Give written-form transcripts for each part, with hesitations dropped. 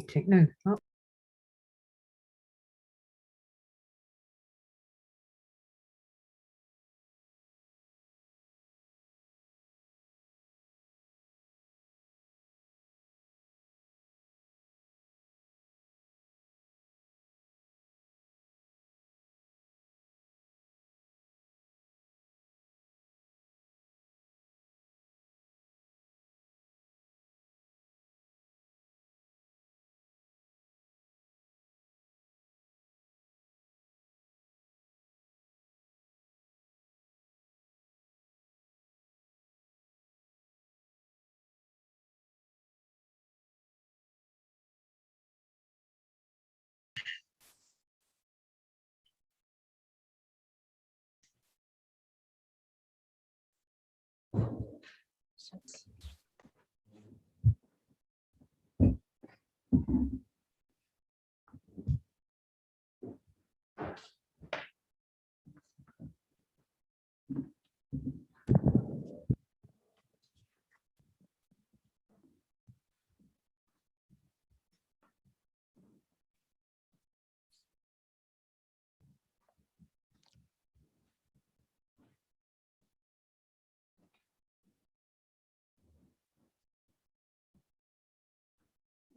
Okay, no. Oh.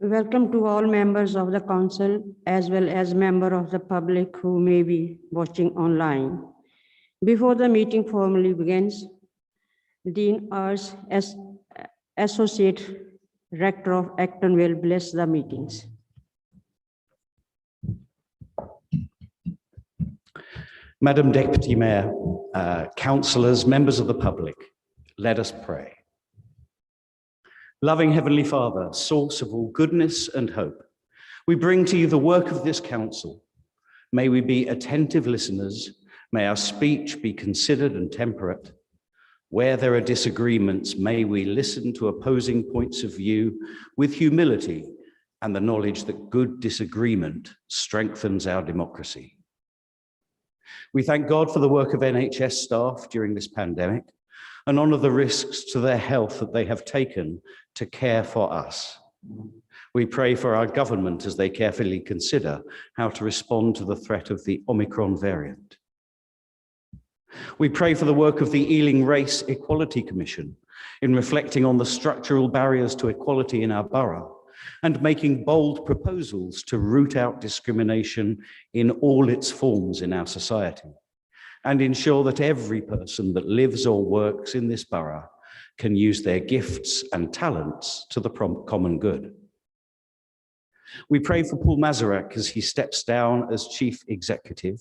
Welcome to all members of the council, as well as members of the public who may be watching online. Before the meeting formally begins, Dean Ars, as Associate Rector of Acton, will bless the meetings. Madam Deputy Mayor, councillors, members of the public, let us pray. Loving Heavenly Father, source of all goodness and hope, we bring to you the work of this council. May we be attentive listeners. May our speech be considered and temperate. Where there are disagreements, may we listen to opposing points of view with humility and the knowledge that good disagreement strengthens our democracy. We thank God for the work of NHS staff during this pandemic and honour the risks to their health that they have taken to care for us. We pray for our government as they carefully consider how to respond to the threat of the Omicron variant. We pray for the work of the Ealing Race Equality Commission in reflecting on the structural barriers to equality in our borough and making bold proposals to root out discrimination in all its forms in our society and ensure that every person that lives or works in this borough can use their gifts and talents to the common good. We pray for Paul Mazarak as he steps down as Chief Executive,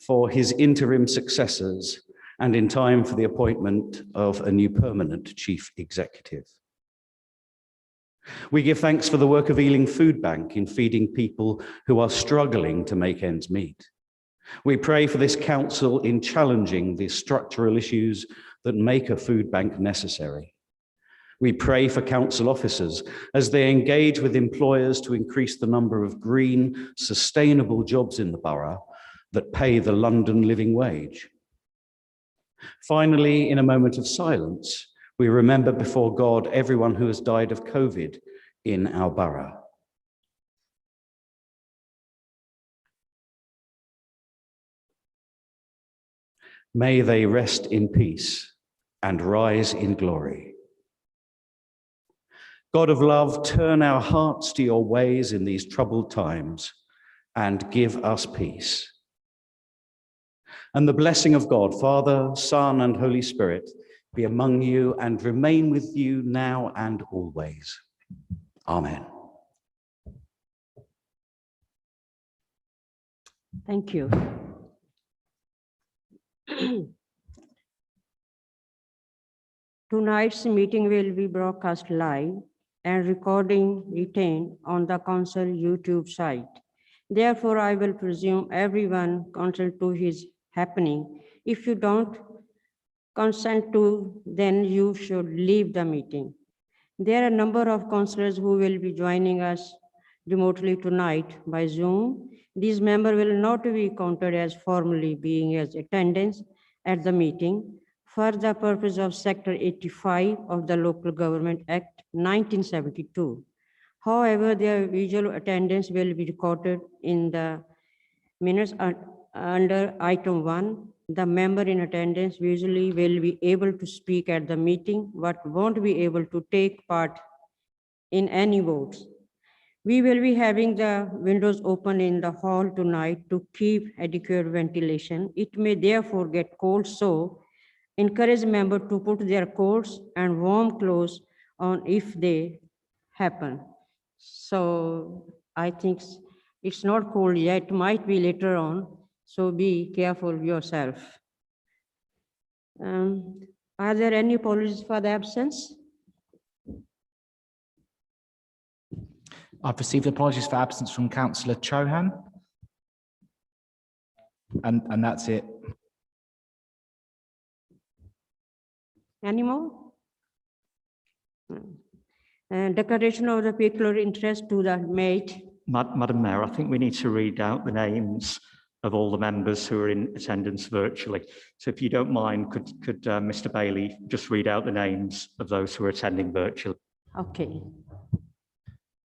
for his interim successors, and in time for the appointment of a new permanent Chief Executive. We give thanks for the work of Ealing Food Bank in feeding people who are struggling to make ends meet. We pray for this council in challenging the structural issues that make a food bank necessary. We pray for council officers as they engage with employers to increase the number of green, sustainable jobs in the borough that pay the London living wage. Finally, in a moment of silence, we remember before God everyone who has died of COVID in our borough. May they rest in peace and rise in glory. God of love, turn our hearts to your ways in these troubled times and give us peace. And the blessing of God, Father, Son, and Holy Spirit be among you and remain with you now and always. Amen. Thank you. Tonight's meeting will be broadcast live and recording retained on the council YouTube site. Therefore, I will presume everyone consent to his happening. If you don't consent to, then you should leave the meeting. There are a number of councillors who will be joining us remotely tonight by Zoom. These members will not be counted as formally being as attendance at the meeting for the purpose of Sector 85 of the Local Government Act 1972. However, their visual attendance will be recorded in the minutes under item 1. The member in attendance visually will be able to speak at the meeting, but won't be able to take part in any votes. We will be having the windows open in the hall tonight to keep adequate ventilation. It may therefore get cold, so encourage members to put their coats and warm clothes on if they happen. So I think it's not cold yet, it might be later on, so be careful yourself. Are there any apologies for the absence? I've received apologies for absence from Councillor Chauhan. And that's it. Any more? Declaration of the peculiar interest to the mate. Madam Mayor, I think we need to read out the names of all the members who are in attendance virtually. So if you don't mind, could Mr. Bailey just read out the names of those who are attending virtually? Okay.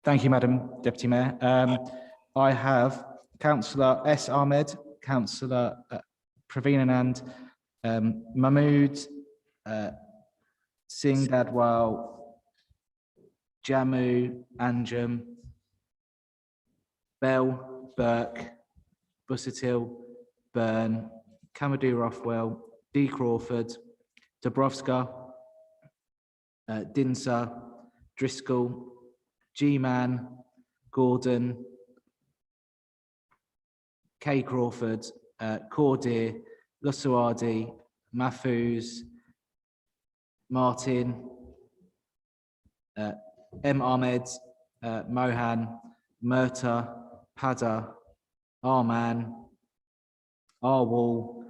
Thank you, Madam Deputy Mayor. I have Councillor S. Ahmed, Councillor Praveen Anand, Mahmood, Singh Dadwal, Jammu, Anjum, Bell, Burke, Busuttil, Byrne, Kamadou Rothwell, D. Crawford, Dubrovska, Dinsa, Driscoll, G-Man, Gordon, Kay Crawford, Cordier, Lusuardi, Mahfouz, Martin, M. Ahmed, Mohan, Murta, Pada, Arman, Arwal,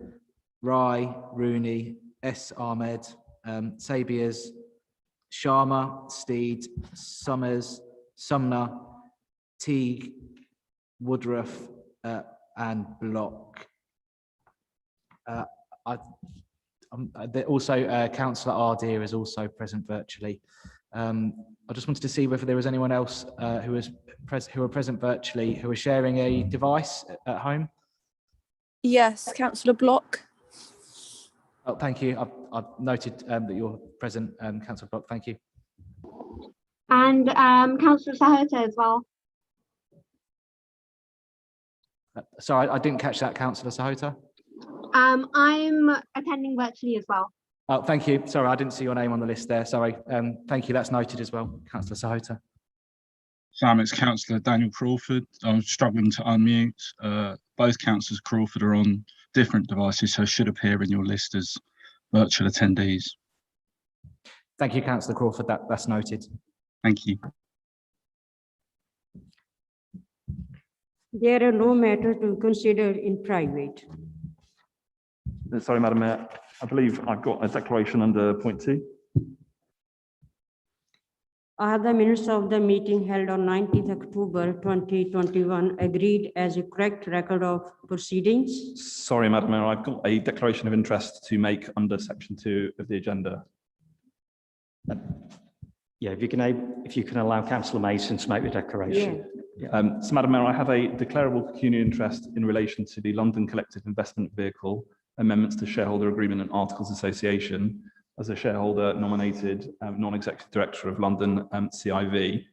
Rai, Rooney, S. Ahmed, Sabias, Sharma, Steed, Summers, Sumner, Teague, Woodruff, and Block. Also, Councillor Ardeer is also present virtually. I just wanted to see whether there was anyone else who are present virtually who are sharing a device at home. Yes, Councillor Block. Oh, thank you. I've noted that you're present, Councillor Block. Thank you. And Councillor Sahota as well. Sorry, I didn't catch that, Councillor Sahota. I'm attending virtually as well. Oh, thank you. Sorry, I didn't see your name on the list there. Sorry. Thank you. That's noted as well, Councillor Sahota. Sam, it's Councillor Daniel Crawford. I'm struggling to unmute. Both Councillors Crawford are on different devices, so should appear in your list as virtual attendees. Thank you, Councillor Crawford. That's noted. Thank you. There are no matters to consider in private. Sorry, Madam Mayor. I believe I've got a declaration under point 2. Are the minutes of the meeting held on 19th October 2021 agreed as a correct record of proceedings? Sorry, Madam Mayor, I've got a declaration of interest to make under section 2 of the agenda. Yeah, if you can allow Councillor Mason to make the declaration. Yeah. So, Madam Mayor, I have a declarable pecuniary interest in relation to the London Collective Investment Vehicle, amendments to shareholder agreement and articles of association, as a shareholder nominated non-executive director of London CIV.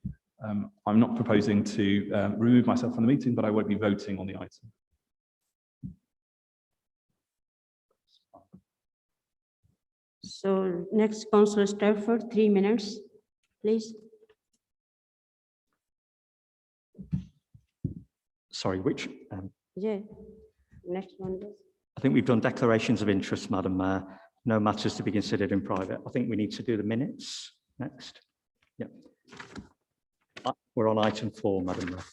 I'm not proposing to remove myself from the meeting, but I won't be voting on the item. So next, Councillor Stafford, 3 minutes, please. Sorry, which? Yeah, next one, please. I think we've done declarations of interest, Madam Mayor. No matters to be considered in private. I think we need to do the minutes next. Yeah. We're on item 4, Madam Mayor.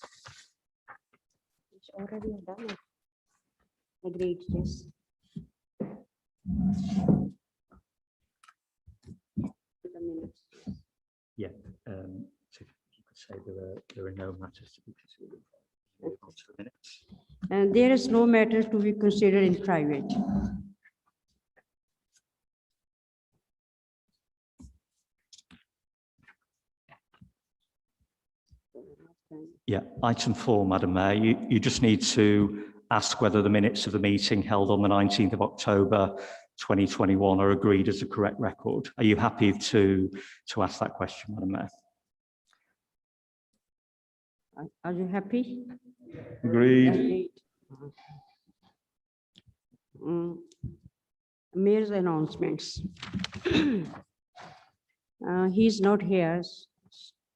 It's already done. Agreed, yes. The minutes. Yeah. So if you could say there are no matters to be considered. Move on to the minutes. And there is no matter to be considered in private. Yeah, item 4, Madam Mayor, you just need to ask whether the minutes of the meeting held on the 19th of October 2021 are agreed as a correct record. Are you happy to ask that question, Madam Mayor? Are you happy? Agreed. Mayor's announcements. He's not here.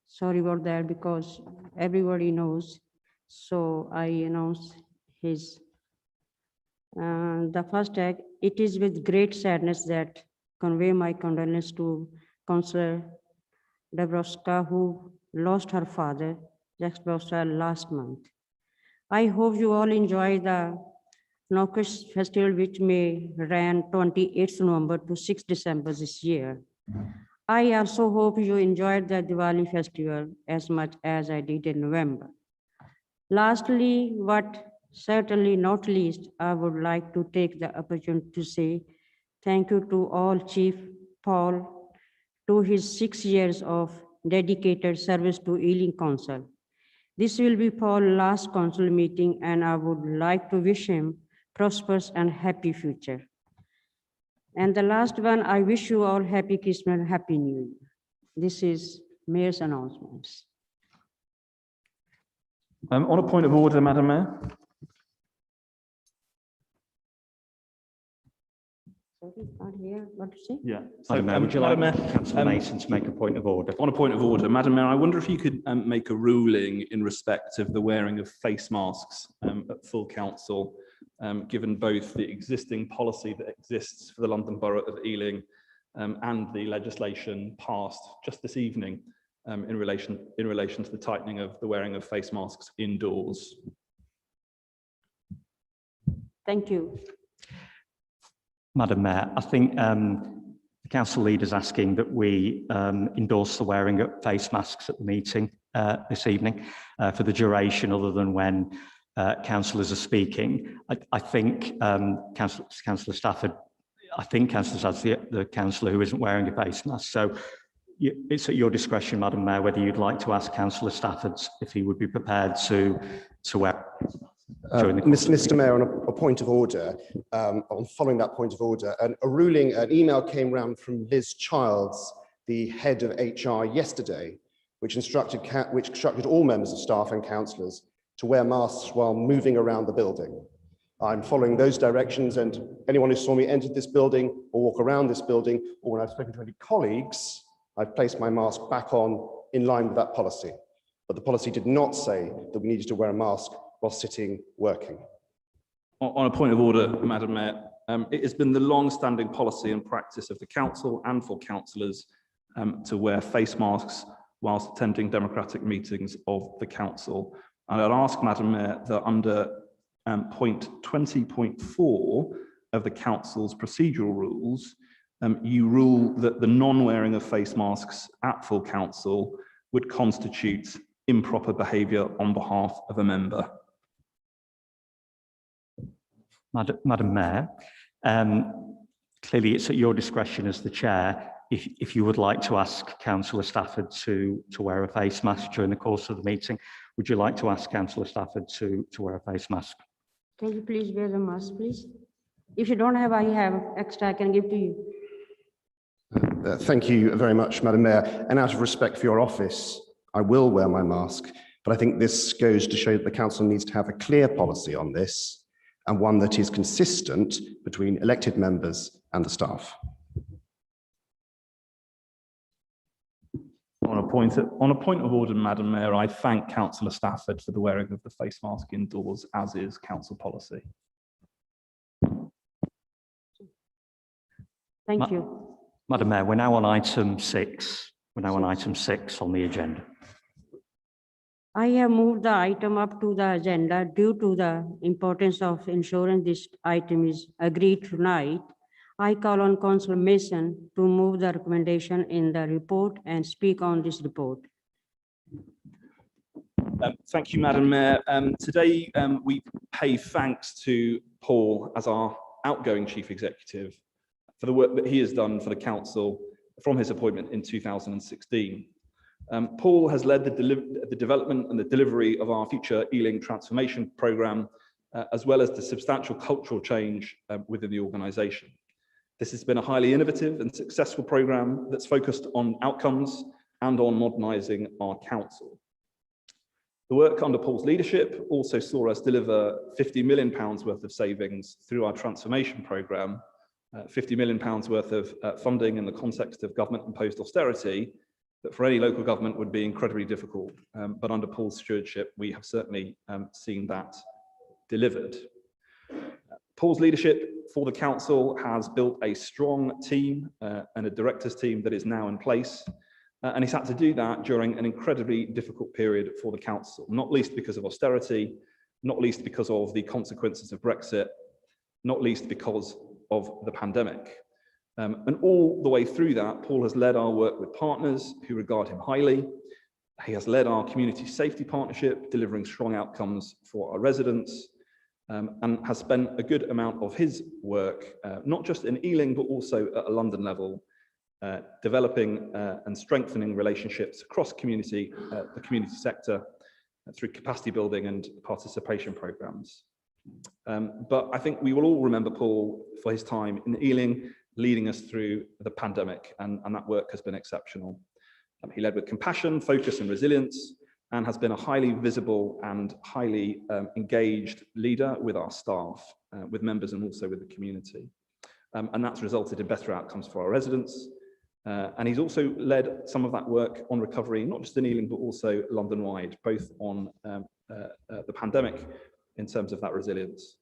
Sorry about that, because everybody knows. So I announce his. The first act, it is with great sadness that convey my condolence to Councillor Dabrowska, who lost her father, Jack Dabrowska, last month. I hope you all enjoy the Nokish festival, which may ran 28th November to 6th December this year. I also hope you enjoyed the Diwali festival as much as I did in November. Lastly, but certainly not least, I would like to take the opportunity to say thank you to all Chief Paul to his 6 years of dedicated service to Ealing Council. This will be Paul's last council meeting, and I would like to wish him prosperous and happy future. And the last one, I wish you all happy Christmas and happy New Year. This is Mayor's announcements. On a point of order, Madam Mayor. Sorry, not here. What to say? Yeah. Madam Mayor, would you like Madam Mayor, Councillor Mason to make a point of order? On a point of order, Madam Mayor, I wonder if you could make a ruling in respect of the wearing of face masks at full council, given both the existing policy that exists for the London Borough of Ealing and the legislation passed just this evening in relation to the tightening of the wearing of face masks indoors. Thank you. Madam Mayor, I think the council leader is asking that we endorse the wearing of face masks at the meeting this evening for the duration other than when councillors are speaking. I think Councillor Stafford, the councillor who isn't wearing a face mask. So it's at your discretion, Madam Mayor, whether you'd like to ask Councillor Stafford if he would be prepared to wear. Mr. Mayor, on a point of order, on following that point of order, an email came round from Liz Childs, the head of HR, yesterday, which instructed all members of staff and councillors to wear masks while moving around the building. I'm following those directions, and anyone who saw me enter this building or walk around this building, or when I've spoken to any colleagues, I've placed my mask back on in line with that policy. But the policy did not say that we needed to wear a mask while sitting working. On a point of order, Madam Mayor, it has been the long-standing policy and practice of the council and for councillors to wear face masks whilst attending democratic meetings of the council. And I'd ask, Madam Mayor, that under point 20.4 of the council's procedural rules, you rule that the non-wearing of face masks at full council would constitute improper behaviour on behalf of a member. Madam Mayor, clearly it's at your discretion as the chair if you would like to ask Councillor Stafford to wear a face mask during the course of the meeting. Would you like to ask Councillor Stafford to wear a face mask? Can you please wear the mask, please? If you don't have, I have extra, I can give to you. Thank you very much, Madam Mayor. And out of respect for your office, I will wear my mask, but I think this goes to show that the council needs to have a clear policy on this and one that is consistent between elected members and the staff. On a point of order, Madam Mayor, I thank Councillor Stafford for the wearing of the face mask indoors, as is council policy. Thank you. Madam Mayor, we're now on item 6. We're now on item 6 on the agenda. I have moved the item up to the agenda due to the importance of ensuring this item is agreed tonight. I call on Councillor Mason to move the recommendation in the report and speak on this report. Thank you, Madam Mayor. Today, we pay thanks to Paul as our outgoing Chief Executive for the work that he has done for the Council from his appointment in 2016. Paul has led the development and the delivery of our future Ealing transformation programme, as well as the substantial cultural change within the organisation. This has been a highly innovative and successful programme that's focused on outcomes and on modernising our council. The work under Paul's leadership also saw us deliver £50 million worth of savings through our transformation programme, £50 million worth of funding in the context of government-imposed austerity that for any local government would be incredibly difficult. But under Paul's stewardship, we have certainly seen that delivered. Paul's leadership for the council has built a strong team and a directors team that is now in place. And he's had to do that during an incredibly difficult period for the council, not least because of austerity, not least because of the consequences of Brexit, not least because of the pandemic. And all the way through that, Paul has led our work with partners who regard him highly. He has led our community safety partnership, delivering strong outcomes for our residents, and has spent a good amount of his work, not just in Ealing, but also at a London level, developing and strengthening relationships across the community sector through capacity building and participation programs. But I think we will all remember Paul for his time in Ealing, leading us through the pandemic, and that work has been exceptional. He led with compassion, focus and resilience, and has been a highly visible and highly engaged leader with our staff, with members and also with the community. And that's resulted in better outcomes for our residents. And he's also led some of that work on recovery, not just in Ealing, but also London-wide, both on the pandemic in terms of that resilience.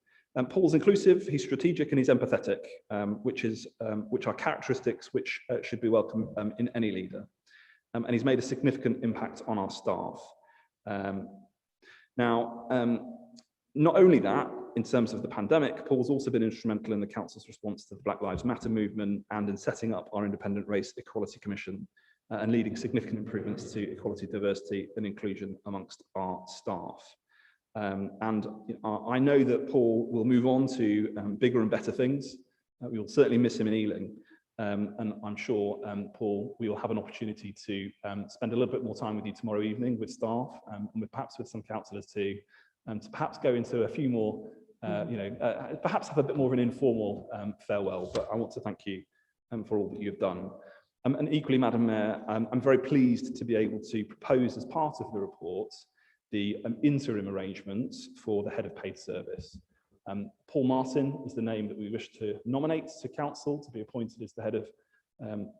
Paul's inclusive, he's strategic, and he's empathetic, which are characteristics which should be welcome in any leader. And he's made a significant impact on our staff. Not only that, in terms of the pandemic, Paul's also been instrumental in the council's response to the Black Lives Matter movement and in setting up our independent Race Equality Commission and leading significant improvements to equality, diversity and inclusion amongst our staff. I know that Paul will move on to bigger and better things. We will certainly miss him in Ealing. And I'm sure, Paul, we will have an opportunity to spend a little bit more time with you tomorrow evening with staff and perhaps with some councillors too, to perhaps go into a few more, perhaps have a bit more of an informal farewell. But I want to thank you for all that you've done. And equally, Madam Mayor, I'm very pleased to be able to propose as part of the report the interim arrangements for the head of paid service. Paul Martin is the name that we wish to nominate to council to be appointed as the head of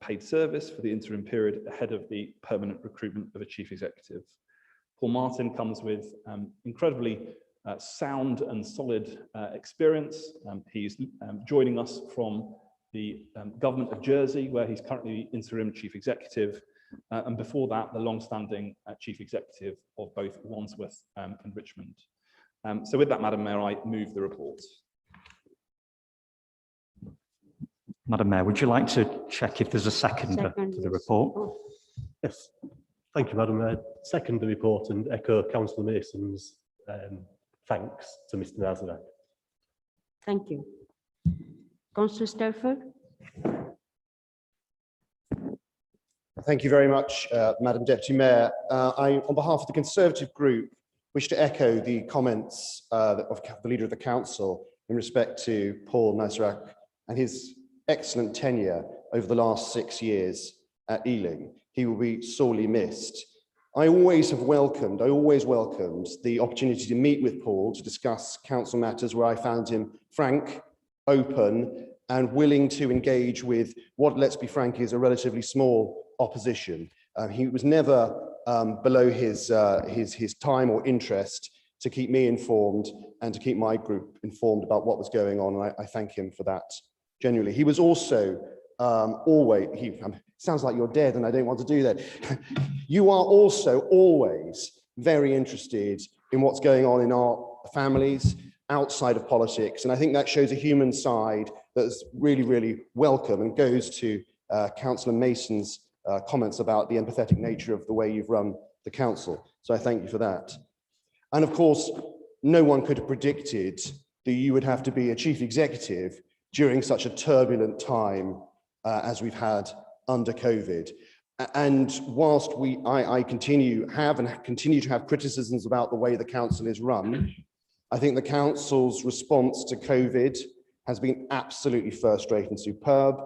paid service for the interim period ahead of the permanent recruitment of a chief executive. Paul Martin comes with incredibly sound and solid experience. He's joining us from the government of Jersey, where he's currently the interim chief executive, and before that, the long-standing chief executive of both Wandsworth and Richmond. So with that, Madam Mayor, I move the report. Madam Mayor, would you like to check if there's a seconder to the report? Yes, thank you, Madam Mayor. Second the report and echo Councillor Mason's thanks to Mr. Nazareth. Thank you. Councillor Stelford. Thank you very much, Madam Deputy Mayor. I, on behalf of the Conservative Group, wish to echo the comments of the Leader of the Council in respect to Paul Nazareth and his excellent tenure over the last 6 years at Ealing. He will be sorely missed. I always welcomed the opportunity to meet with Paul to discuss council matters where I found him frank, open, and willing to engage with what, let's be frank, is a relatively small opposition. He was never below his time or interest to keep me informed and to keep my group informed about what was going on. And I thank him for that genuinely. He was also sounds like you're dead and I don't want to do that. You are also always very interested in what's going on in our families outside of politics. And I think that shows a human side that's really, really welcome and goes to Councillor Mason's comments about the empathetic nature of the way you've run the council. So I thank you for that. And of course, no one could have predicted that you would have to be a chief executive during such a turbulent time as we've had under COVID. And whilst I continue to have criticisms about the way the council is run, I think the council's response to COVID has been absolutely first-rate and superb,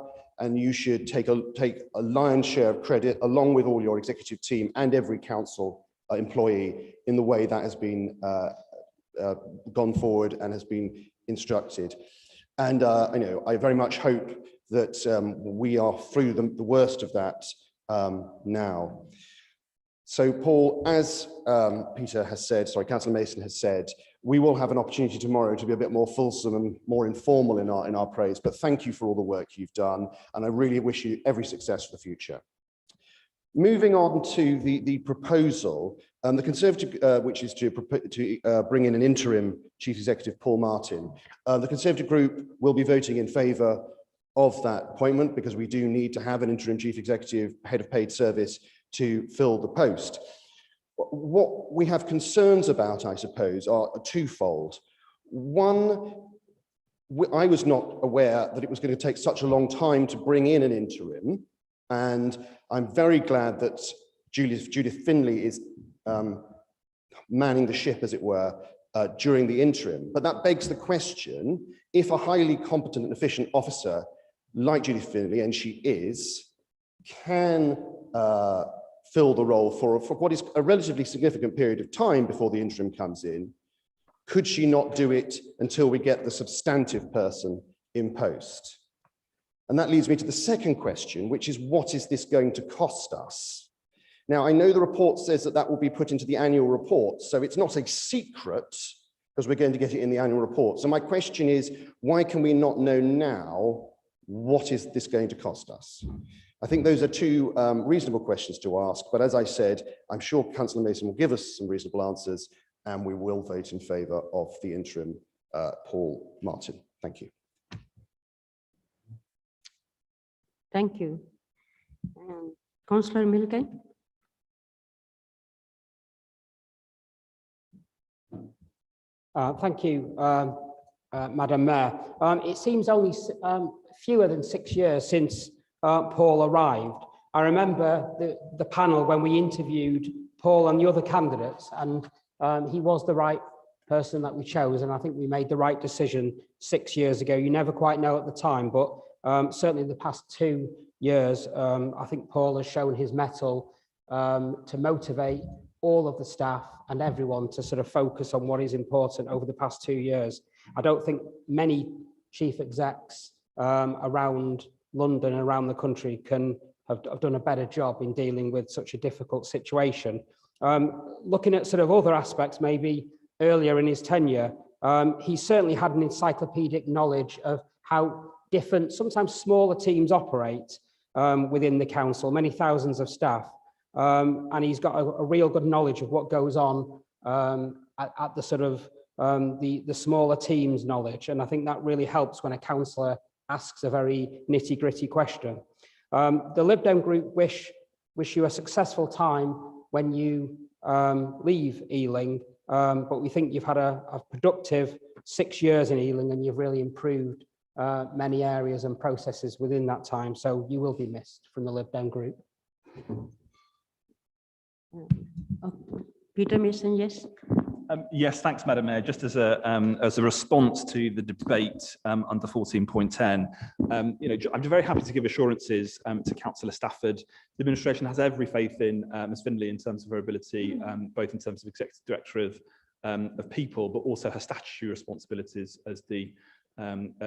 and you should take a lion's share of credit, along with all your executive team and every council employee, in the way that has been gone forward and has been instructed. And I very much hope that we are through the worst of that now. So Paul, as Peter has said, Councillor Mason has said, we will have an opportunity tomorrow to be a bit more fulsome and more informal in our praise, but thank you for all the work you've done, and I really wish you every success for the future. Moving on to the proposal, the Conservative, which is to bring in an interim Chief Executive, Paul Martin. The Conservative group will be voting in favour of that appointment because we do need to have an interim Chief Executive, Head of Paid Service, to fill the post. What we have concerns about, I suppose, are twofold. One, I was not aware that it was going to take such a long time to bring in an interim, and I'm very glad that Judith Finlay is manning the ship, as it were, during the interim. But that begs the question, if a highly competent and efficient officer like Judith Finlay, and she is, can fill the role for what is a relatively significant period of time before the interim comes in, could she not do it until we get the substantive person in post? And that leads me to the second question, which is, what is this going to cost us? Now, I know the report says that will be put into the annual report, so it's not a secret because we're going to get it in the annual report. So my question is, why can we not know now what is this going to cost us? I think those are two reasonable questions to ask, but as I said, I'm sure Councillor Mason will give us some reasonable answers, and we will vote in favour of the interim Paul Martin. Thank you. Thank you. Councillor Milliken. Thank you, Madam Mayor. It seems only fewer than 6 years since Paul arrived. I remember the panel when we interviewed Paul and the other candidates, and he was the right person that we chose, and I think we made the right decision 6 years ago. You never quite know at the time, but certainly in the past 2 years, I think Paul has shown his mettle to motivate all of the staff and everyone to sort of focus on what is important over the past 2 years. I don't think many chief execs around London and around the country can have done a better job in dealing with such a difficult situation. Looking at sort of other aspects, maybe earlier in his tenure, he certainly had an encyclopedic knowledge of how different, sometimes smaller teams operate within the council, many thousands of staff. And he's got a real good knowledge of what goes on at the sort of the smaller teams knowledge. And I think that really helps when a councillor asks a very nitty-gritty question. The Lib Dem group wish you a successful time when you leave Ealing, but we think you've had a productive 6 years in Ealing, and you've really improved many areas and processes within that time. So you will be missed from the Lib Dem group. Peter Mason, yes. Yes, thanks, Madam Mayor. Just as a response to the debate under 14.10, I'm very happy to give assurances to Councillor Stafford. The administration has every faith in Ms Findlay in terms of her ability, both in terms of Executive Director of People, but also her statutory responsibilities as the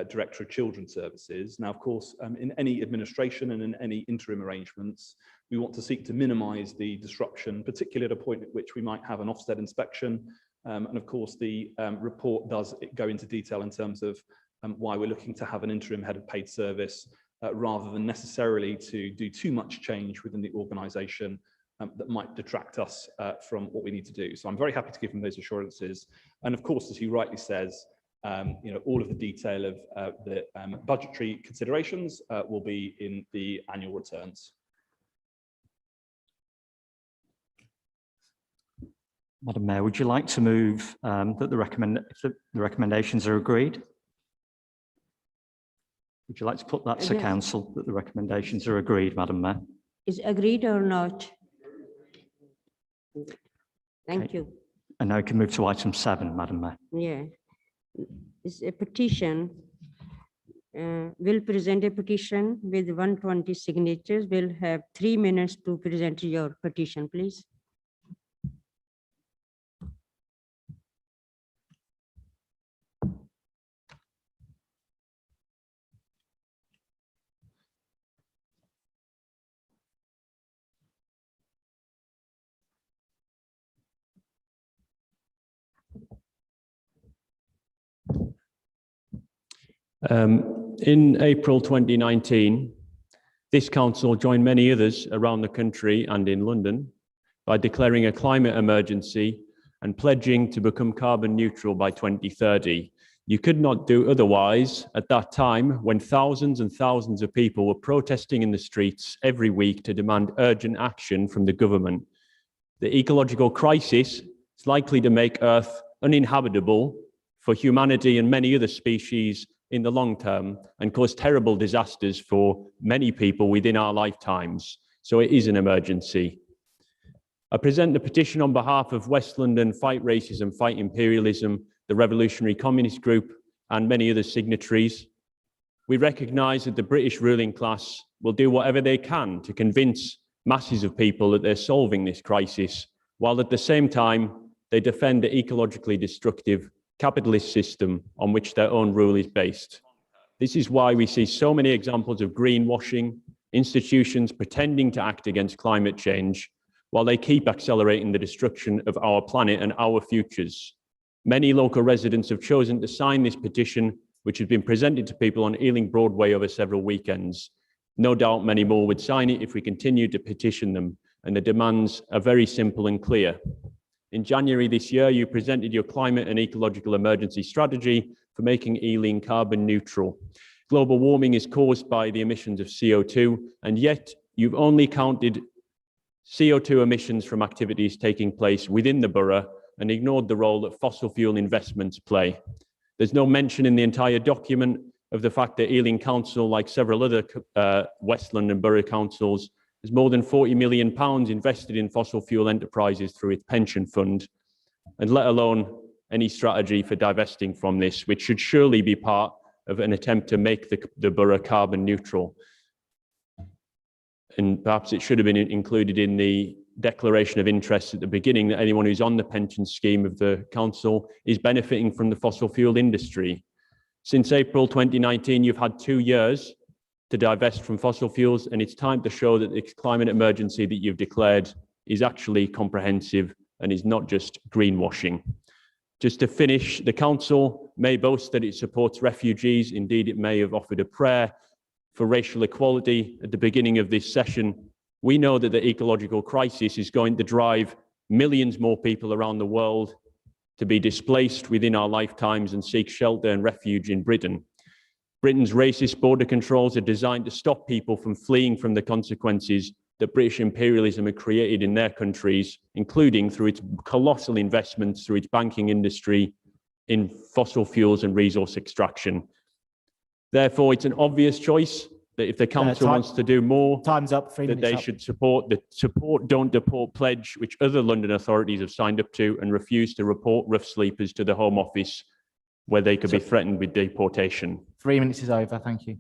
Director of Children's Services. Now, of course, in any administration and in any interim arrangements, we want to seek to minimise the disruption, particularly at a point at which we might have an Ofsted inspection. And of course, the report does go into detail in terms of why we're looking to have an interim head of paid service rather than necessarily to do too much change within the organisation that might detract us from what we need to do. So I'm very happy to give him those assurances. And of course, as he rightly says, all of the detail of the budgetary considerations will be in the annual returns. Madam Mayor, would you like to move that the recommendations are agreed? Would you like to put that to Yes. Council, that the recommendations are agreed, Madam Mayor? Is agreed or not? Thank Okay. you. And now we can move to item 7, Madam Mayor. Yeah. It's a petition. Will present a petition with 120 signatures. Will have 3 minutes to present your petition, please. In April 2019, this council joined many others around the country and in London by declaring a climate emergency and pledging to become carbon neutral by 2030. You could not do otherwise at that time when thousands and thousands of people were protesting in the streets every week to demand urgent action from the government. The ecological crisis is likely to make Earth uninhabitable for humanity and many other species in the long term and cause terrible disasters for many people within our lifetimes. So it is an emergency. I present the petition on behalf of West London Fight Racism, Fight Imperialism, the Revolutionary Communist Group, and many other signatories. We recognise that the British ruling class will do whatever they can to convince masses of people that they're solving this crisis, while at the same time they defend the ecologically destructive capitalist system on which their own rule is based. This is why we see so many examples of greenwashing, institutions pretending to act against climate change, while they keep accelerating the destruction of our planet and our futures. Many local residents have chosen to sign this petition, which has been presented to people on Ealing Broadway over several weekends. No doubt many more would sign it if we continued to petition them, and the demands are very simple and clear. In January this year, you presented your climate and ecological emergency strategy for making Ealing carbon neutral. Global warming is caused by the emissions of CO2, and yet you've only counted CO2 emissions from activities taking place within the borough and ignored the role that fossil fuel investments play. There's no mention in the entire document of the fact that Ealing Council, like several other West London Borough Councils, has more than £40 million invested in fossil fuel enterprises through its pension fund, and let alone any strategy for divesting from this, which should surely be part of an attempt to make the borough carbon neutral. And perhaps it should have been included in the declaration of interest at the beginning that anyone who's on the pension scheme of the council is benefiting from the fossil fuel industry. Since April 2019, you've had 2 years to divest from fossil fuels, and it's time to show that the climate emergency that you've declared is actually comprehensive and is not just greenwashing. Just to finish, the council may boast that it supports refugees. Indeed, it may have offered a prayer for racial equality at the beginning of this session. We know that the ecological crisis is going to drive millions more people around the world to be displaced within our lifetimes and seek shelter and refuge in Britain. Britain's racist border controls are designed to stop people from fleeing from the consequences that British imperialism had created in their countries, including through its colossal investments through its banking industry in fossil fuels and resource extraction. Therefore, it's an obvious choice that if the council wants to do more, time's up, that they should support the Don't Deport pledge, which other London authorities have signed up to, and refuse to report rough sleepers to the Home Office, where they could be threatened with deportation. 3 minutes is over. Thank you.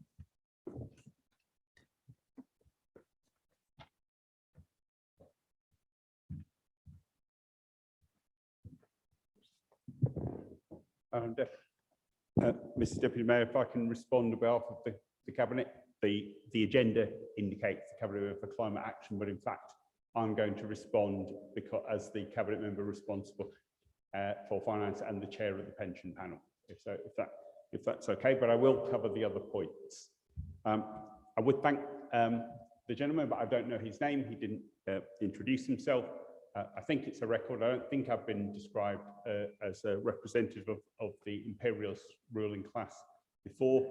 Mr. Deputy Mayor, if I can respond on behalf of the Cabinet. The agenda indicates the Cabinet for climate action, but in fact, I'm going to respond because as the Cabinet member responsible for finance and the chair of the pension panel. If that's okay, but I will cover the other points. I would thank the gentleman, but I don't know his name. He didn't introduce himself. I think it's a record. I don't think I've been described as a representative of the imperialist ruling class before,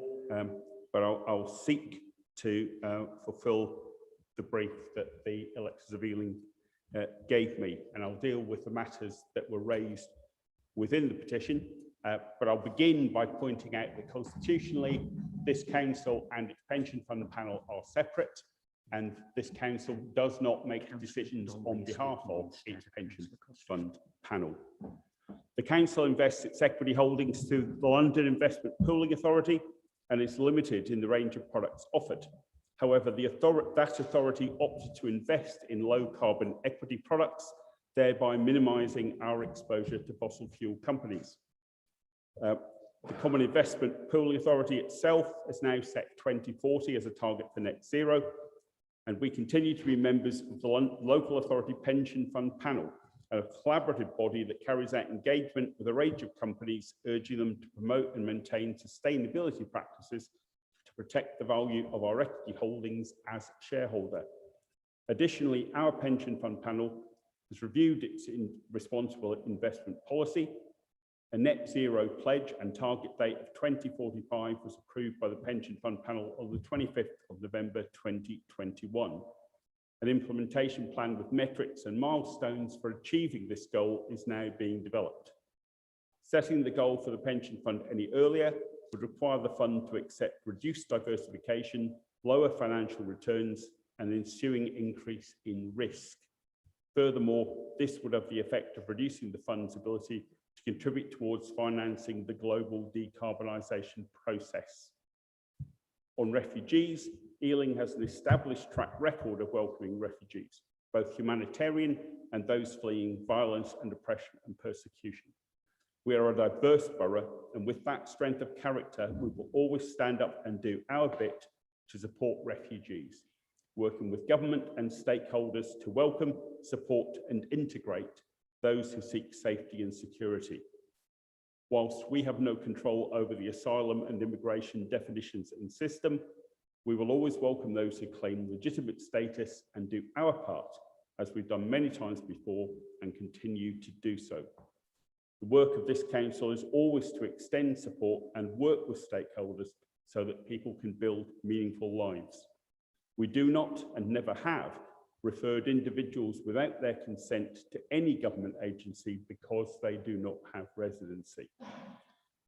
but I'll seek to fulfill the brief that the electors of Ealing gave me, and I'll deal with the matters that were raised within the petition. But I'll begin by pointing out that constitutionally, this council and its pension fund panel are separate. and this council does not make decisions on behalf of its pension fund panel. The council invests its equity holdings through the London Investment Pooling Authority and is limited in the range of products offered. However, that authority opted to invest in low carbon equity products, thereby minimising our exposure to fossil fuel companies. The Common Investment Pooling Authority itself has now set 2040 as a target for net zero, and we continue to be members of the Local Authority Pension Fund Panel, a collaborative body that carries out engagement with a range of companies, urging them to promote and maintain sustainability practices to protect the value of our equity holdings as shareholder. Additionally, our pension fund panel has reviewed its responsible investment policy. A net zero pledge and target date of 2045 was approved by the pension fund panel on the 25th of November 2021. An implementation plan with metrics and milestones for achieving this goal is now being developed. Setting the goal for the pension fund any earlier would require the fund to accept reduced diversification, lower financial returns, and ensuing increase in risk. Furthermore, this would have the effect of reducing the fund's ability to contribute towards financing the global decarbonisation process. On refugees, Ealing has an established track record of welcoming refugees, both humanitarian and those fleeing violence and oppression and persecution. We are a diverse borough, and with that strength of character, we will always stand up and do our bit to support refugees, working with government and stakeholders to welcome, support, and integrate those who seek safety and security. Whilst we have no control over the asylum and immigration definitions and system, we will always welcome those who claim legitimate status and do our part, as we've done many times before and continue to do so. The work of this council is always to extend support and work with stakeholders so that people can build meaningful lives. We do not, and never have, referred individuals without their consent to any government agency because they do not have residency.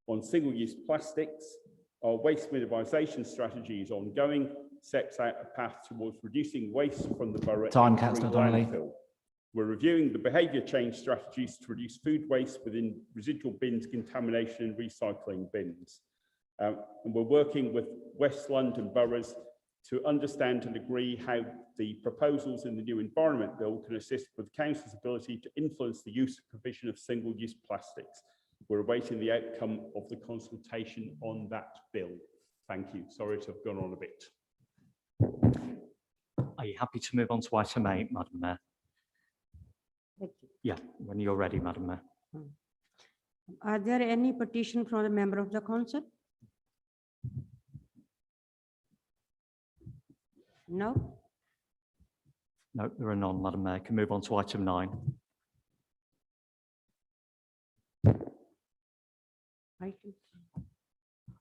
On single-use plastics, our waste minimisation strategy is ongoing, sets out a path towards reducing waste from the borough. Time, Councillor Donnelly. We're reviewing the behaviour change strategies to reduce food waste within residual bins, contamination and recycling bins. And we're working with West London boroughs to understand and agree how the proposals in the new Environment Bill can assist with Council's ability to influence the use and provision of single-use plastics. We're awaiting the outcome of the consultation on that bill. Thank you. Sorry to have gone on a bit. Are you happy to move on to item 8, Madam Mayor? Thank you. Yeah, when you're ready, Madam Mayor. Are there any petition from a member of the council? No? No, there are none, Madam Mayor. Can move on to item 9.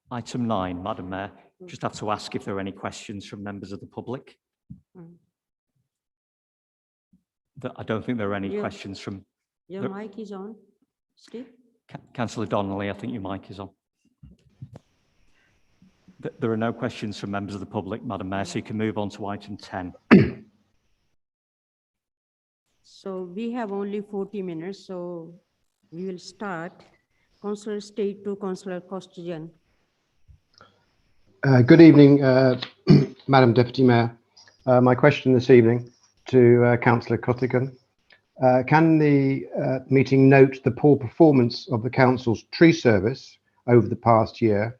Item 9, Madam Mayor. Just have to ask if there are any questions from members of the public. I don't think there are any questions from... Your mic is on, Steve? Councillor Donnelly, I think your mic is on. There are no questions from members of the public, Madam Mayor, so you can move on to item 10. So we have only 40 minutes, so we will start. Councillor State to Councillor Costigan. Good evening, Madam Deputy Mayor. My question this evening to Councillor Costigan. Can the meeting note the poor performance of the Council's tree service over the past year?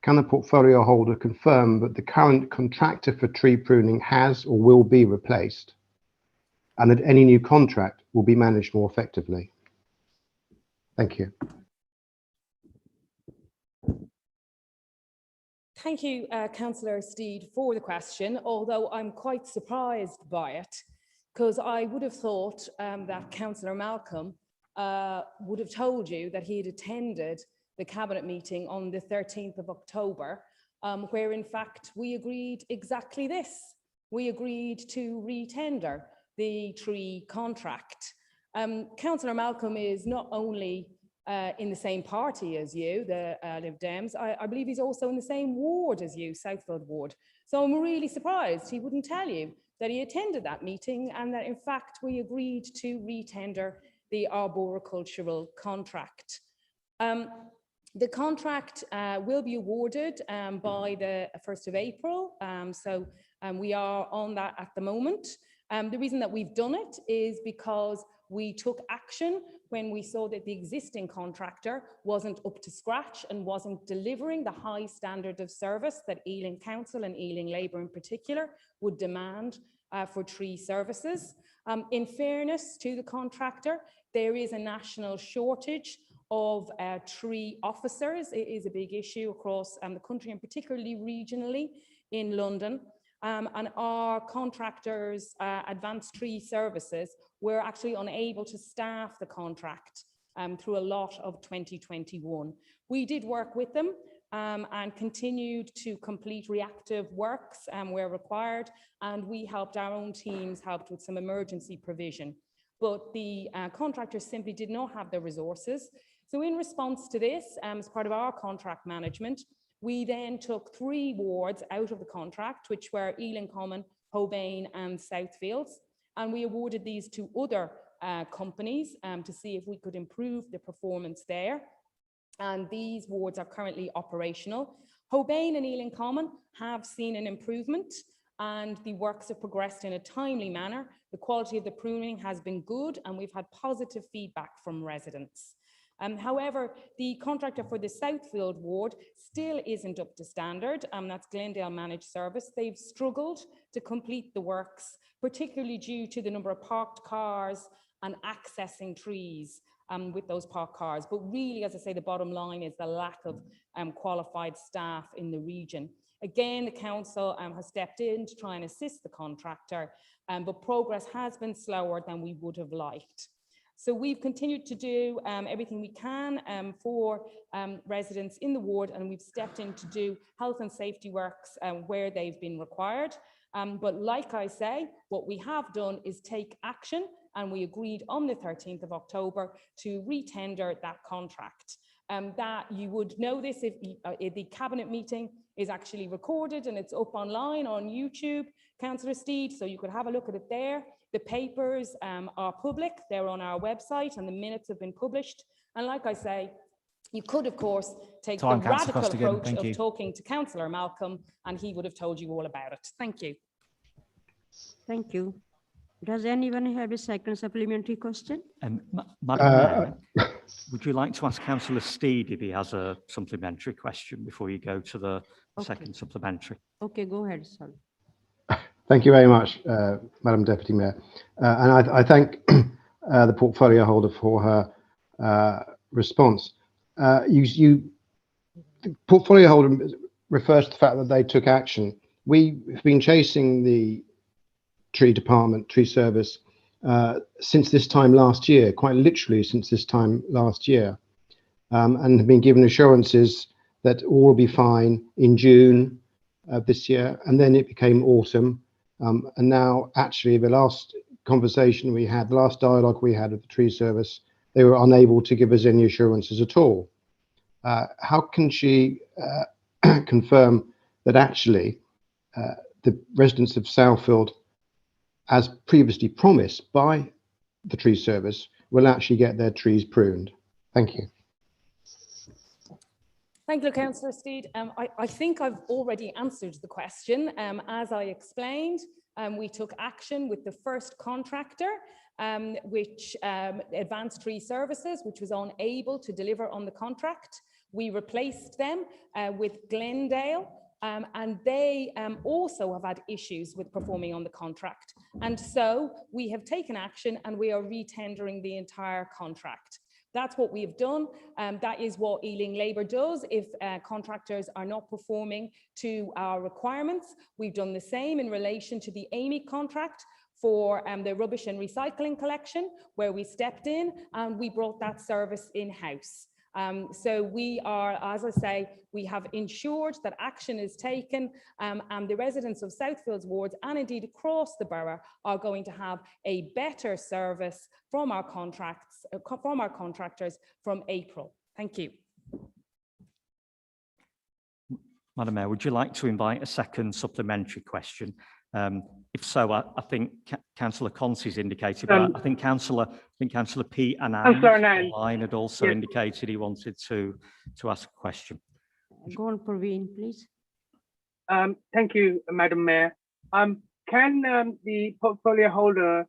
Can the portfolio holder confirm that the current contractor for tree pruning has or will be replaced, and that any new contract will be managed more effectively? Thank you. Thank you, Councillor Steed, for the question, although I'm quite surprised by it, because I would have thought that Councillor Malcolm would have told you that he had attended the Cabinet meeting on the 13th of October, where in fact we agreed exactly this. We agreed to re-tender the tree contract. Councillor Malcolm is not only in the same party as you, the Lib Dems, I believe he's also in the same ward as you, Southfield Ward. So I'm really surprised he wouldn't tell you that he attended that meeting and that in fact we agreed to retender the arboricultural contract. The contract will be awarded by the 1st of April. We are on that at the moment. The reason that we've done it is because we took action when we saw that the existing contractor wasn't up to scratch and wasn't delivering the high standard of service that Ealing Council and Ealing Labour in particular would demand for tree services. In fairness to the contractor, there is a national shortage of tree officers. It is a big issue across the country and particularly regionally in London. And our contractors, Advanced Tree Services, were actually unable to staff the contract through a lot of 2021. We did work with them and continued to complete reactive works where required, and we helped, our own teams helped with some emergency provision. But the contractors simply did not have the resources. So in response to this, as part of our contract management, we then took 3 wards out of the contract, which were Ealing Common, Hobane and Southfields, and we awarded these to other companies to see if we could improve the performance there. And these wards are currently operational. Hobane and Ealing Common have seen an improvement and the works have progressed in a timely manner. The quality of the pruning has been good and we've had positive feedback from residents. However, the contractor for the Southfield ward still isn't up to standard. That's Glendale Managed Service. They've struggled to complete the works, particularly due to the number of parked cars and accessing trees with those parked cars. But really, as I say, the bottom line is the lack of qualified staff in the region. Again, the council has stepped in to try and assist the contractor, but progress has been slower than we would have liked. So we've continued to do everything we can for residents in the ward, and we've stepped in to do health and safety works where they've been required. But like I say, what we have done is take action, and we agreed on the 13th of October to retender that contract. That you would know this if the cabinet meeting is actually recorded and it's up online on YouTube, Councillor Steed, so you could have a look at it there. The papers are public, they're on our website and the minutes have been published. And like I say, you could, of course, take the radical approach of talking to Councillor Malcolm and he would have told you all about it. Thank you. Thank you. Does anyone have a second supplementary question? Madam Mayor, would you like to ask Councillor Steed if he has a supplementary question before you go to the second supplementary? Okay, go ahead, sir. Thank you very much, Madam Deputy Mayor. And I thank the portfolio holder for her response. The portfolio holder refers to the fact that they took action. We've been chasing the tree department, tree service, since this time last year, quite literally since this time last year, and have been given assurances that all will be fine in June of this year, and then it became autumn. And now, actually, the last conversation we had, the last dialogue we had with the tree service, they were unable to give us any assurances at all. How can she confirm that actually the residents of Southfield, as previously promised by the tree service, will actually get their trees pruned? Thank you. Thank you, Councillor Steed. I think I've already answered the question. As I explained, we took action with the first contractor, which Advanced Tree Services, which was unable to deliver on the contract. We replaced them with Glendale, and they also have had issues with performing on the contract. And so we have taken action and we are retendering the entire contract. That's what we've done. That is what Ealing Labour does if contractors are not performing to our requirements. We've done the same in relation to the Amy contract for the rubbish and recycling collection, where we stepped in and we brought that service in-house. So we are, as I say, we have ensured that action is taken and the residents of Southfield's wards and indeed across the borough are going to have a better service from our contracts, from our contractors from April. Thank you. Madam Mayor, would you like to invite a second supplementary question? If so, I think Councillor Consi's indicated, but I think Councillor P. Anand online had also indicated he wanted to ask a question. Go on, Praveen, please. Thank you, Madam Mayor. Can the portfolio holder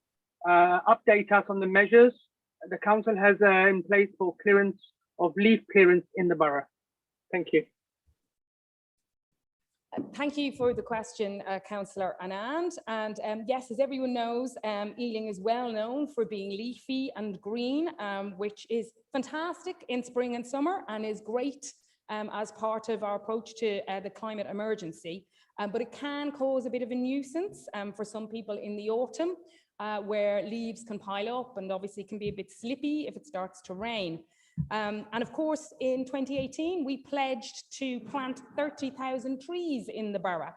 update us on the measures the council has in place for clearance of leaf clearance in the borough? Thank you. Thank you for the question, Councillor Anand. And yes, as everyone knows, Ealing is well known for being leafy and green, which is fantastic in spring and summer and is great as part of our approach to the climate emergency. But it can cause a bit of a nuisance for some people in the autumn, where leaves can pile up and obviously can be a bit slippy if it starts to rain. And of course, in 2018, we pledged to plant 30,000 trees in the borough.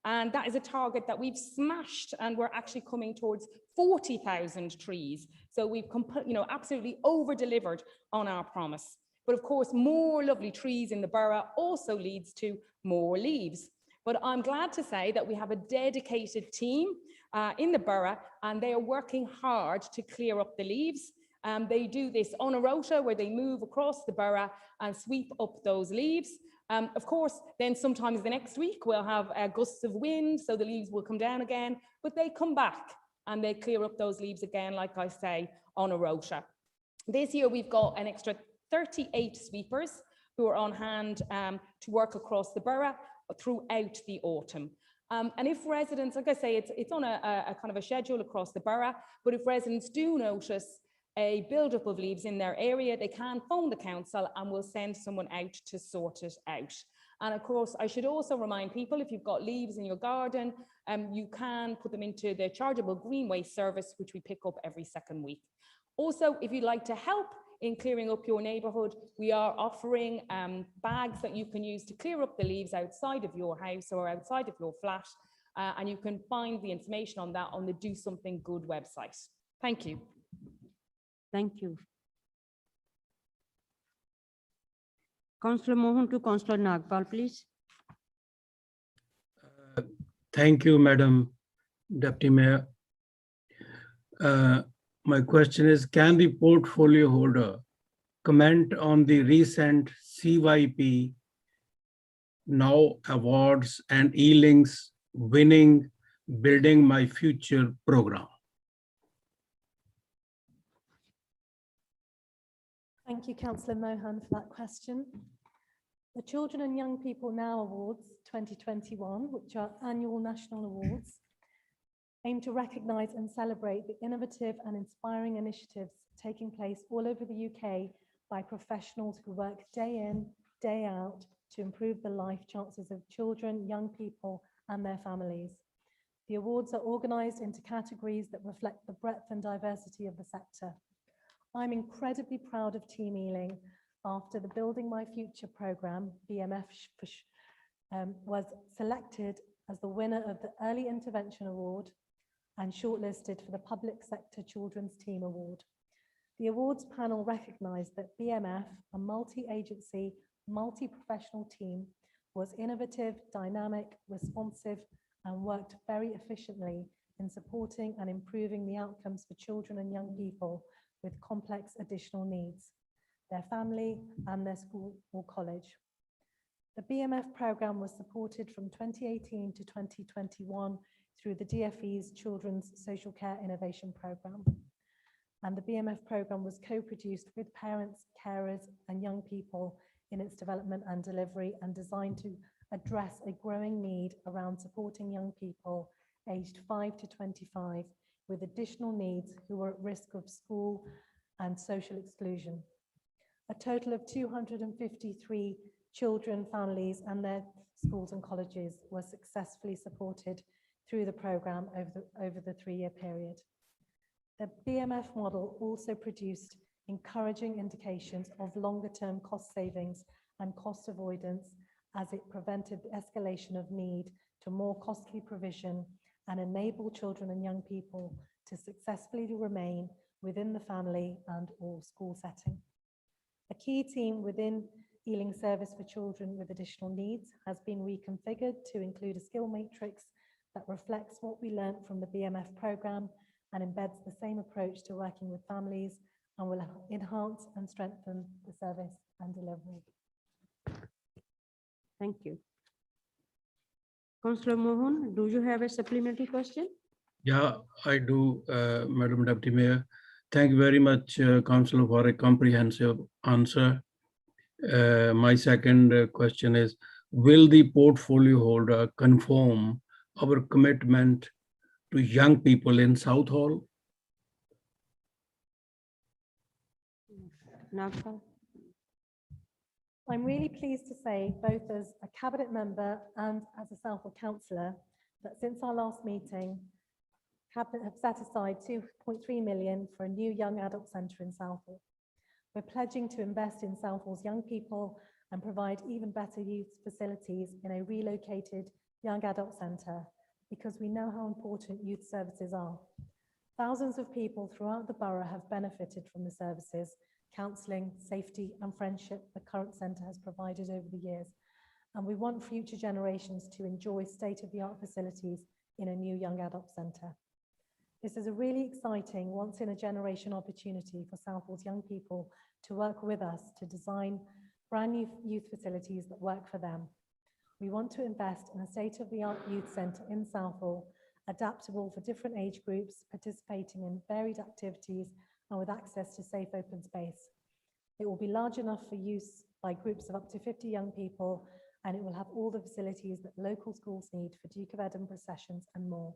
And that is a target that we've smashed, and we're actually coming towards 40,000 trees. So we've absolutely over-delivered on our promise. But of course, more lovely trees in the borough also leads to more leaves. But I'm glad to say that we have a dedicated team in the borough, and they are working hard to clear up the leaves. They do this on a rota where they move across the borough and sweep up those leaves. Of course, then sometimes the next week we'll have gusts of wind, so the leaves will come down again, but they come back and they clear up those leaves again, like I say, on a rota. This year we've got an extra 38 sweepers who are on hand to work across the borough throughout the autumn. And if residents, like I say, it's on a kind of a schedule across the borough, but if residents do notice a buildup of leaves in their area, they can phone the council and we'll send someone out to sort it out. And of course, I should also remind people, if you've got leaves in your garden, you can put them into the chargeable green waste service, which we pick up every second week. Also, if you'd like to help in clearing up your neighbourhood, we are offering bags that you can use to clear up the leaves outside of your house or outside of your flat. And you can find the information on that on the Do Something Good website. Thank you. Thank you. Councillor Mohan to Councillor Nagpal, please. Thank you, Madam Deputy Mayor. My question is, can the portfolio holder comment on the recent CYP Now Awards and Ealing's winning Building My Future program? Thank you, Councillor Mohan, for that question. The Children and Young People Now Awards 2021, which are annual national awards, aim to recognise and celebrate the innovative and inspiring initiatives taking place all over the UK by professionals who work day in, day out to improve the life chances of children, young people and their families. The awards are organised into categories that reflect the breadth and diversity of the sector. I'm incredibly proud of Team Ealing after the Building My Future programme, BMF, was selected as the winner of the Early Intervention Award and shortlisted for the Public Sector Children's Team Award. The awards panel recognised that BMF, a multi-agency, multi-professional team, was innovative, dynamic, responsive, and worked very efficiently in supporting and improving the outcomes for children and young people with complex additional needs, their family and their school or college. The BMF programme was supported from 2018 to 2021 through the DfE's Children's Social Care Innovation Programme. And the BMF programme was co-produced with parents, carers and young people in its development and delivery, and designed to address a growing need around supporting young people aged 5 to 25 with additional needs who are at risk of school and social exclusion. A total of 253 children, families and their schools and colleges were successfully supported through the programme over the 3-year period. The BMF model also produced encouraging indications of longer-term cost savings and cost avoidance, as it prevented the escalation of need to more costly provision and enable children and young people to successfully remain within the family and or school setting. A key team within Ealing service for children with additional needs has been reconfigured to include a skill matrix that reflects what we learned from the BMF programme and embeds the same approach to working with families and will enhance and strengthen the service and delivery. Thank you. Councillor Mohan, do you have a supplementary question? Yeah, I do, Madam Deputy Mayor. Thank you very much, Councillor, for a comprehensive answer. My second question is, will the portfolio holder confirm our commitment to young people in Southall? Nagpal? I'm really pleased to say, both as a cabinet member and as a Southall councillor, that since our last meeting, Cabinet have set aside 2.3 million for a new young adult centre in Southall. We're pledging to invest in Southall's young people and provide even better youth facilities in a relocated young adult centre, because we know how important youth services are. Thousands of people throughout the borough have benefited from the services, counselling, safety and friendship the current centre has provided over the years, and we want future generations to enjoy state-of-the-art facilities in a new young adult centre. This is a really exciting once-in-a-generation opportunity for Southall's young people to work with us to design brand new youth facilities that work for them. We want to invest in a state-of-the-art youth centre in Southall, adaptable for different age groups, participating in varied activities and with access to safe open space. It will be large enough for use by groups of up to 50 young people, and it will have all the facilities that local schools need for Duke of Edinburgh sessions and more.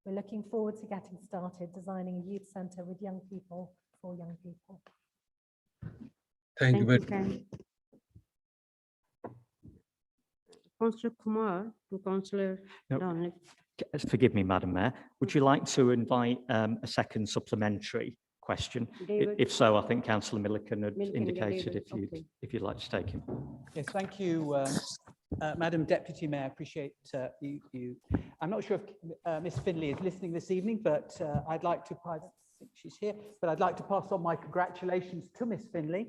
We're looking forward to getting started designing a youth centre with young people for young people. Thank you very much. Councillor Kumar to Councillor Donnelly. Forgive me, Madam Mayor. Would you like to invite a second supplementary question? David. If so, I think Councillor Milliken had Milliken, indicated David, if you'd like to take him. Yes, thank you, Madam Deputy Mayor. I appreciate you. I'm not sure if Miss Finlay is listening this evening, but I'd like to, I don't think she's here, but I'd like to pass on my congratulations to Miss Finlay,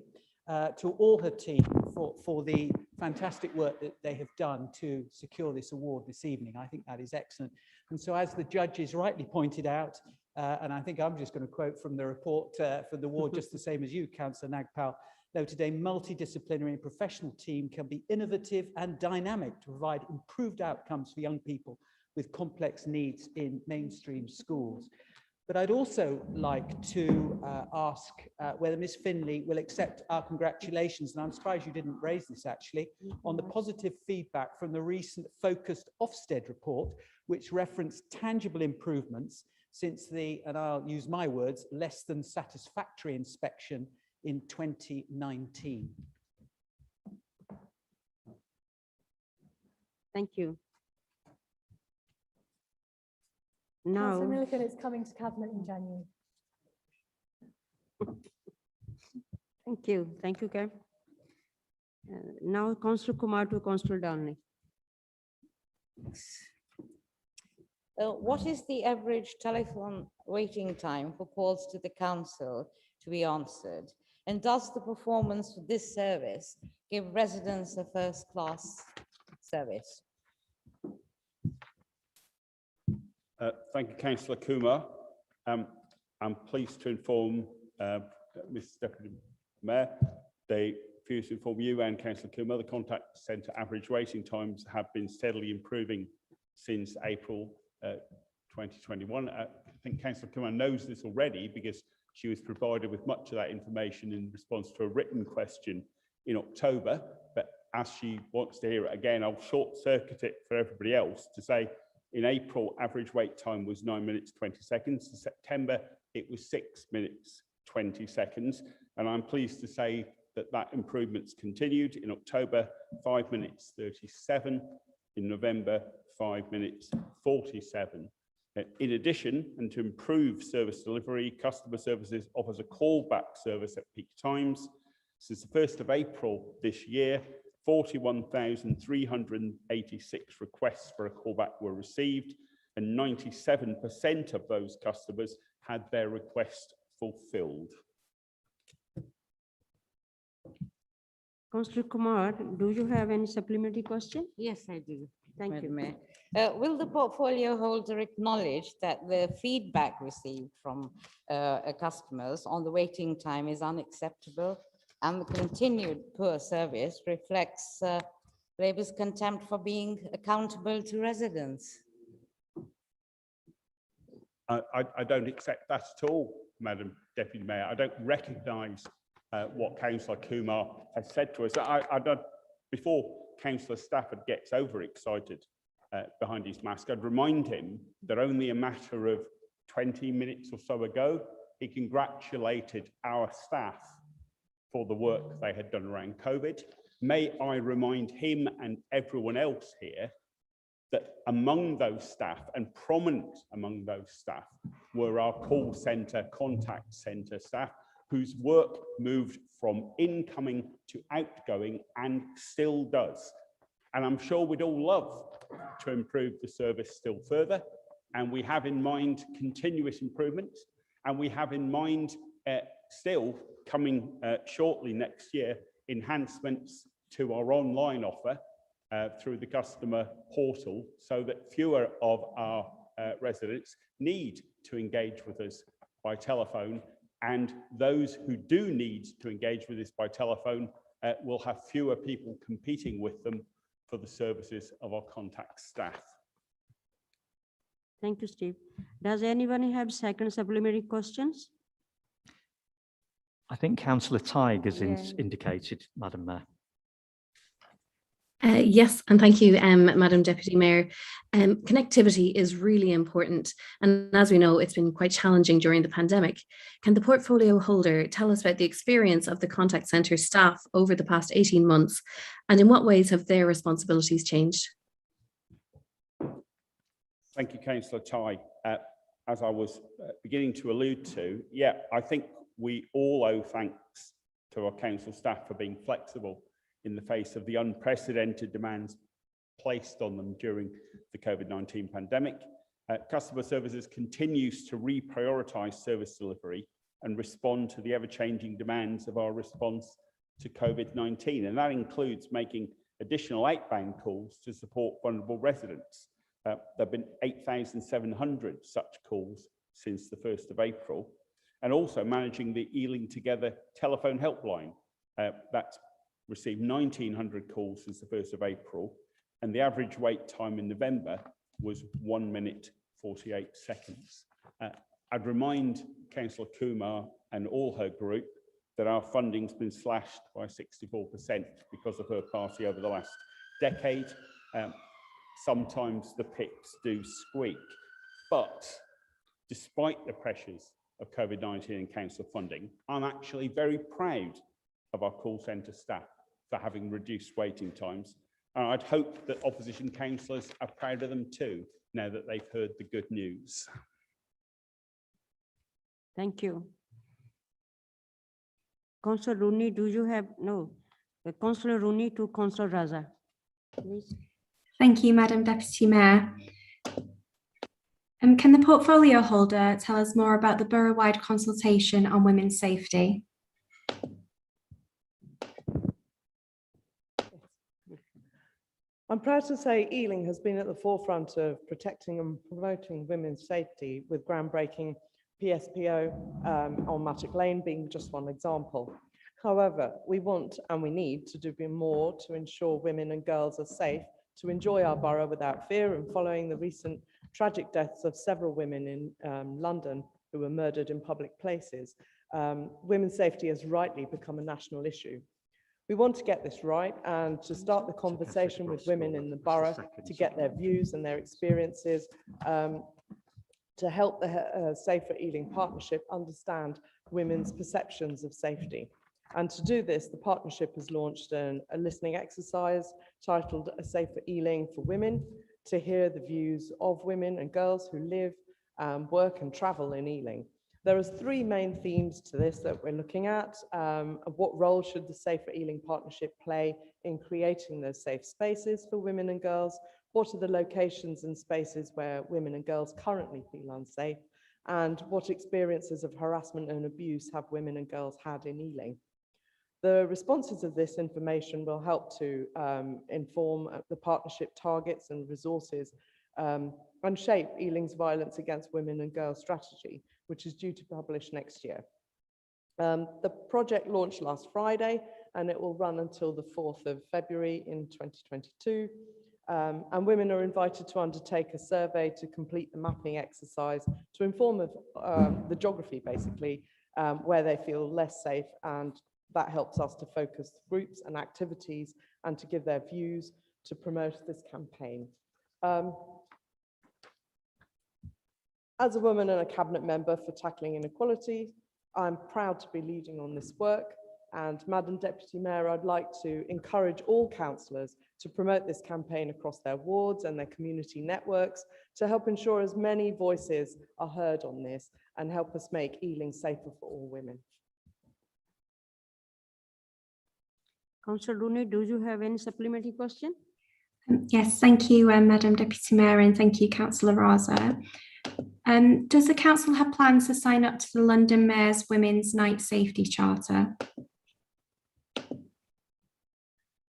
to all her team for the fantastic work that they have done to secure this award this evening. I think that is excellent. And so, as the judges rightly pointed out, and I think I'm just going to quote from the report for the award, just the same as you, Councillor Nagpal, noted a multidisciplinary and professional team can be innovative and dynamic to provide improved outcomes for young people with complex needs in mainstream schools. But I'd also like to ask whether Ms. Finlay will accept our congratulations, and I'm surprised you didn't raise this actually, on the positive feedback from the recent focused Ofsted report, which referenced tangible improvements since the, and I'll use my words, less than satisfactory inspection in 2019. Thank you. Councillor Now, Milliken is coming to Cabinet in January. thank you, Kev. Now, Councillor Kumar to Councillor Donnelly. What is the average telephone waiting time for calls to the council to be answered? And does the performance of this service give residents a first-class service? Thank you, Councillor Kumar. I'm pleased to inform Mr. Deputy Mayor, they refuse to inform you and Councillor Kumar, the contact centre average waiting times have been steadily improving since April 2021. I think Councillor Kumar knows this already because she was provided with much of that information in response to a written question in October. But as she wants to hear it again, I'll short circuit it for everybody else to say in April, average wait time was 9 minutes, 20 seconds. In September, it was 6 minutes, 20 seconds. And I'm pleased to say that that improvement's continued. In October, 5 minutes, 37. In November, 5 minutes, 47. In addition, and to improve service delivery, customer services offers a callback service at peak times. Since the 1st of April this year, 41,386 requests for a callback were received, and 97% of those customers had their request fulfilled. Councillor Kumar, do you have any supplementary question? Yes, I do. Thank you. Madam Mayor. Will the portfolio holder acknowledge that the feedback received from customers on the waiting time is unacceptable and the continued poor service reflects Labour's contempt for being accountable to residents? I don't accept that at all, Madam Deputy Mayor. I don't recognise what Councillor Kumar has said to us. I don't, before Councillor Stafford gets overexcited behind his mask, I'd remind him that only a matter of 20 minutes or so ago, he congratulated our staff for the work they had done around COVID. May I remind him and everyone else here that among those staff, and prominent among those staff, were our call centre, contact centre staff, whose work moved from incoming to outgoing and still does. And I'm sure we'd all love to improve the service still further. And we have in mind continuous improvement. And we have in mind still coming shortly next year, enhancements to our online offer through the customer portal so that fewer of our residents need to engage with us by telephone. And those who do need to engage with us by telephone will have fewer people competing with them for the services of our contact staff. Thank you, Steve. Does anyone have second supplementary questions? I think Councillor Tighe has indicated, Madam Mayor. Yes, and thank you, Madam Deputy Mayor. Connectivity is really important. And as we know, it's been quite challenging during the pandemic. Can the portfolio holder tell us about the experience of the contact centre staff over the past 18 months? And in what ways have their responsibilities changed? Thank you, Councillor Tighe. As I was beginning to allude to, yeah, I think we all owe thanks to our council staff for being flexible in the face of the unprecedented demands placed on them during the COVID-19 pandemic. Customer Services continues to reprioritise service delivery and respond to the ever-changing demands of our response to COVID-19. And that includes making additional outbound calls to support vulnerable residents. There have been 8,700 such calls since the 1st of April, and also managing the Ealing Together telephone helpline. That's received 1,900 calls since the 1st of April, and the average wait time in November was 1 minute 48 seconds. I'd remind Councillor Kumar and all her group that our funding's been slashed by 64% because of her party over the last decade. Sometimes the picks do squeak, but despite the pressures of COVID-19 and council funding, I'm actually very proud of our call centre staff for having reduced waiting times. And I'd hope that opposition councillors are proud of them too, now that they've heard the good news. Thank you. Councillor Rooney, do you have, no, Councillor Rooney to Councillor Raza, please. Thank you, Madam Deputy Mayor. Can the portfolio holder tell us more about the borough-wide consultation on women's safety? I'm proud to say Ealing has been at the forefront of protecting and promoting women's safety with groundbreaking PSPO on Mattock Lane being just one example. However, we want and we need to do more to ensure women and girls are safe to enjoy our borough without fear, and following the recent tragic deaths of several women in London who were murdered in public places, women's safety has rightly become a national issue. We want to get this right and to start the conversation with women in the borough to get their views and their experiences to help the Safer Ealing Partnership understand women's perceptions of safety. And to do this, the partnership has launched a listening exercise titled A Safer Ealing for Women to hear the views of women and girls who live, work and travel in Ealing. There are three main themes to this that we're looking at. What role should the Safer Ealing Partnership play in creating those safe spaces for women and girls? What are the locations and spaces where women and girls currently feel unsafe? And what experiences of harassment and abuse have women and girls had in Ealing? The responses of this information will help to inform the partnership targets and resources and shape Ealing's violence against women and girls strategy, which is due to publish next year. The project launched last Friday and it will run until the 4th of February in 2022. And women are invited to undertake a survey to complete the mapping exercise to inform of the geography, basically, where they feel less safe, and that helps us to focus groups and activities and to give their views to promote this campaign. As a woman and a cabinet member for tackling inequality, I'm proud to be leading on this work. And Madam Deputy Mayor, I'd like to encourage all councillors to promote this campaign across their wards and their community networks to help ensure as many voices are heard on this and help us make Ealing safer for all women. Councillor Rooney, do you have any supplementary question? Yes, thank you, Madam Deputy Mayor, and thank you, Councillor Raza. Does the council have plans to sign up to the London Mayor's Women's Night Safety Charter?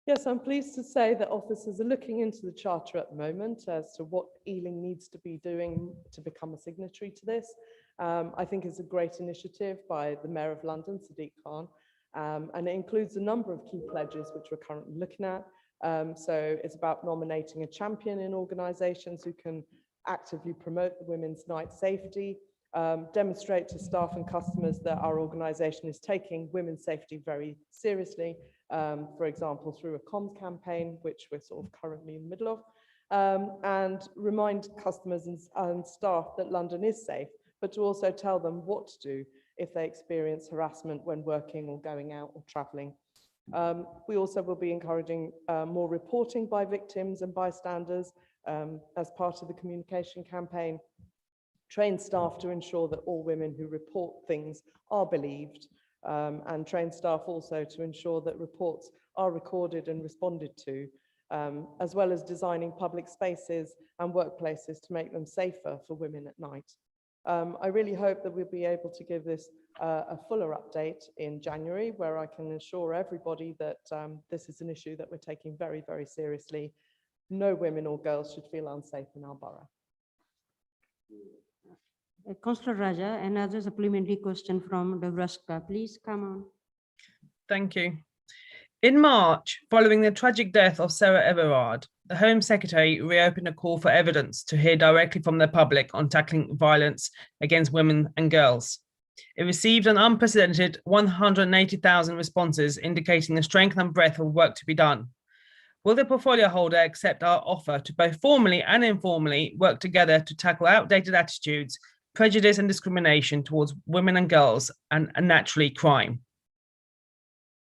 Yes, I'm pleased to say that officers are looking into the charter at the moment as to what Ealing needs to be doing to become a signatory to this. I think it's a great initiative by the Mayor of London, Sadiq Khan, and it includes a number of key pledges which we're currently looking at. So it's about nominating a champion in organisations who can actively promote the women's night safety, demonstrate to staff and customers that our organisation is taking women's safety very seriously, for example, through a comms campaign, which we're sort of currently in the middle of, and remind customers and staff that London is safe, but to also tell them what to do if they experience harassment when working or going out or travelling. We also will be encouraging more reporting by victims and bystanders as part of the communication campaign, train staff to ensure that all women who report things are believed, and train staff also to ensure that reports are recorded and responded to, as well as designing public spaces and workplaces to make them safer for women at night. I really hope that we'll be able to give this a fuller update in January, where I can assure everybody that this is an issue that we're taking very, very seriously. No women or girls should feel unsafe in our borough. Councillor Raja, another supplementary question from Nebraska. Please come on. Thank you. In March, following the tragic death of Sarah Everard, the Home Secretary reopened a call for evidence to hear directly from the public on tackling violence against women and girls. It received an unprecedented 180,000 responses, indicating the strength and breadth of work to be done. Will the portfolio holder accept our offer to both formally and informally work together to tackle outdated attitudes, prejudice and discrimination towards women and girls, and naturally crime?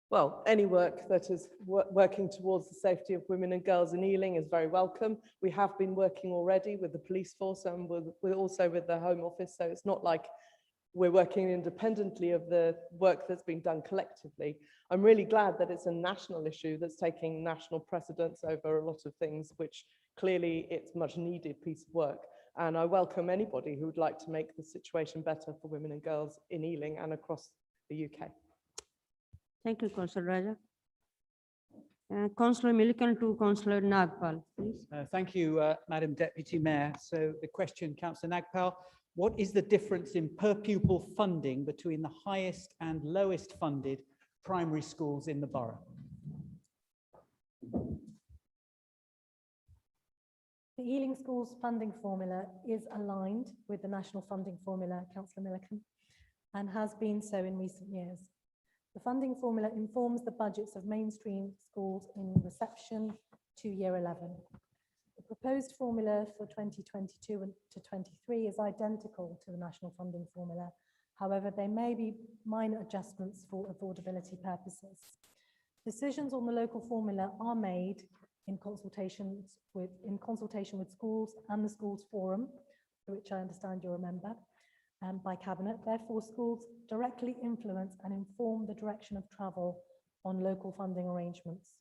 Well, any work that is working towards the safety of women and girls in Ealing is very welcome. We have been working already with the police force and we're also with the Home Office, so it's not like we're working independently of the work that's been done collectively. I'm really glad that it's a national issue that's taking national precedence over a lot of things, which clearly it's much needed piece of work. And I welcome anybody who would like to make the situation better for women and girls in Ealing and across the UK. Thank you, Councillor Raja. Councillor Milliken to Councillor Nagpal, please. Thank you, Madam Deputy Mayor. So the question, Councillor Nagpal, what is the difference in per pupil funding between the highest and lowest funded primary schools in the borough? The Ealing Schools funding formula is aligned with the national funding formula, Councillor Milliken, and has been so in recent years. The funding formula informs the budgets of mainstream schools in reception to year 11. The proposed formula for 2022 to 23 is identical to the national funding formula. However, there may be minor adjustments for affordability purposes. Decisions on the local formula are made in consultation with schools and the schools forum, which I understand you're a member, by Cabinet. Therefore, schools directly influence and inform the direction of travel on local funding arrangements.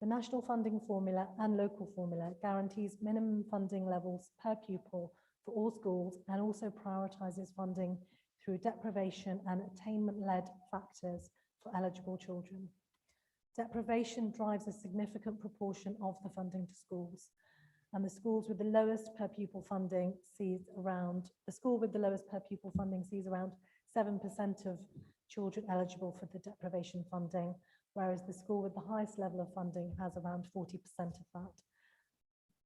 The national funding formula and local formula guarantees minimum funding levels per pupil for all schools and also prioritises funding through deprivation and attainment-led factors for eligible children. Deprivation drives a significant proportion of the funding to schools, and the schools with the lowest per pupil funding sees around 7% of children eligible for the deprivation funding, whereas the school with the highest level of funding has around 40% of that.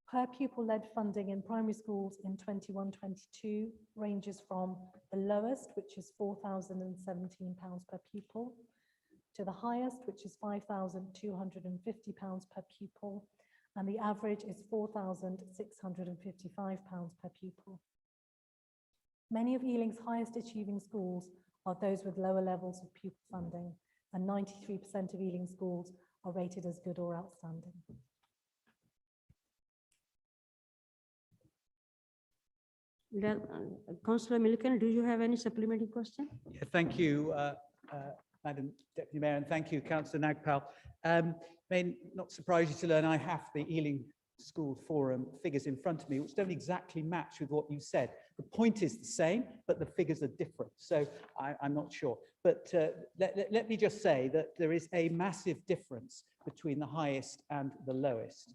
Per pupil-led funding in primary schools in 21-22 ranges from the lowest, which is £4,017 per pupil, to the highest, which is £5,250 per pupil, and the average is £4,655 per pupil. Many of Ealing's highest achieving schools are those with lower levels of pupil funding, and 93% of Ealing schools are rated as good or outstanding. Councillor Milliken, do you have any supplementary question? Yeah, thank you, Madam Deputy Mayor, and thank you, Councillor Nagpal. May not surprise you to learn I have the Ealing School Forum figures in front of me, which don't exactly match with what you said. The point is the same, but the figures are different. So I'm not sure. But let me just say that there is a massive difference between the highest and the lowest.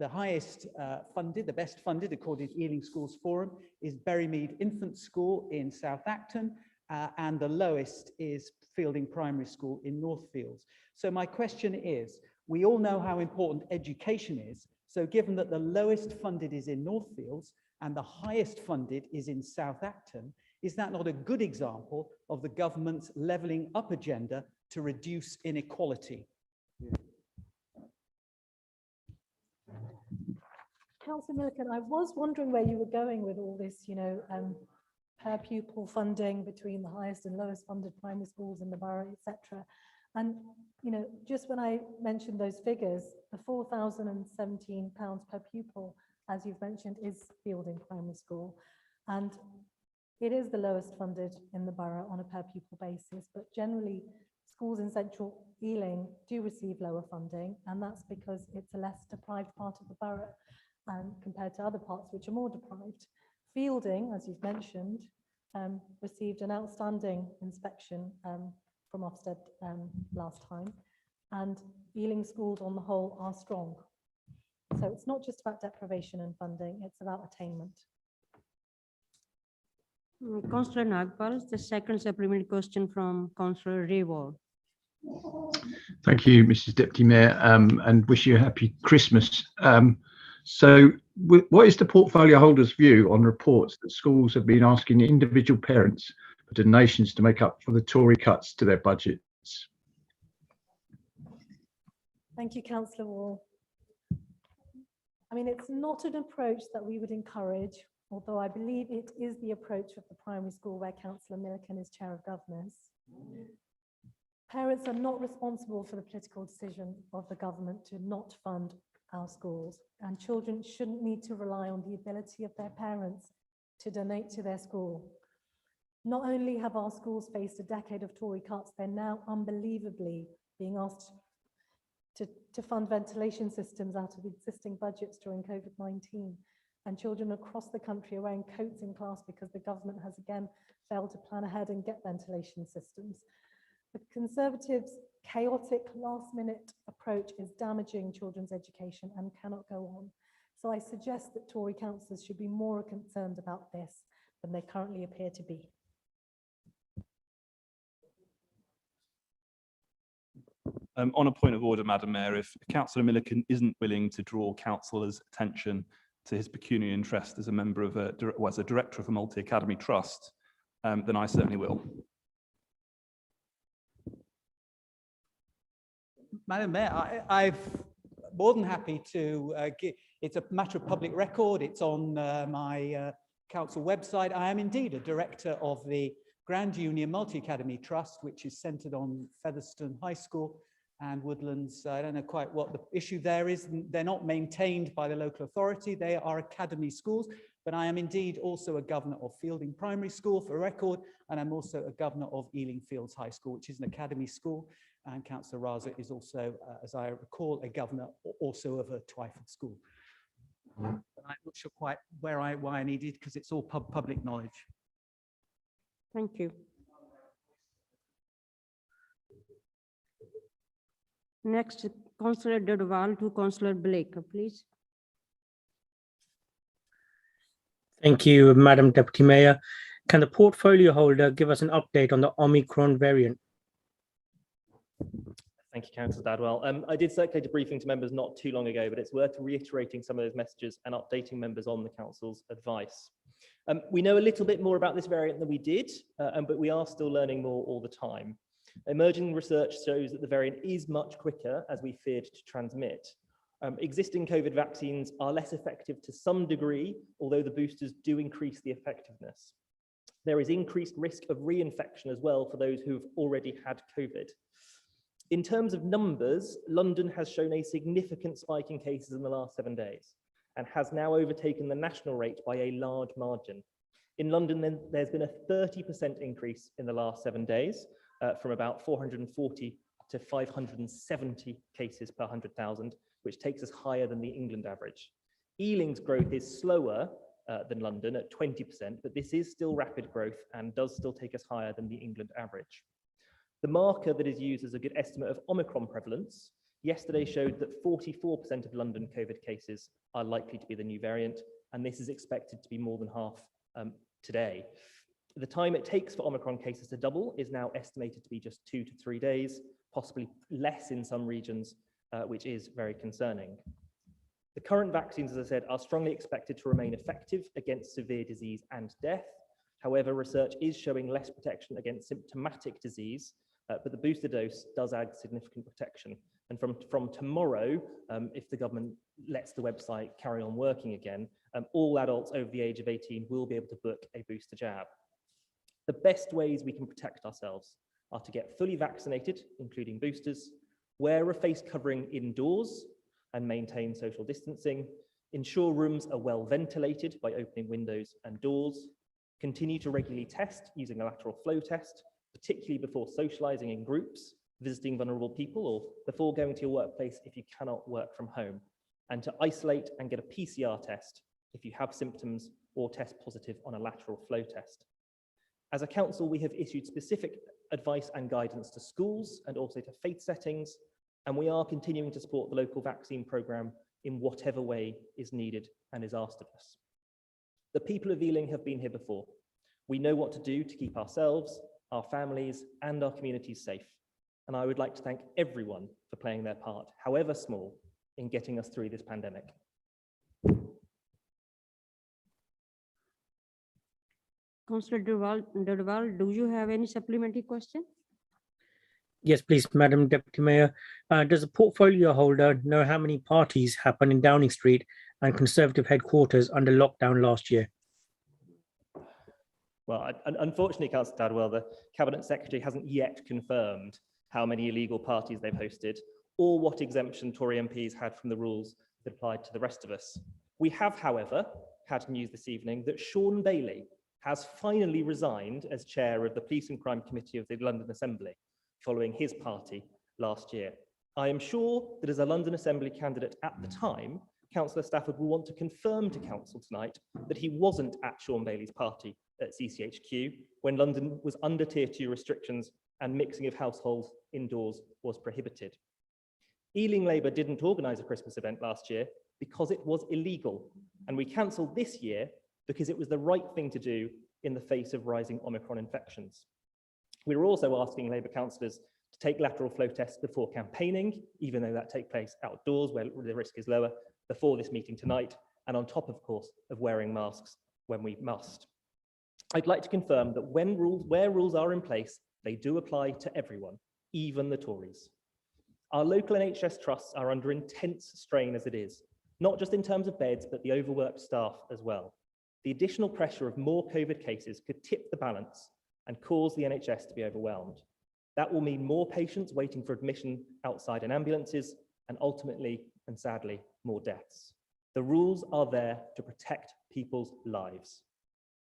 The highest funded, the best funded, according to Ealing Schools Forum, is Berrymead Infant School in South Acton, and the lowest is Fielding Primary School in Northfields. So my question is, we all know how important education is. So given that the lowest funded is in Northfields and the highest funded is in South Acton, is that not a good example of the government's levelling up agenda to reduce inequality? Councillor Milliken, I was wondering where you were going with all this, per pupil funding between the highest and lowest funded primary schools in the borough, etc. And, just when I mentioned those figures, the £4,017 per pupil, as you've mentioned, is Fielding Primary School. And it is the lowest funded in the borough on a per pupil basis, but generally schools in central Ealing do receive lower funding, and that's because it's a less deprived part of the borough compared to other parts which are more deprived. Fielding, as you've mentioned, received an outstanding inspection from Ofsted last time, and Ealing schools on the whole are strong. So it's not just about deprivation and funding, it's about attainment. Councillor Nagpal, the second supplementary question from Councillor Rewall. Thank you, Mrs. Deputy Mayor, and wish you a happy Christmas. What is the portfolio holder's view on reports that schools have been asking individual parents for donations to make up for the Tory cuts to their budgets? Thank you, Councillor Wall. I mean, it's not an approach that we would encourage, although I believe it is the approach of the primary school where Councillor Milliken is Chair of Governors. Parents are not responsible for the political decision of the government to not fund our schools, and children shouldn't need to rely on the ability of their parents to donate to their school. Not only have our schools faced a decade of Tory cuts, they're now unbelievably being asked to fund ventilation systems out of existing budgets during COVID-19. And children across the country are wearing coats in class because the government has again failed to plan ahead and get ventilation systems. The Conservatives' chaotic last-minute approach is damaging children's education and cannot go on. So I suggest that Tory councillors should be more concerned about this than they currently appear to be. On a point of order, Madam Mayor, if Councillor Milliken isn't willing to draw councillors' attention to his pecuniary interest as a member of as a director of a multi-academy trust, then I certainly will. Madam Mayor, I'm more than happy to give, it's a matter of public record, it's on my council website. I am indeed a director of the Grand Union Multi-Academy Trust, which is centred on Featherstone High School and Woodlands. I don't know quite what the issue there is. They're not maintained by the local authority. They are academy schools, but I am indeed also a governor of Fielding Primary School for record, and I'm also a governor of Ealing Fields High School, which is an academy school. And Councillor Raza is also, as I recall, a governor also of a Twyford school. But I'm not sure quite why I needed, because it's all public knowledge. Thank you. Next, Councillor Dodwal to Councillor Blake, please. Thank you, Madam Deputy Mayor. Can the portfolio holder give us an update on the Omicron variant? Thank you, Councillor Dadwell. I did circulate a briefing to members not too long ago, but it's worth reiterating some of those messages and updating members on the Council's advice. We know a little bit more about this variant than we did, but we are still learning more all the time. Emerging research shows that the variant is much quicker, as we feared, to transmit. Existing COVID vaccines are less effective to some degree, although the boosters do increase the effectiveness. There is increased risk of reinfection as well for those who've already had COVID. In terms of numbers, London has shown a significant spike in cases in the last 7 days and has now overtaken the national rate by a large margin. In London, there's been a 30% increase in the last 7 days, from about 440 to 570 cases per 100,000, which takes us higher than the England average. Ealing's growth is slower than London at 20%, but this is still rapid growth and does still take us higher than the England average. The marker that is used as a good estimate of Omicron prevalence yesterday showed that 44% of London COVID cases are likely to be the new variant, and this is expected to be more than half today. The time it takes for Omicron cases to double is now estimated to be just 2 to 3 days, possibly less in some regions, which is very concerning. The current vaccines, as I said, are strongly expected to remain effective against severe disease and death. However, research is showing less protection against symptomatic disease, but the booster dose does add significant protection. And from tomorrow, if the government lets the website carry on working again, all adults over the age of 18 will be able to book a booster jab. The best ways we can protect ourselves are to get fully vaccinated, including boosters, wear a face covering indoors and maintain social distancing, ensure rooms are well ventilated by opening windows and doors, continue to regularly test using a lateral flow test, particularly before socializing in groups, visiting vulnerable people, or before going to your workplace if you cannot work from home, and to isolate and get a PCR test if you have symptoms or test positive on a lateral flow test. As a council, we have issued specific advice and guidance to schools and also to faith settings, and we are continuing to support the local vaccine programme in whatever way is needed and is asked of us. The people of Ealing have been here before. We know what to do to keep ourselves, our families, and our communities safe. And I would like to thank everyone for playing their part, however small, in getting us through this pandemic. Councillor Dodwal, do you have any supplementary question? Yes, please, Madam Deputy Mayor. Does the portfolio holder know how many parties happened in Downing Street and Conservative headquarters under lockdown last year? Well, unfortunately, Councillor Dadwell, the Cabinet Secretary hasn't yet confirmed how many illegal parties they've hosted or what exemption Tory MPs had from the rules that applied to the rest of us. We have, however, had news this evening that Sean Bailey has finally resigned as chair of the Police and Crime Committee of the London Assembly, following his party last year. I am sure that as a London Assembly candidate at the time, Councillor Stafford will want to confirm to Council tonight that he wasn't at Sean Bailey's party at CCHQ when London was under Tier 2 restrictions and mixing of households indoors was prohibited. Ealing Labour didn't organise a Christmas event last year because it was illegal, and we cancelled this year because it was the right thing to do in the face of rising Omicron infections. We were also asking Labour councillors to take lateral flow tests before campaigning, even though that takes place outdoors where the risk is lower, before this meeting tonight, and on top, of course, of wearing masks when we must. I'd like to confirm that where rules are in place, they do apply to everyone, even the Tories. Our local NHS trusts are under intense strain as it is, not just in terms of beds, but the overworked staff as well. The additional pressure of more COVID cases could tip the balance and cause the NHS to be overwhelmed. That will mean more patients waiting for admission outside in ambulances and ultimately, and sadly, more deaths. The rules are there to protect people's lives.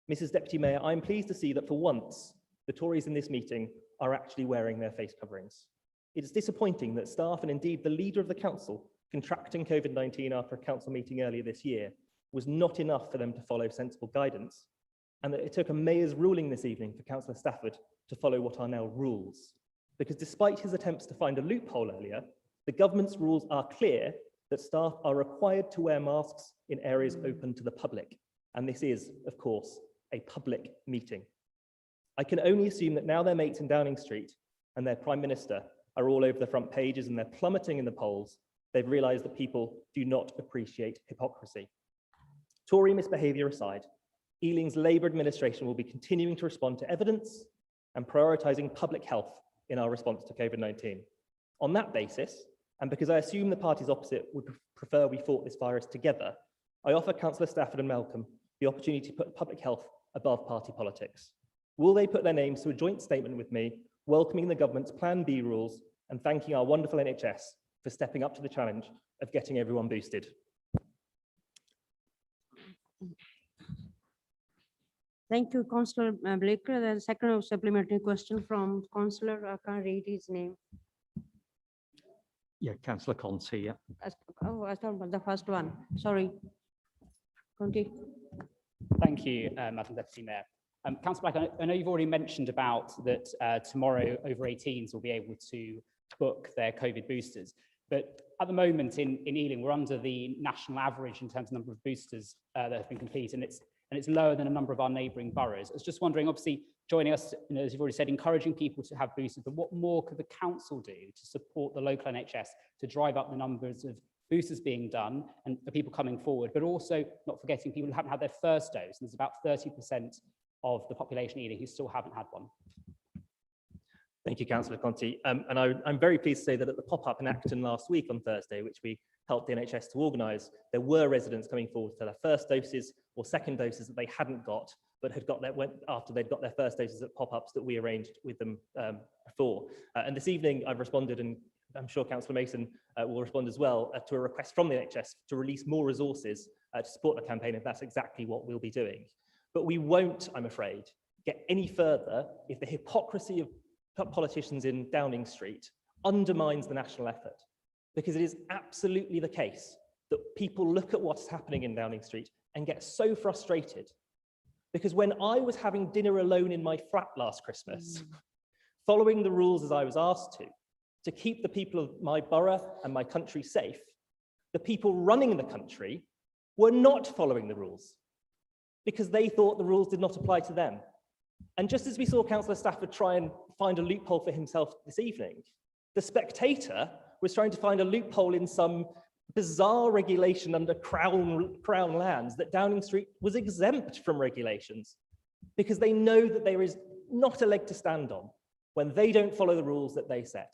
Mrs. Deputy Mayor, I'm pleased to see that for once, the Tories in this meeting are actually wearing their face coverings. It is disappointing that staff and indeed the leader of the council contracting COVID-19 after a council meeting earlier this year was not enough for them to follow sensible guidance, and that it took a mayor's ruling this evening for Councillor Stafford to follow what are now rules. Because despite his attempts to find a loophole earlier, The government's rules are clear that staff are required to wear masks in areas open to the public. And this is, of course, a public meeting. I can only assume that now their mates in Downing Street and their Prime Minister are all over the front pages and they're plummeting in the polls, they've realised that people do not appreciate hypocrisy. Tory misbehaviour aside, Ealing's Labour administration will be continuing to respond to evidence and prioritising public health in our response to COVID-19. On that basis, and because I assume the parties opposite would prefer we fought this virus together, I offer Councillor Stafford and Malcolm the opportunity to put public health above party politics. Will they put their names to a joint statement with me, welcoming the government's Plan B rules and thanking our wonderful NHS for stepping up to the challenge of getting everyone boosted? Thank you, Councillor Blaker. The second supplementary question from Councillor, I can't read his name. Yeah, Councillor Conti, yeah. Oh, I thought the first one. Sorry. Continue. Thank you, Madam Deputy Mayor. Councillor Black, I know you've already mentioned about that tomorrow over 18s will be able to book their COVID boosters. But at the moment in Ealing, we're under the national average in terms of number of boosters that have been completed, and it's lower than a number of our neighbouring boroughs. I was just wondering, obviously, joining us, as you've already said, encouraging people to have boosters, but what more could the council do to support the local NHS to drive up the numbers of boosters being done and for people coming forward, but also not forgetting people who haven't had their first dose, and there's about 30% of the population in Ealing who still haven't had one. Thank you, Councillor Conti. And I'm very pleased to say that at the pop-up in Acton last week on Thursday, which we helped the NHS to organise, there were residents coming forward for their first doses or second doses that they hadn't got, but had got after they'd got their first doses at pop-ups that we arranged with them before. And this evening I've responded, and I'm sure Councillor Mason will respond as well, to a request from the NHS to release more resources to support the campaign, and that's exactly what we'll be doing. But we won't, I'm afraid, get any further if the hypocrisy of politicians in Downing Street undermines the national effort, because it is absolutely the case that people look at what's happening in Downing Street and get so frustrated. Because when I was having dinner alone in my flat last Christmas, following the rules as I was asked to keep the people of my borough and my country safe, the people running the country were not following the rules because they thought the rules did not apply to them. And just as we saw Councillor Stafford try and find a loophole for himself this evening, the Spectator was trying to find a loophole in some bizarre regulation under Crown lands that Downing Street was exempt from regulations because they know that there is not a leg to stand on when they don't follow the rules that they set.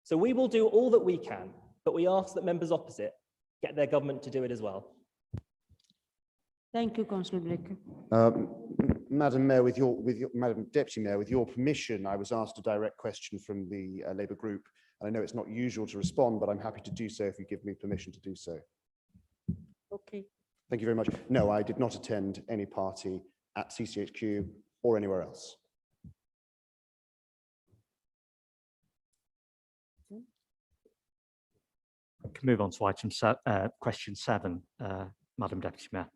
So we will do all that we can, but we ask that members opposite get their government to do it as well. Thank you, Councillor Blake. Madam Mayor, Madam Deputy Mayor, with your permission, I was asked a direct question from the Labour group, and I know it's not usual to respond, but I'm happy to do so if you give me permission to do so. Okay. Thank you very much. No, I did not attend any party at CCHQ or anywhere else. We can move on to item question 7, Madam Deputy Mayor.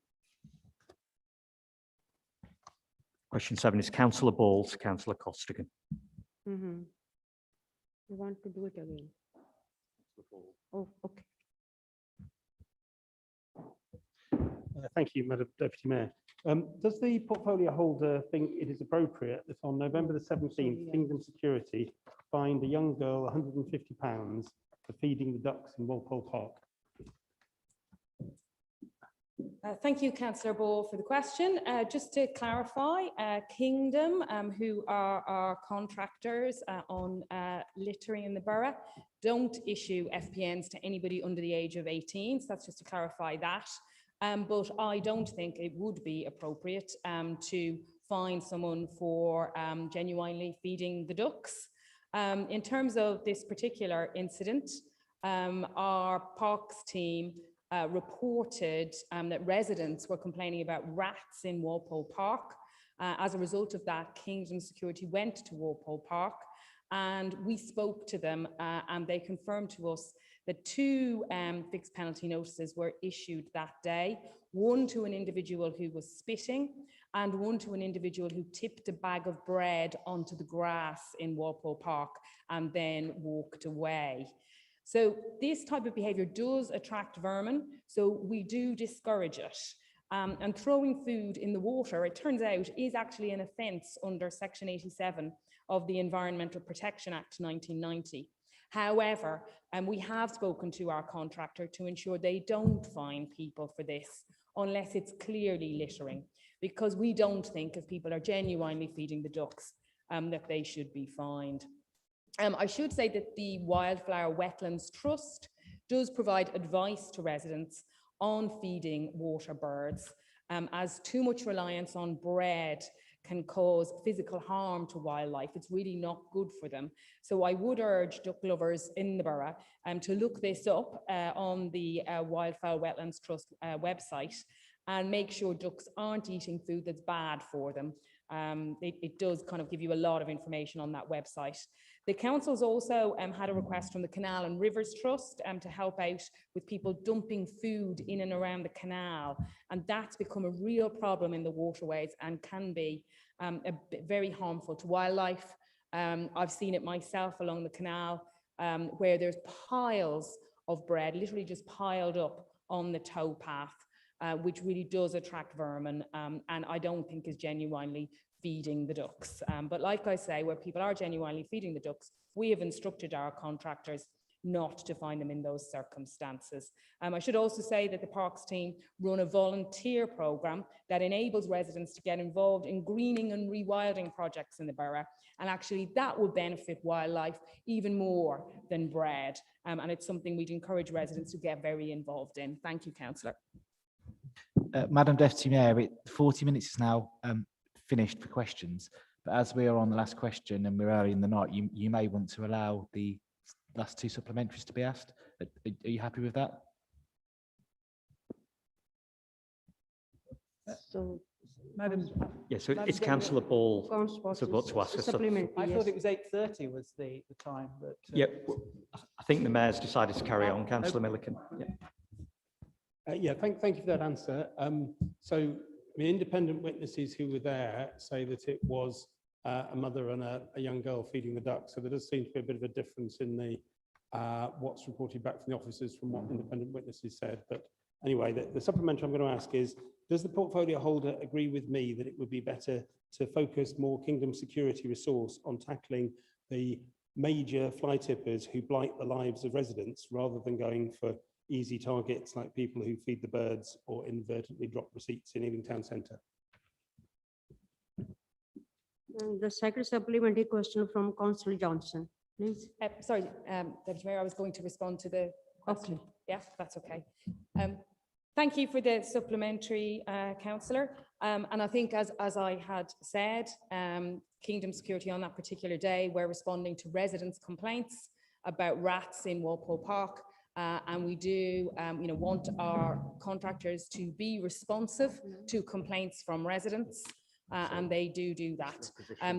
Question 7 is Councillor Ball to Councillor Costigan. You want to do it again? Oh, okay. Thank you, Madam Deputy Mayor. Does the portfolio holder think it is appropriate that on November the 17th, Kingdom Security fined a young girl £150 for feeding the ducks in Walpole Park? Thank you, Councillor Ball, for the question. Just to clarify, Kingdom, who are our contractors on littering in the borough, don't issue FPNs to anybody under the age of 18. So that's just to clarify that. But I don't think it would be appropriate to fine someone for genuinely feeding the ducks. In terms of this particular incident, our parks team reported that residents were complaining about rats in Walpole Park. As a result of that, Kingdom Security went to Walpole Park and we spoke to them and they confirmed to us that 2 fixed penalty notices were issued that day, one to an individual who was spitting and one to an individual who tipped a bag of bread onto the grass in Walpole Park and then walked away. So this type of behavior does attract vermin, so we do discourage it. And throwing food in the water, it turns out, is actually an offence under Section 87 of the Environmental Protection Act 1990. However, we have spoken to our contractor to ensure they don't fine people for this unless it's clearly littering, because we don't think if people are genuinely feeding the ducks that they should be fined. I should say that the Wildflower Wetlands Trust does provide advice to residents on feeding water birds, as too much reliance on bread can cause physical harm to wildlife. It's really not good for them. So I would urge duck lovers in the borough to look this up on the Wildfowl Wetlands Trust website and make sure ducks aren't eating food that's bad for them. It does kind of give you a lot of information on that website. The council's also had a request from the Canal and Rivers Trust to help out with people dumping food in and around the canal. And that's become a real problem in the waterways and can be very harmful to wildlife. I've seen it myself along the canal where there's piles of bread, literally just piled up on the towpath, which really does attract vermin and I don't think is genuinely feeding the ducks. But like I say, where people are genuinely feeding the ducks, we have instructed our contractors not to find them in those circumstances. I should also say that the Parks team run a volunteer programme that enables residents to get involved in greening and rewilding projects in the borough. And actually that would benefit wildlife even more than bread. And it's something we'd encourage residents to get very involved in. Thank you, Councillor. Madam Deputy Mayor, 40 minutes is now finished for questions, but as we are on the last question and we're early in the night, you may want to allow the last two supplementaries to be asked. Are you happy with that? So, Madam, Yes, so it's Councillor Ball to to ask us. supplement. I thought it was 8:30 was the time, but Yeah, I think the Mayor's decided to carry on. Councillor Milliken. Yeah, thank you for that answer. So the independent witnesses who were there say that it was a mother and a young girl feeding the ducks. So there does seem to be a bit of a difference in the what's reported back from the officers from what independent witnesses said. But anyway, the supplementary I'm going to ask is, does the portfolio holder agree with me that it would be better to focus more Kingdom security resource on tackling the major fly tippers who blight the lives of residents rather than going for easy targets like people who feed the birds or inadvertently drop receipts in Ealing Town Centre? The second supplementary question from Councillor Johnson, please. Sorry, Deputy Mayor, I was going to respond to the question. Okay. Yeah, that's okay. Thank you for the supplementary, Councillor. And I think as I had said, Kingdom Security on that particular day were responding to residents' complaints about rats in Walpole Park. And we do want our contractors to be responsive to complaints from residents. And they do that.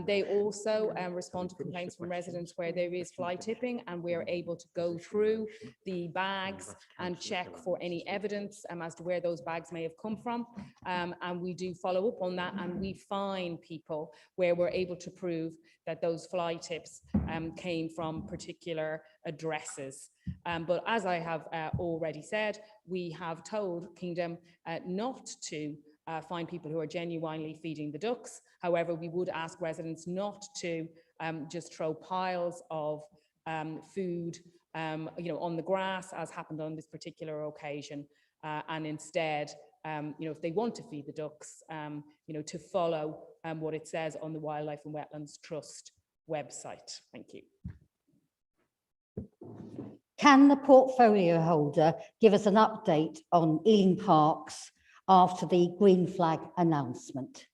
They also respond to complaints from residents where there is fly tipping, and we are able to go through the bags and check for any evidence as to where those bags may have come from. And we do follow up on that, and we fine people where we're able to prove that those fly tips came from particular addresses. But as I have already said, we have told Kingdom not to find people who are genuinely feeding the ducks. However, we would ask residents not to just throw piles of food on the grass, as happened on this particular occasion, and instead if they want to feed the ducks, to follow what it says on the Wildlife and Wetlands Trust website. Thank you. Can the portfolio holder give us an update on Ealing Parks after the green flag announcement?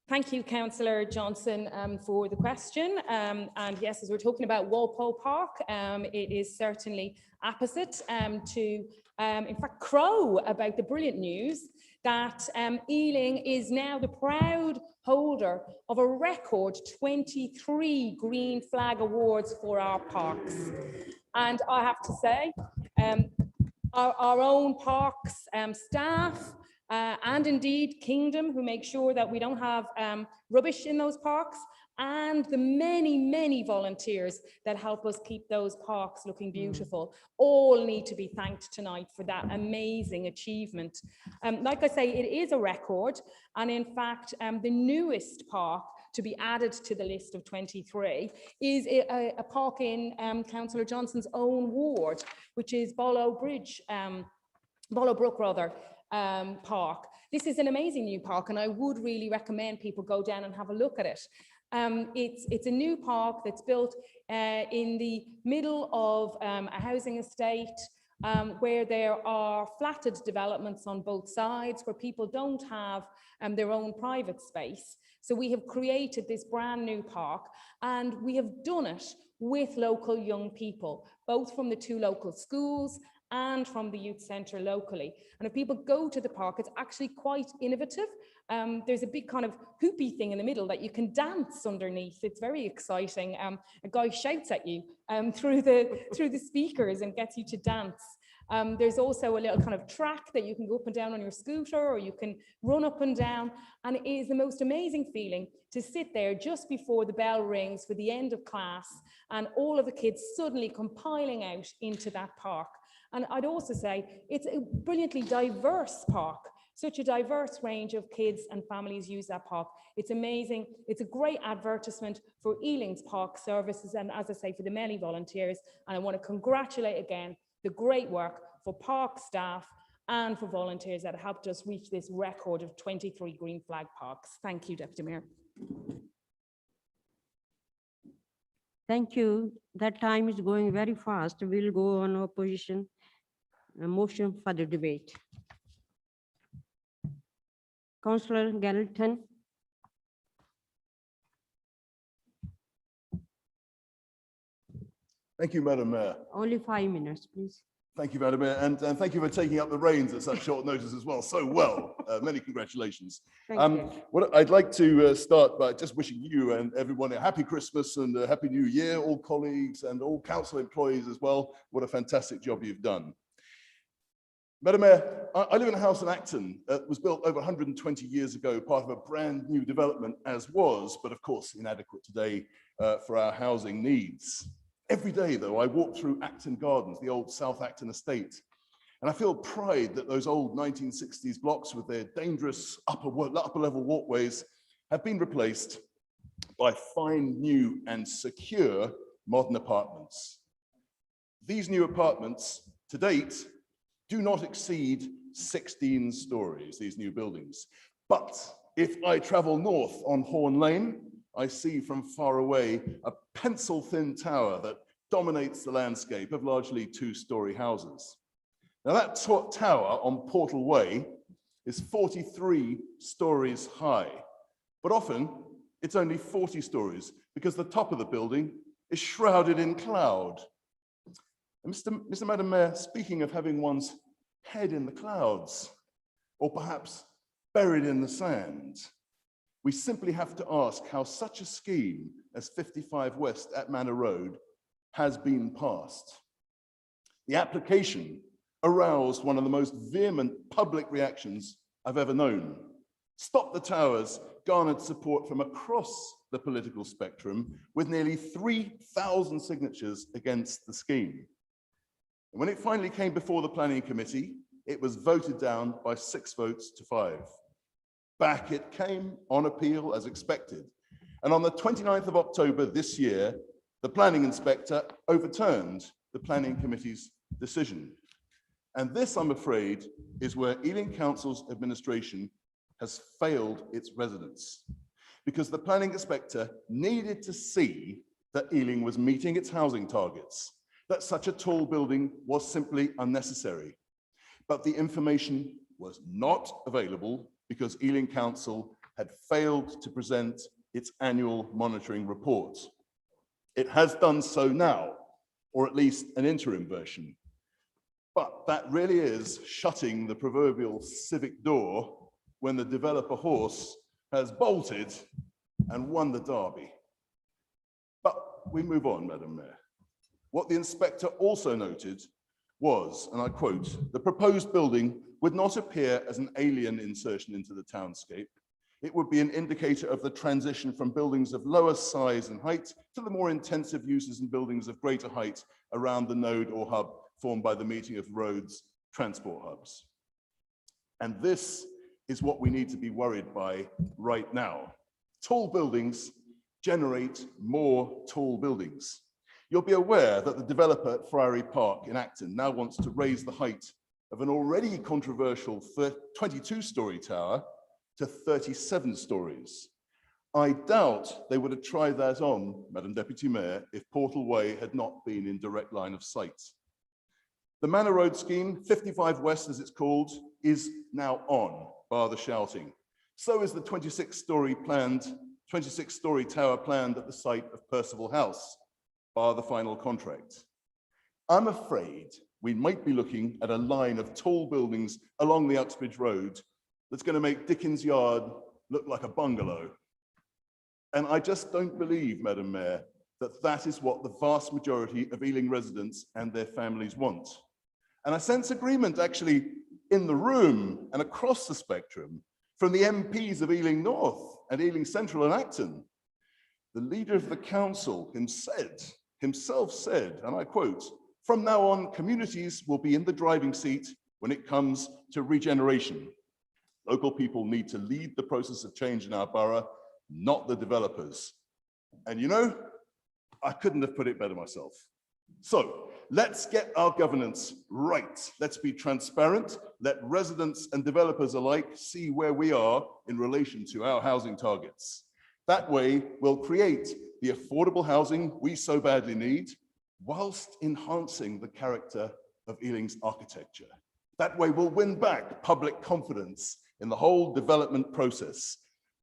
Thank you, Councillor Johnson, for the question. And yes, as we're talking about Walpole Park, it is certainly apposite to, in fact, crow about the brilliant news that Ealing is now the proud holder of a record 23 green flag awards for our parks. And I have to say, our own parks staff and indeed Kingdom, who make sure that we don't have rubbish in those parks, and the many, many volunteers that help us keep those parks looking beautiful, all need to be thanked tonight for that amazing achievement. Like I say, it is a record, and in fact, the newest park to be added to the list of 23 is a park in Councillor Johnson's own ward, which is Bollowbrook Park. This is an amazing new park, and I would really recommend people go down and have a look at it. It's a new park that's built in the middle of a housing estate where there are flatted developments on both sides, where people don't have their own private space. So we have created this brand new park, and we have done it with local young people, both from the 2 local schools and from the youth centre locally. And if people go to the park, it's actually quite innovative. There's a big kind of hoopy thing in the middle that you can dance underneath. It's very exciting. A guy shouts at you through the speakers and gets you to dance. There's also a little kind of track that you can go up and down on your scooter, or you can run up and down. And it is the most amazing feeling to sit there just before the bell rings for the end of class, and all of the kids suddenly compiling out into that park. And I'd also say it's a brilliantly diverse park. Such a diverse range of kids and families use that park. It's amazing. It's a great advertisement for Ealing's Park Services, and as I say, for the many volunteers. And I want to congratulate again the great work for park staff and for volunteers that helped us reach this record of 23 green flag parks. Thank you, Deputy Mayor. Thank you. That time is going very fast. We'll go on opposition. A motion for the debate. Councillor Gallatin. Thank you, Madam Mayor. Only 5 minutes, please. Thank you, Madam Mayor, and thank you for taking up the reins at such short notice as well. So well. Many congratulations. Thank you. What I'd like to start by just wishing you and everyone a happy Christmas and a happy New Year, all colleagues and all council employees as well. What a fantastic job you've done. Madam Mayor, I live in a house in Acton that was built over 120 years ago, part of a brand new development as was, but of course inadequate today for our housing needs. Every day, though, I walk through Acton Gardens, the old South Acton estate, and I feel pride that those old 1960s blocks with their dangerous upper level walkways have been replaced by fine, new and secure modern apartments. These new apartments, to date, do not exceed 16 stories, these new buildings. But if I travel north on Horn Lane, I see from far away a pencil-thin tower that dominates the landscape of largely 2-story houses. Now that tower on Portal Way is 43 stories high, but often it's only 40 stories because the top of the building is shrouded in cloud. And Madam Mayor, speaking of having one's head in the clouds, or perhaps buried in the sand, we simply have to ask how such a scheme as 55 West at Manor Road has been passed. The application aroused one of the most vehement public reactions I've ever known. Stop the Towers garnered support from across the political spectrum with nearly 3,000 signatures against the scheme. And when it finally came before the planning committee, it was voted down by 6 votes to 5. Back it came on appeal as expected. And on the 29th of October this year, the planning inspector overturned the planning committee's decision. And this, I'm afraid, is where Ealing Council's administration has failed its residents, because the planning inspector needed to see that Ealing was meeting its housing targets, that such a tall building was simply unnecessary. But the information was not available because Ealing Council had failed to present its annual monitoring report. It has done so now, or at least an interim version. But that really is shutting the proverbial civic door when the developer horse has bolted and won the derby. But we move on, Madam Mayor. What the inspector also noted was, and I quote, "The proposed building would not appear as an alien insertion into the townscape. It would be an indicator of the transition from buildings of lower size and height to the more intensive uses in buildings of greater height around the node or hub formed by the meeting of roads, transport hubs." And this is what we need to be worried by right now. Tall buildings generate more tall buildings. You'll be aware that the developer at Friary Park in Acton now wants to raise the height of an already controversial 22-storey tower to 37 stories. I doubt they would have tried that on, Madam Deputy Mayor, if Portal Way had not been in direct line of sight. The Manor Road scheme, 55 West as it's called, is now on, bar the shouting. So is the 26-storey tower planned at the site of Percival House, bar the final contract. I'm afraid we might be looking at a line of tall buildings along the Uxbridge Road that's going to make Dickens Yard look like a bungalow. And I just don't believe, Madam Mayor, that that is what the vast majority of Ealing residents and their families want. And I sense agreement actually in the room and across the spectrum from the MPs of Ealing North and Ealing Central and Acton. The leader of the council himself said, and I quote, "From now on, communities will be in the driving seat when it comes to regeneration. Local people need to lead the process of change in our borough, not the developers." And you know, I couldn't have put it better myself. So let's get our governance right. Let's be transparent. Let residents and developers alike see where we are in relation to our housing targets. That way, we'll create the affordable housing we so badly need, whilst enhancing the character of Ealing's architecture. That way, we'll win back public confidence in the whole development process.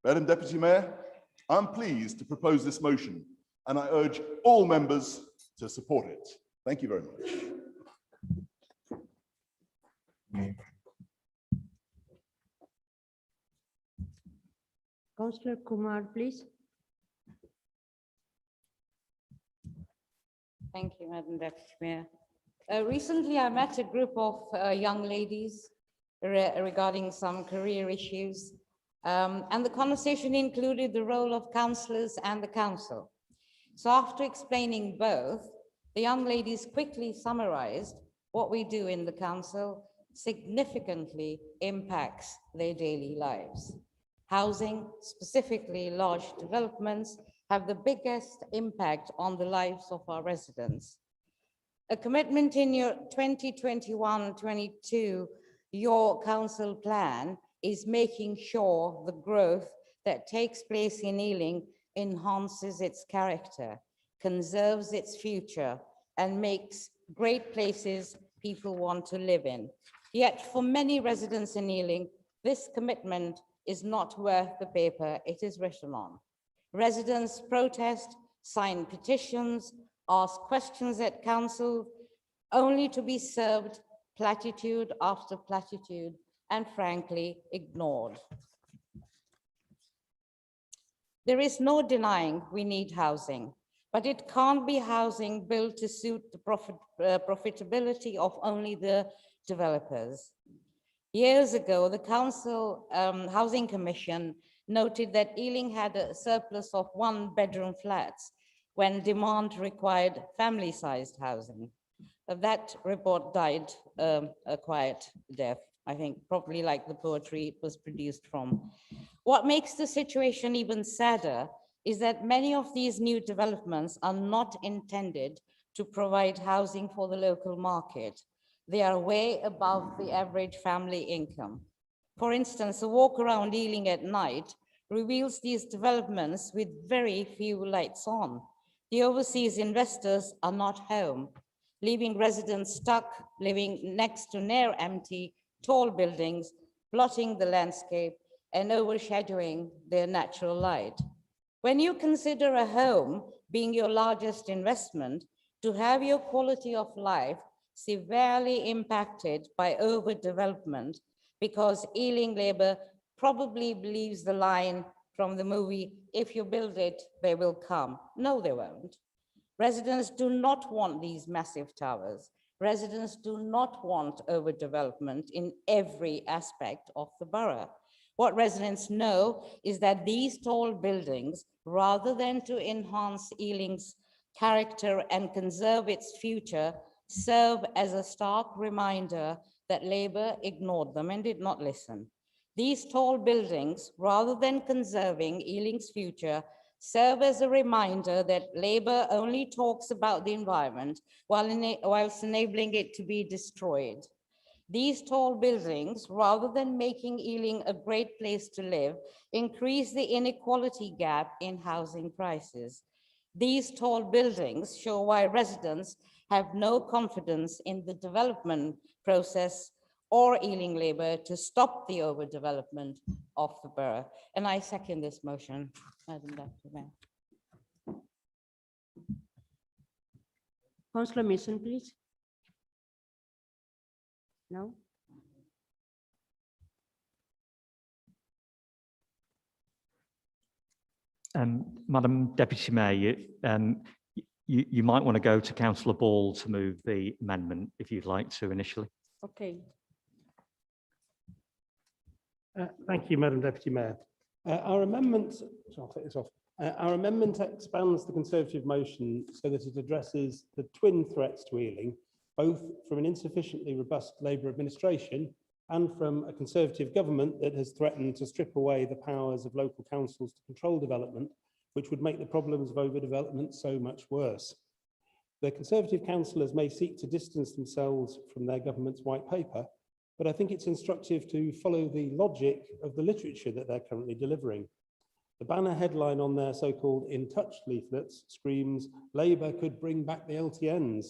Madam Deputy Mayor, I'm pleased to propose this motion, and I urge all members to support it. Thank you very much. Councillor Kumar, please. Thank you, Madam Deputy Mayor. Recently, I met a group of young ladies regarding some career issues, and the conversation included the role of councillors and the council. So after explaining both, the young ladies quickly summarized what we do in the council significantly impacts their daily lives. Housing, specifically large developments, have the biggest impact on the lives of our residents. A commitment in your 2021-22, your council plan is making sure the growth that takes place in Ealing enhances its character, conserves its future, and makes great places people want to live in. Yet for many residents in Ealing, this commitment is not worth the paper it is written on. Residents protest, sign petitions, ask questions at council, only to be served platitude after platitude and frankly ignored. There is no denying we need housing, but it can't be housing built to suit the profitability of only the developers. Years ago, the Council Housing Commission noted that Ealing had a surplus of 1-bedroom flats when demand required family-sized housing. That report died a quiet death, I think, probably like the poetry it was produced from. What makes the situation even sadder is that many of these new developments are not intended to provide housing for the local market. They are way above the average family income. For instance, a walk around Ealing at night reveals these developments with very few lights on. The overseas investors are not home, leaving residents stuck living next to near empty, tall buildings, blotting the landscape and overshadowing their natural light. When you consider a home being your largest investment, to have your quality of life severely impacted by overdevelopment, because Ealing Labour probably believes the line from the movie, "If you build it, they will come." No, they won't. Residents do not want these massive towers. Residents do not want overdevelopment in every aspect of the borough. What residents know is that these tall buildings, rather than to enhance Ealing's character and conserve its future, serve as a stark reminder that Labour ignored them and did not listen. These tall buildings, rather than conserving Ealing's future, serve as a reminder that Labour only talks about the environment whilst enabling it to be destroyed. These tall buildings, rather than making Ealing a great place to live, increase the inequality gap in housing prices. These tall buildings show why residents have no confidence in the development process or Ealing Labour to stop the overdevelopment of the borough. And I second this motion, Madam Deputy Mayor. Councillor Mason, please. No? Madam Deputy Mayor, you might want to go to Councillor Ball to move the amendment if you'd like to initially. Okay. Thank you, Madam Deputy Mayor. Our amendment, so I'll take this off. Our amendment expands the Conservative motion so that it addresses the twin threats to Ealing, both from an insufficiently robust Labour administration and from a Conservative government that has threatened to strip away the powers of local councils to control development, which would make the problems of overdevelopment so much worse. The Conservative councillors may seek to distance themselves from their government's white paper, but I think it's instructive to follow the logic of the literature that they're currently delivering. The banner headline on their so-called In Touch leaflets screams, Labour could bring back the LTNs.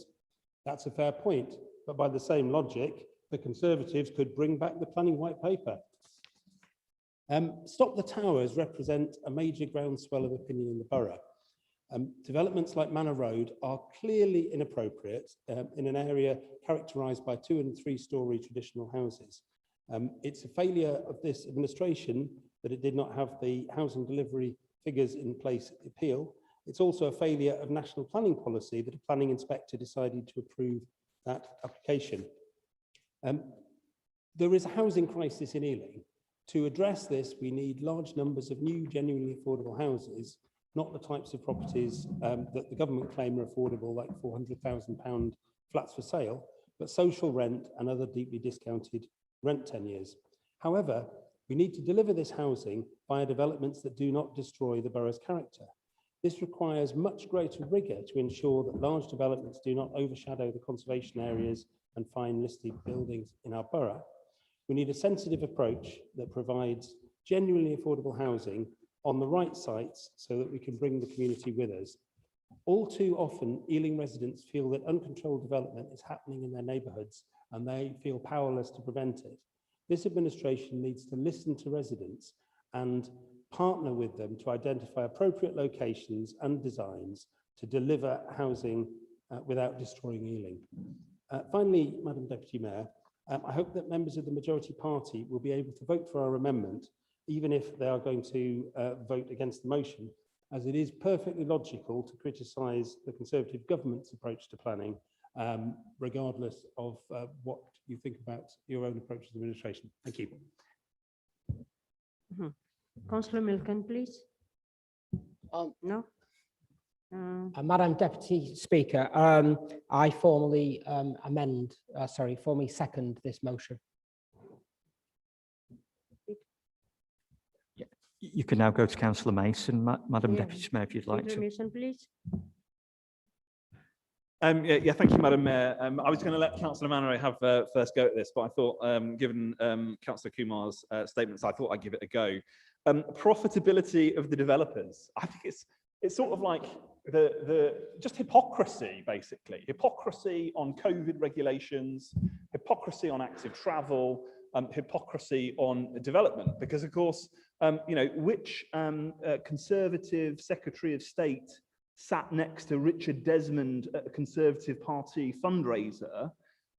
That's a fair point, but by the same logic, the Conservatives could bring back the planning white paper. Stop the Towers represent a major groundswell of opinion in the borough. Developments like Manor Road are clearly inappropriate in an area characterised by 2- and 3-storey traditional houses. It's a failure of this administration that it did not have the housing delivery figures in place at the appeal. It's also a failure of national planning policy that a planning inspector decided to approve that application. There is a housing crisis in Ealing. To address this, we need large numbers of new, genuinely affordable houses, not the types of properties that the government claim are affordable, like £400,000 flats for sale, but social rent and other deeply discounted rent tenures. However, we need to deliver this housing via developments that do not destroy the borough's character. This requires much greater rigour to ensure that large developments do not overshadow the conservation areas and fine listed buildings in our borough. We need a sensitive approach that provides genuinely affordable housing on the right sites so that we can bring the community with us. All too often, Ealing residents feel that uncontrolled development is happening in their neighbourhoods and they feel powerless to prevent it. This administration needs to listen to residents and partner with them to identify appropriate locations and designs to deliver housing without destroying Ealing. Finally, Madam Deputy Mayor, I hope that members of the majority party will be able to vote for our amendment, even if they are going to vote against the motion, as it is perfectly logical to criticise the Conservative government's approach to planning, regardless of what you think about your own approach to the administration. Thank you. Councillor Milken, please. No? Madam Deputy Speaker, I formally formally second this motion. Yeah. You can now go to Councillor Mason, Madam Yeah. Deputy Mayor, if you'd like Councillor to. Mason, please. Yeah, thank you, Madam Mayor. I was going to let Councillor Manneray have first go at this, but I thought, given Councillor Kumar's statements, I thought I'd give it a go. Profitability of the developers. I think it's sort of like just hypocrisy, basically. Hypocrisy on COVID regulations, hypocrisy on active travel, hypocrisy on development. Because of course, which Conservative Secretary of State sat next to Richard Desmond at a Conservative Party fundraiser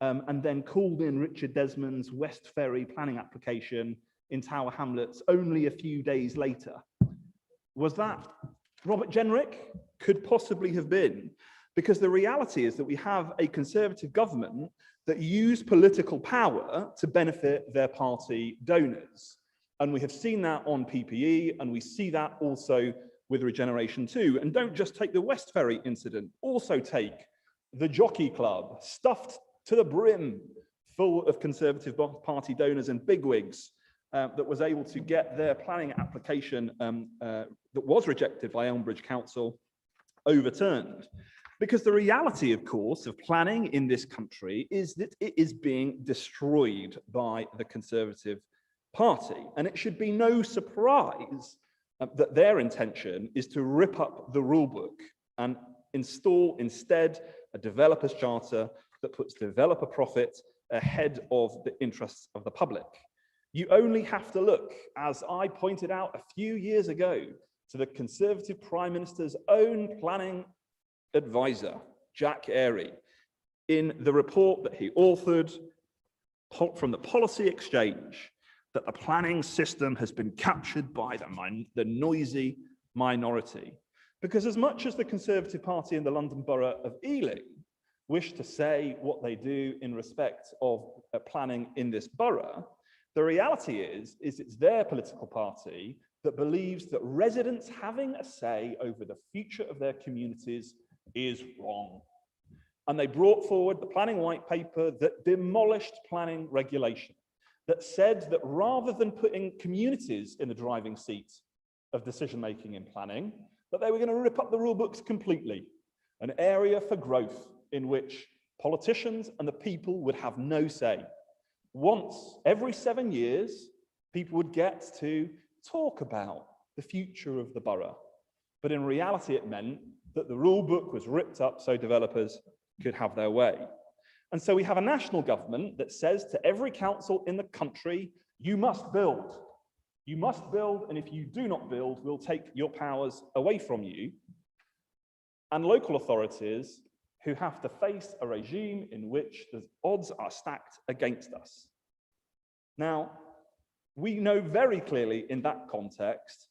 and then called in Richard Desmond's West Ferry planning application in Tower Hamlets only a few days later? Was that Robert Jenrick? Could possibly have been. Because the reality is that we have a Conservative government that use political power to benefit their party donors. And we have seen that on PPE, and we see that also with Regeneration 2. And don't just take the West Ferry incident, also take the Jockey Club, stuffed to the brim, full of Conservative Party donors and bigwigs, that was able to get their planning application that was rejected by Elmbridge Council overturned. Because the reality, of course, of planning in this country is that it is being destroyed by the Conservative Party. And it should be no surprise that their intention is to rip up the rulebook and install instead a developer's charter that puts developer profit ahead of the interests of the public. You only have to look, as I pointed out a few years ago, to the Conservative Prime Minister's own planning advisor, Jack Airy, in the report that he authored from the Policy Exchange, that the planning system has been captured by the noisy minority. Because as much as the Conservative Party in the London Borough of Ealing wish to say what they do in respect of planning in this borough, the reality is it's their political party that believes that residents having a say over the future of their communities is wrong. And they brought forward the planning white paper that demolished planning regulation, that said that rather than putting communities in the driving seat of decision-making in planning, that they were going to rip up the rule books completely, an area for growth in which politicians and the people would have no say. Once every 7 years, people would get to talk about the future of the borough. But in reality, it meant that the rule book was ripped up so developers could have their way. And so we have a national government that says to every council in the country, you must build. You must build, and if you do not build, we'll take your powers away from you. And local authorities who have to face a regime in which the odds are stacked against us. Now, we know very clearly in that context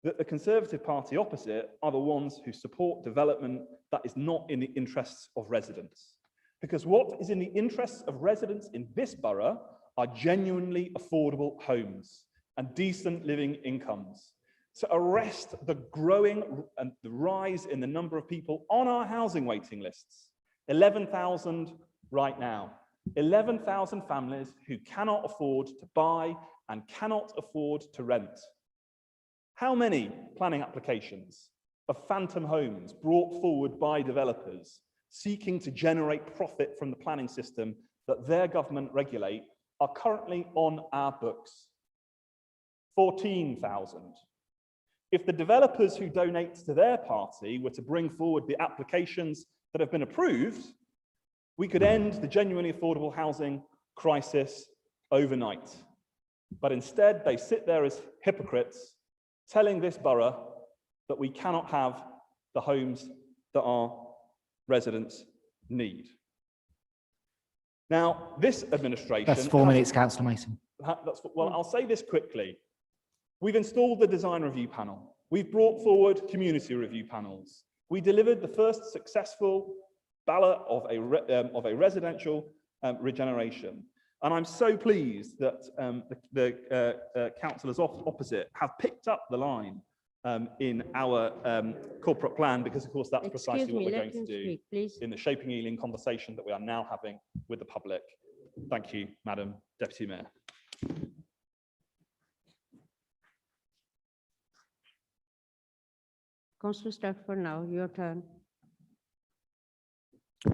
that the Conservative Party opposite are the ones who support development that is not in the interests of residents. Because what is in the interests of residents in this borough are genuinely affordable homes and decent living incomes. To arrest the growing and the rise in the number of people on our housing waiting lists, 11,000 right now, 11,000 families who cannot afford to buy and cannot afford to rent. How many planning applications of phantom homes brought forward by developers seeking to generate profit from the planning system that their government regulate are currently on our books? 14,000. If the developers who donate to their party were to bring forward the applications that have been approved, we could end the genuinely affordable housing crisis overnight. But instead, they sit there as hypocrites, telling this borough that we cannot have the homes that our residents need. Now, this administration— That's 4 minutes, Councillor Mason. Well, I'll say this quickly. We've installed the design review panel. We've brought forward community review panels. We delivered the first successful ballot of a residential regeneration. And I'm so pleased that the councillors opposite have picked up the line in our corporate plan, because of course that's precisely what we're going to do in the Shaping Ealing conversation that we are now having with the public. Thank you, Madam Deputy Mayor. Councillor Stafford, now your turn.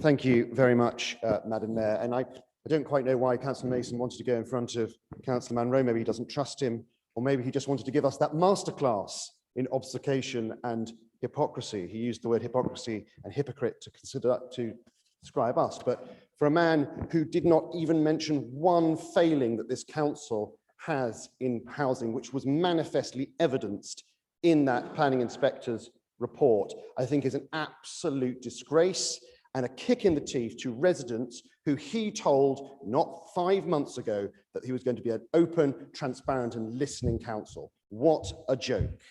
Thank you very much, Madam Mayor. And I don't quite know why Councillor Mason wanted to go in front of Councillor Munro. Maybe he doesn't trust him, or maybe he just wanted to give us that masterclass in obfuscation and hypocrisy. He used the word hypocrisy and hypocrite to describe us. But for a man who did not even mention one failing that this council has in housing, which was manifestly evidenced in that planning inspector's report, I think is an absolute disgrace and a kick in the teeth to residents who he told not 5 months ago that he was going to be an open, transparent and listening council. What a joke.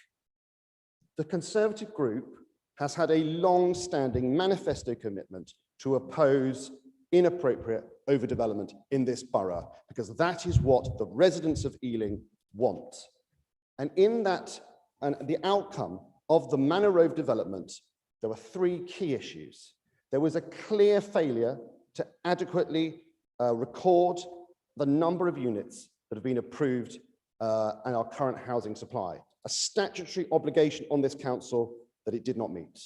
The Conservative group has had a long-standing manifesto commitment to oppose inappropriate overdevelopment in this borough, because that is what the residents of Ealing want. And in that, and the outcome of the Manor Road development, there were three key issues. There was a clear failure to adequately record the number of units that have been approved in our current housing supply, a statutory obligation on this council that it did not meet.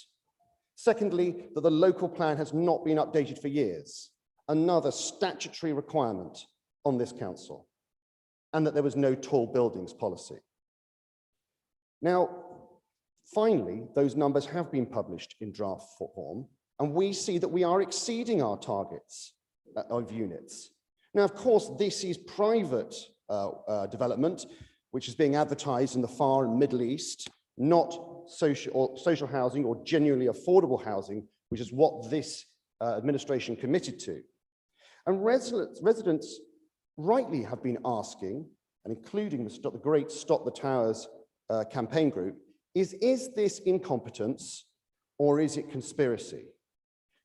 Secondly, that the local plan has not been updated for years, another statutory requirement on this council, and that there was no tall buildings policy. Now, finally, those numbers have been published in draft form, and we see that we are exceeding our targets of units. Now, of course, this is private development, which is being advertised in the Far and Middle East, not social housing or genuinely affordable housing, which is what this administration committed to. And residents rightly have been asking, and including the great Stop the Towers campaign group, is this incompetence or is it conspiracy?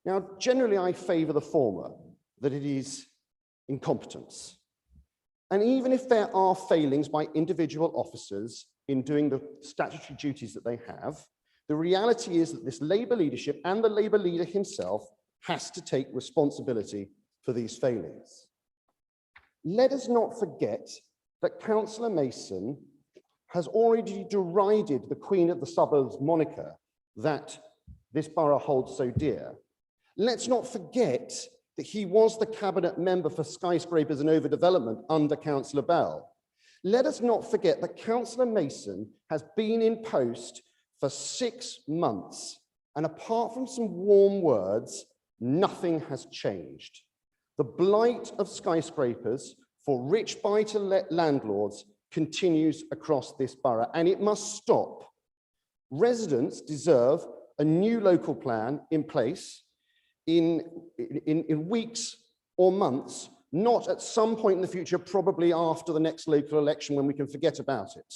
Now, generally, I favour the former, that it is incompetence. And even if there are failings by individual officers in doing the statutory duties that they have, the reality is that this Labour leadership and the Labour leader himself has to take responsibility for these failings. Let us not forget that Councillor Mason has already derided the Queen of the Suburbs moniker that this borough holds so dear. Let's not forget that he was the cabinet member for skyscrapers and overdevelopment under Councillor Bell. Let us not forget that Councillor Mason has been in post for 6 months, and apart from some warm words, nothing has changed. The blight of skyscrapers for rich buy-to-let landlords continues across this borough, and it must stop. Residents deserve a new local plan in place in weeks or months, not at some point in the future, probably after the next local election when we can forget about it.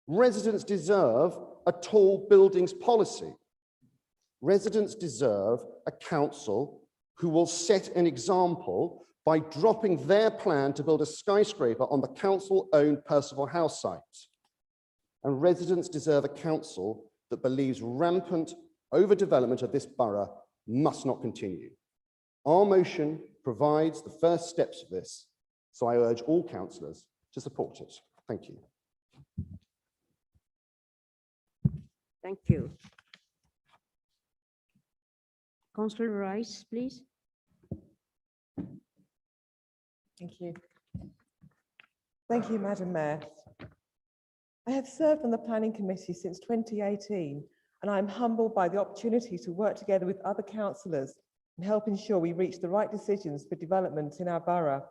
Residents deserve a tall buildings policy. Residents deserve a council who will set an example by dropping their plan to build a skyscraper on the council-owned Percival House site. And residents deserve a council that believes rampant overdevelopment of this borough must not continue. Our motion provides the first steps of this, so I urge all councillors to support it. Thank you. Thank you. Councillor Rice, please. Thank you. Thank you, Madam Mayor. I have served on the Planning Committee since 2018, and I'm humbled by the opportunity to work together with other councillors and help ensure we reach the right decisions for development in our borough.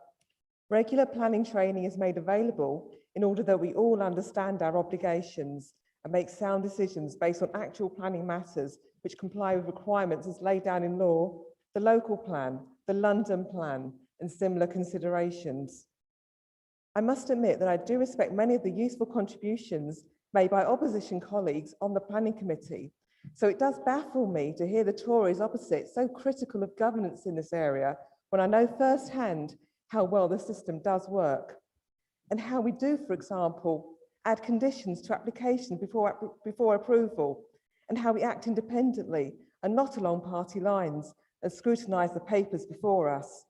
Regular planning training is made available in order that we all understand our obligations and make sound decisions based on actual planning matters which comply with requirements as laid down in law, the local plan, the London plan, and similar considerations. I must admit that I do respect many of the useful contributions made by opposition colleagues on the Planning Committee, so it does baffle me to hear the Tories opposite so critical of governance in this area when I know firsthand how well the system does work and how we do, for example, add conditions to applications before approval, and how we act independently and not along party lines and scrutinise the papers before us.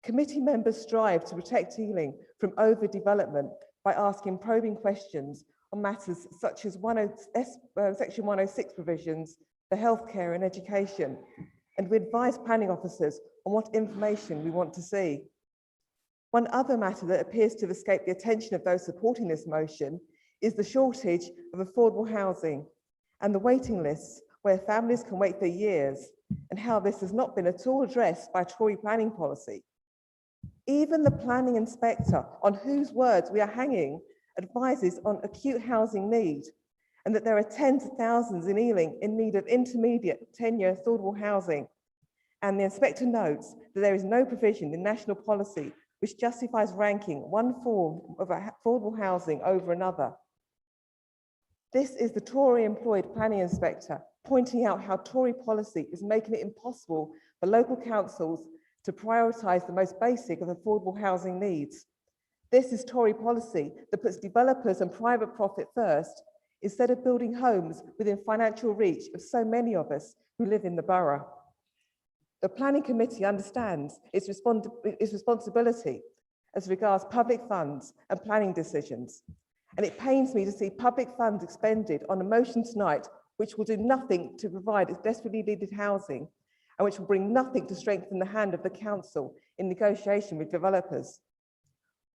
Committee members strive to protect Ealing from overdevelopment by asking probing questions on matters such as Section 106 provisions for healthcare and education, and we advise planning officers on what information we want to see. One other matter that appears to have escaped the attention of those supporting this motion is the shortage of affordable housing and the waiting lists where families can wait for years, and how this has not been at all addressed by Tory planning policy. Even the planning inspector, on whose words we are hanging, advises on acute housing need, and that there are tens of thousands in Ealing in need of intermediate tenure affordable housing. And the inspector notes that there is no provision in national policy which justifies ranking one form of affordable housing over another. This is the Tory employed planning inspector pointing out how Tory policy is making it impossible for local councils to prioritise the most basic of affordable housing needs. This is Tory policy that puts developers and private profit first, instead of building homes within financial reach of so many of us who live in the borough. The Planning Committee understands its responsibility as regards public funds and planning decisions. And it pains me to see public funds expended on a motion tonight which will do nothing to provide desperately needed housing and which will bring nothing to strengthen the hand of the council in negotiation with developers.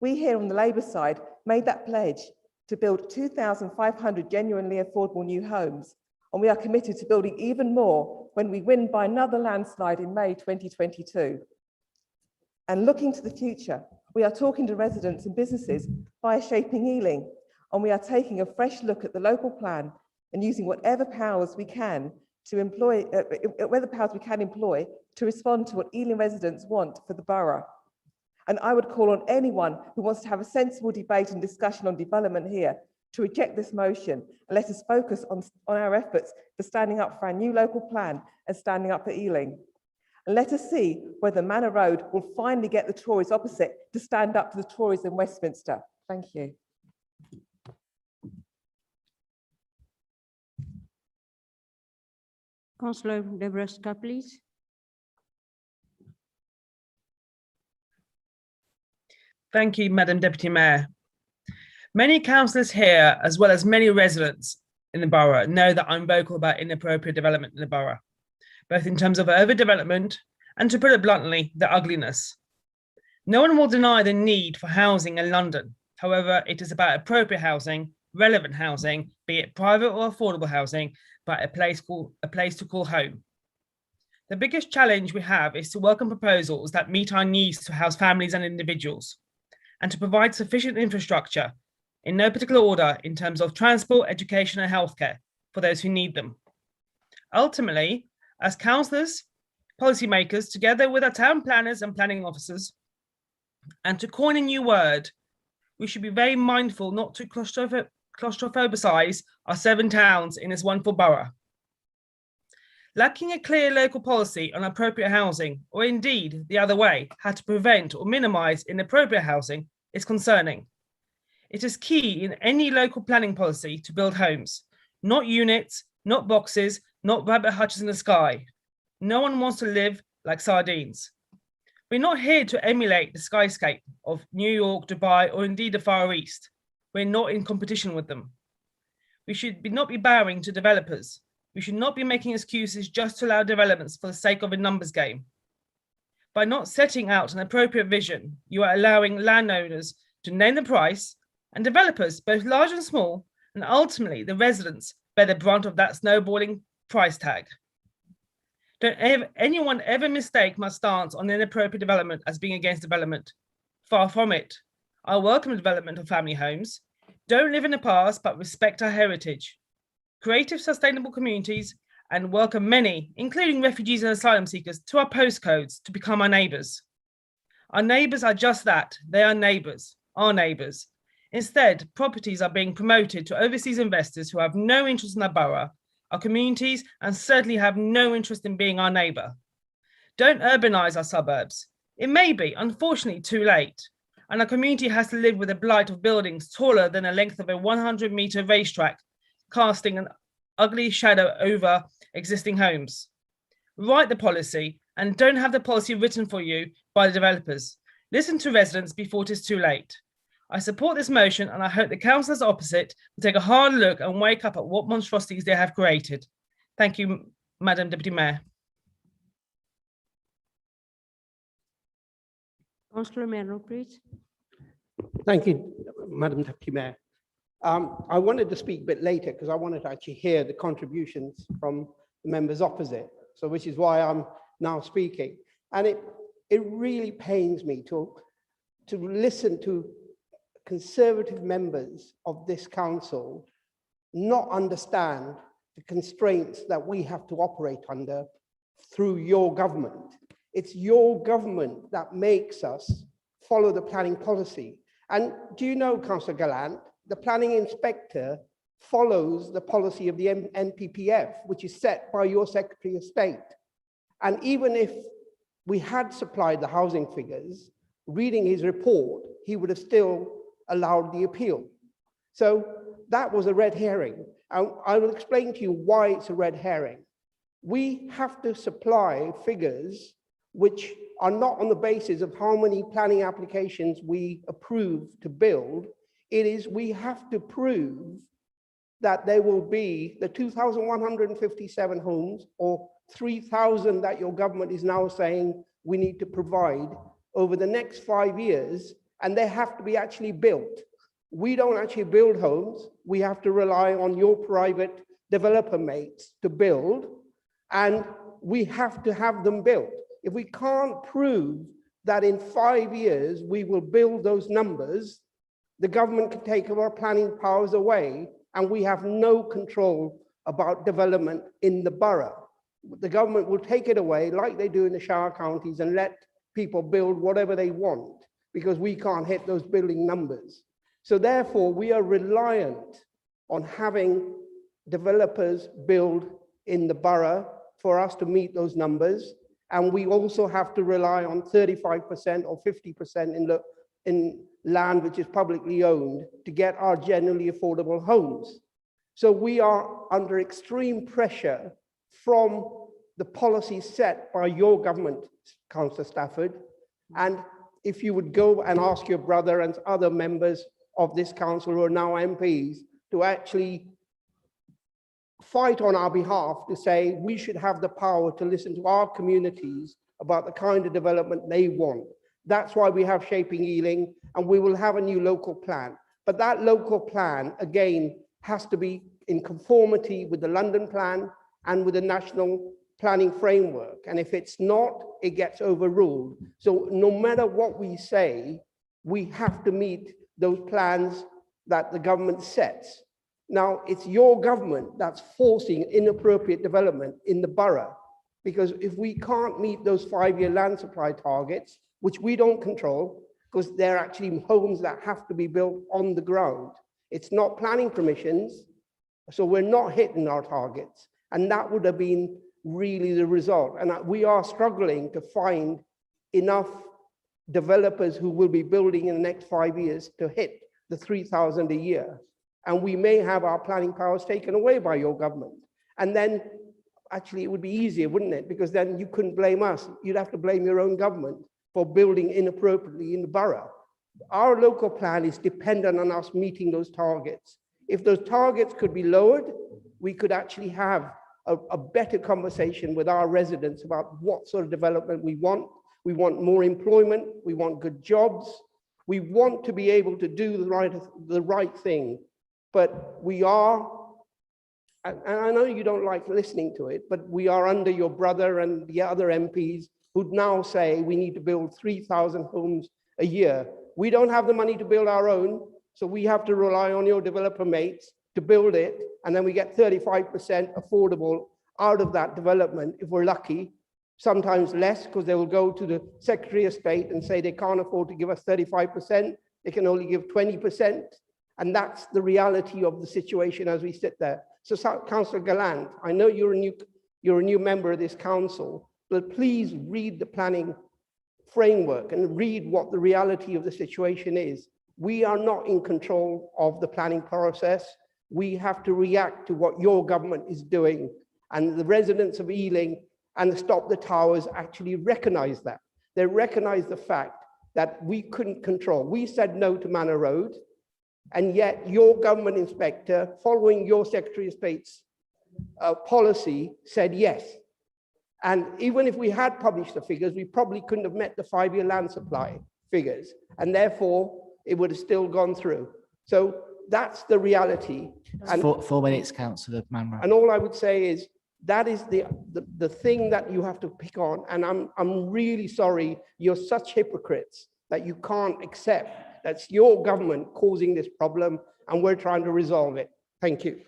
We here on the Labour side made that pledge to build 2,500 genuinely affordable new homes, and we are committed to building even more when we win by another landslide in May 2022. And looking to the future, we are talking to residents and businesses via Shaping Ealing, and we are taking a fresh look at the local plan and using whatever powers we can to employ to respond to what Ealing residents want for the borough. And I would call on anyone who wants to have a sensible debate and discussion on development here to reject this motion and let us focus on our efforts for standing up for our new local plan and standing up for Ealing. And let us see whether Manor Road will finally get the Tories opposite to stand up to the Tories in Westminster. Thank you. Councillor Debreska, please. Thank you, Madam Deputy Mayor. Many councillors here, as well as many residents in the borough, know that I'm vocal about inappropriate development in the borough, both in terms of overdevelopment and, to put it bluntly, the ugliness. No one will deny the need for housing in London. However, it is about appropriate housing, relevant housing, be it private or affordable housing, but a place to call home. The biggest challenge we have is to welcome proposals that meet our needs to house families and individuals, and to provide sufficient infrastructure, in no particular order, in terms of transport, education and healthcare for those who need them. Ultimately, as councillors, policymakers, together with our town planners and planning officers, and to coin a new word, we should be very mindful not to claustrophobicize our 7 towns in this wonderful borough. Lacking a clear local policy on appropriate housing, or indeed the other way, how to prevent or minimise inappropriate housing, is concerning. It is key in any local planning policy to build homes, not units, not boxes, not rabbit hutches in the sky. No one wants to live like sardines. We're not here to emulate the skyscape of New York, Dubai, or indeed the Far East. We're not in competition with them. We should not be bowing to developers. We should not be making excuses just to allow developments for the sake of a numbers game. By not setting out an appropriate vision, you are allowing landowners to name the price, and developers, both large and small, and ultimately the residents, bear the brunt of that snowballing price tag. Don't anyone ever mistake my stance on inappropriate development as being against development. Far from it. I welcome the development of family homes. Don't live in the past, but respect our heritage. Creative, sustainable communities, and welcome many, including refugees and asylum seekers, to our postcodes to become our neighbours. Our neighbours are just that. They are neighbours, our neighbours. Instead, properties are being promoted to overseas investors who have no interest in our borough, our communities, and certainly have no interest in being our neighbour. Don't urbanise our suburbs. It may be, unfortunately, too late, and our community has to live with the blight of buildings taller than the length of a 100-metre racetrack, casting an ugly shadow over existing homes. Write the policy and don't have the policy written for you by the developers. Listen to residents before it is too late. I support this motion and I hope the councillors opposite will take a hard look and wake up at what monstrosities they have created. Thank you, Madam Deputy Mayor. Councillor Merrill, please. Thank you, Madam Deputy Mayor. I wanted to speak a bit later because I wanted to actually hear the contributions from the members opposite, so which is why I'm now speaking. And it really pains me to listen to Conservative members of this council not understand the constraints that we have to operate under through your government. It's your government that makes us follow the planning policy. And do you know, Councillor Gallant, the planning inspector follows the policy of the NPPF, which is set by your Secretary of State. And even if we had supplied the housing figures, reading his report, he would have still allowed the appeal. So that was a red herring. And I will explain to you why it's a red herring. We have to supply figures which are not on the basis of how many planning applications we approve to build. It is we have to prove that there will be the 2,157 homes or 3,000 that your government is now saying we need to provide over the next 5 years, and they have to be actually built. We don't actually build homes. We have to rely on your private developer mates to build, and we have to have them built. If we can't prove that in 5 years we will build those numbers, the government can take our planning powers away, and we have no control about development in the borough. The government will take it away like they do in the Shire counties and let people build whatever they want because we can't hit those building numbers. So therefore, we are reliant on having developers build in the borough for us to meet those numbers. And we also have to rely on 35% or 50% in land which is publicly owned to get our generally affordable homes. So we are under extreme pressure from the policy set by your government, Councillor Stafford. And if you would go and ask your brother and other members of this council who are now MPs to actually fight on our behalf to say we should have the power to listen to our communities about the kind of development they want. That's why we have Shaping Ealing, and we will have a new local plan. But that local plan, again, has to be in conformity with the London plan and with the national planning framework. And if it's not, it gets overruled. So no matter what we say, we have to meet those plans that the government sets. Now, it's your government that's forcing inappropriate development in the borough, because if we can't meet those 5-year land supply targets, which we don't control, because they're actually homes that have to be built on the ground, it's not planning permissions, so we're not hitting our targets. And that would have been really the result. And we are struggling to find enough developers who will be building in the next 5 years to hit the 3,000 a year. And we may have our planning powers taken away by your government. And then actually it would be easier, wouldn't it? Because then you couldn't blame us. You'd have to blame your own government for building inappropriately in the borough. Our local plan is dependent on us meeting those targets. If those targets could be lowered, we could actually have a better conversation with our residents about what sort of development we want. We want more employment. We want good jobs. We want to be able to do the right thing. But we are, and I know you don't like listening to it, but we are under your brother and the other MPs who now say we need to build 3,000 homes a year. We don't have the money to build our own, so we have to rely on your developer mates to build it, and then we get 35% affordable out of that development if we're lucky, sometimes less because they will go to the Secretary of State and say they can't afford to give us 35%, they can only give 20%, and that's the reality of the situation as we sit there. So Councillor Gallant, I know you're a new member of this council, but please read the planning framework and read what the reality of the situation is. We are not in control of the planning process. We have to react to what your government is doing. And the residents of Ealing and the Stop the Towers actually recognize that. They recognize the fact that we couldn't control. We said no to Manor Road, and yet your government inspector, following your Secretary of State's policy, said yes. And even if we had published the figures, we probably couldn't have met the 5-year land supply figures, and therefore it would have still gone through. So that's the reality. And 4 minutes, Councillor Manro. And all I would say is that is the thing that you have to pick on. And I'm really sorry you're such hypocrites that you can't accept that's your government causing this problem and we're trying to resolve it. Thank you.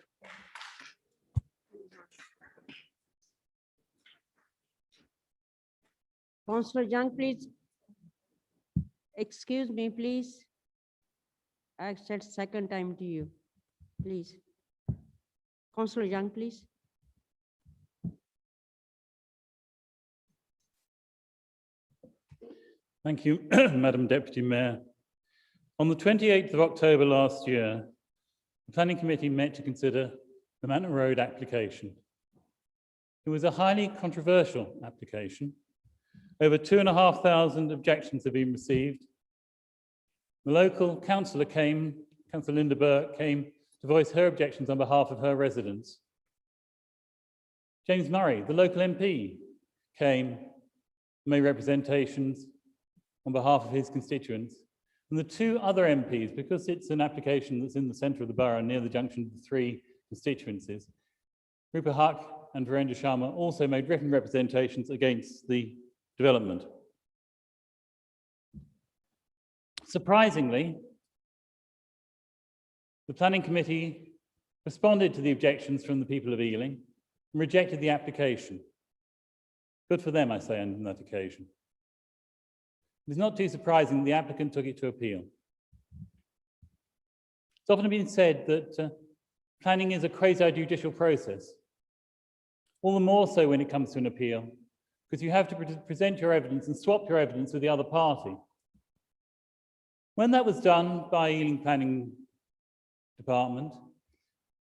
Councillor Young, please. Excuse me, please. I said second time to you, please. Councillor Young, please. Thank you, Madam Deputy Mayor. On the 28th of October last year, the Planning Committee met to consider the Manor Road application. It was a highly controversial application. Over 2,500 objections have been received. The local councillor Councillor Linda Burke, came to voice her objections on behalf of her residents. James Murray, the local MP, came and made representations on behalf of his constituents. And the two other MPs, because it's an application that's in the centre of the borough near the junction of the three constituencies, Rupa Huck and Virendra Sharma also made written representations against the development. Surprisingly, the Planning Committee responded to the objections from the people of Ealing and rejected the application. Good for them, I say, on that occasion. It's not too surprising that the applicant took it to appeal. It's often been said that planning is a quasi-judicial process, all the more so when it comes to an appeal, because you have to present your evidence and swap your evidence with the other party. When that was done by Ealing Planning Department,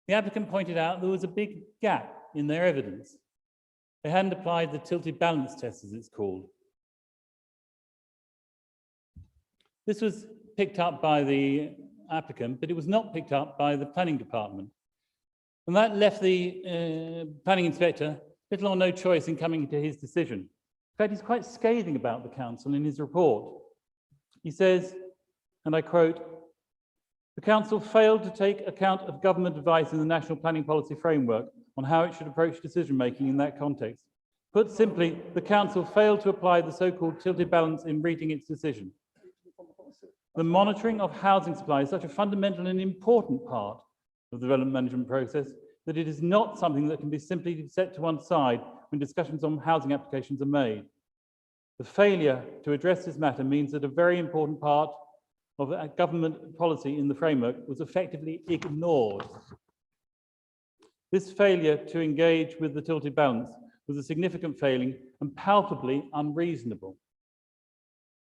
the applicant pointed out there was a big gap in their evidence. They hadn't applied the tilted balance test, as it's called. This was picked up by the applicant, but it was not picked up by the planning department. And that left the planning inspector little or no choice in coming to his decision. In fact, he's quite scathing about the council in his report. He says, and I quote, "The council failed to take account of government advice in the National Planning Policy Framework on how it should approach decision-making in that context. Put simply, the council failed to apply the so-called tilted balance in reaching its decision. The monitoring of housing supply is such a fundamental and important part of the development management process that it is not something that can be simply set to one side when discussions on housing applications are made. The failure to address this matter means that a very important part of government policy in the framework was effectively ignored. This failure to engage with the tilted balance was a significant failing and palpably unreasonable."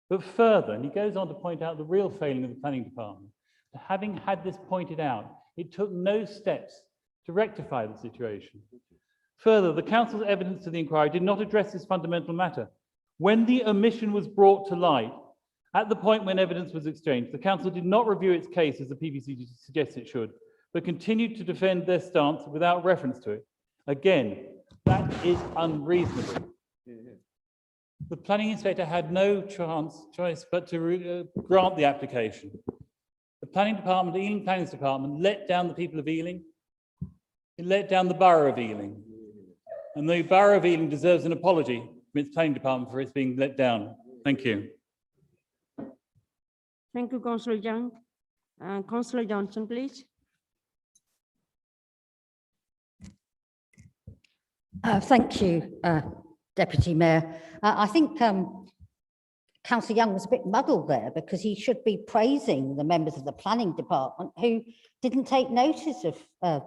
But further, and he goes on to point out the real failing of the planning department, having had this pointed out, it took no steps to rectify the situation. Further, the council's evidence to the inquiry did not address this fundamental matter. When the omission was brought to light, at the point when evidence was exchanged, the council did not review its case as the PPC suggests it should, but continued to defend their stance without reference to it. Again, that is unreasonable. The planning inspector had no choice but to grant the application. The planning department, the Ealing Planning Department, let down the people of Ealing. It let down the borough of Ealing. And the borough of Ealing deserves an apology from its planning department for its being let down. Thank you. Thank you, Councillor Young. Councillor Johnson, please. Thank you, Deputy Mayor. I think Councillor Young was a bit muddled there because he should be praising the members of the planning department who didn't take notice of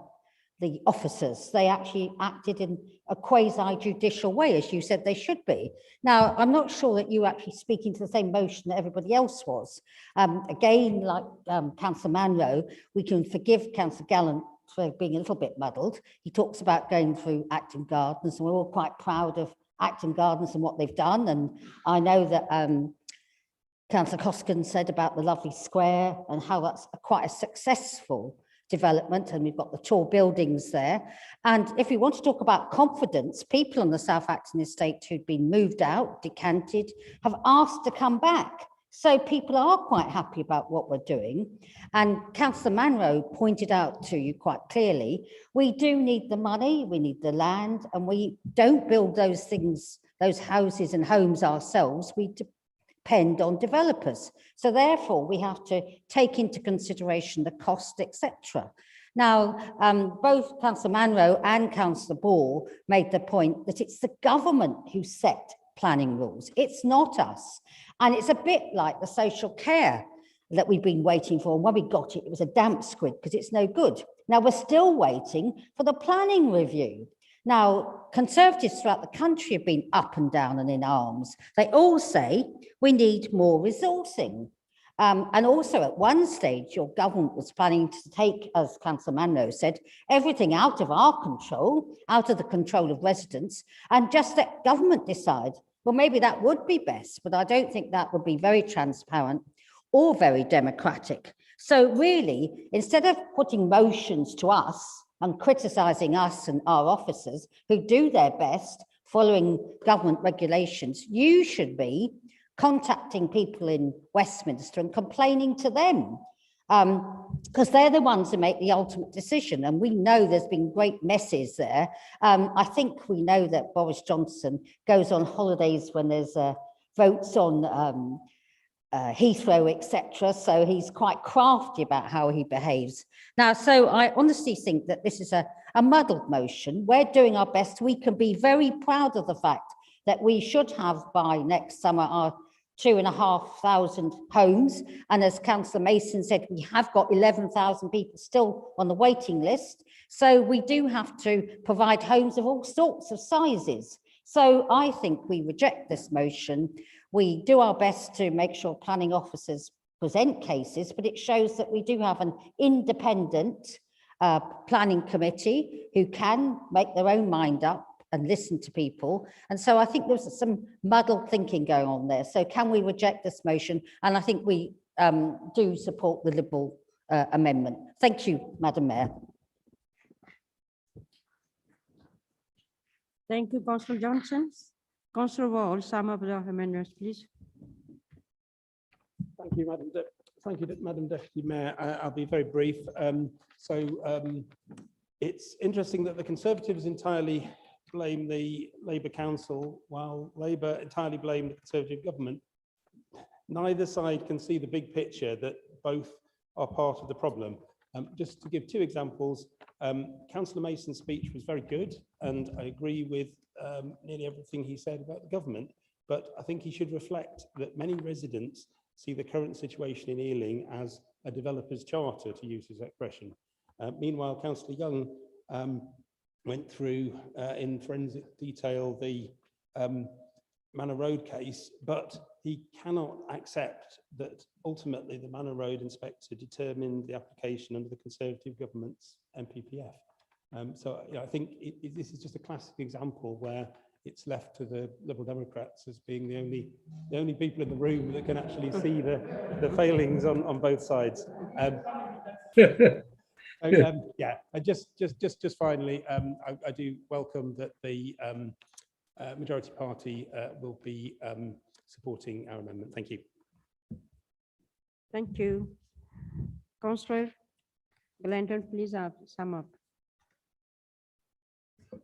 the officers. They actually acted in a quasi-judicial way, as you said they should be. Now, I'm not sure that you actually speaking to the same motion that everybody else was. Again, like Councillor Manro, we can forgive Councillor Gallant for being a little bit muddled. He talks about going through Acton Gardens, and we're all quite proud of Acton Gardens and what they've done. And I know that Councillor Coskin said about the lovely square and how that's quite a successful development, and we've got the tall buildings there. And if we want to talk about confidence, people on the South Acton estate who'd been moved out, decanted, have asked to come back. So people are quite happy about what we're doing. And Councillor Manro pointed out to you quite clearly, we do need the money, we need the land, and we don't build those things, those houses and homes ourselves. We depend on developers. So therefore, we have to take into consideration the cost, etc. Now, both Councillor Manro and Councillor Ball made the point that it's the government who set planning rules. It's not us. And it's a bit like the social care that we've been waiting for. And when we got it, it was a damp squid because it's no good. Now we're still waiting for the planning review. Now, Conservatives throughout the country have been up and down and in arms. They all say we need more resourcing. And also at one stage, your government was planning to take, as Councillor Manno said, everything out of our control, out of the control of residents, and just let government decide. Well, maybe that would be best, but I don't think that would be very transparent or very democratic. So really, instead of putting motions to us and criticising us and our officers who do their best following government regulations, you should be contacting people in Westminster and complaining to them, because they're the ones who make the ultimate decision. And we know there's been great messes there. I think we know that Boris Johnson goes on holidays when there's votes on Heathrow, etc. So he's quite crafty about how he behaves. Now, so I honestly think that this is a muddled motion. We're doing our best. We can be very proud of the fact that we should have by next summer our 2,500 homes. And as Councillor Mason said, we have got 11,000 people still on the waiting list. So we do have to provide homes of all sorts of sizes. So I think we reject this motion. We do our best to make sure planning officers present cases, but it shows that we do have an independent planning committee who can make their own mind up and listen to people. And so I think there's some muddled thinking going on there. So can we reject this motion? And I think we do support the Liberal amendment. Thank you, Madam Mayor. Thank you, Councillor Johnson. Councillor Wall, sum up the amendments, please. Thank you, Madam Deputy Mayor. I'll be very brief. It's interesting that the Conservatives entirely blame the Labour Council, while Labour entirely blame the Conservative government. Neither side can see the big picture that both are part of the problem. Just to give two examples, Councillor Mason's speech was very good, and I agree with nearly everything he said about the government, but I think he should reflect that many residents see the current situation in Ealing as a developer's charter, to use his expression. Meanwhile, Councillor Young went through in forensic detail the Manor Road case, but he cannot accept that ultimately the Manor Road inspector determined the application under the Conservative government's MPPF. I think this is just a classic example where it's left to the Liberal Democrats as being the only people in the room that can actually see the failings on both sides. Just finally, I do welcome that the majority party will be supporting our amendment. Thank you. Thank you. Councillor Glanton, please sum up.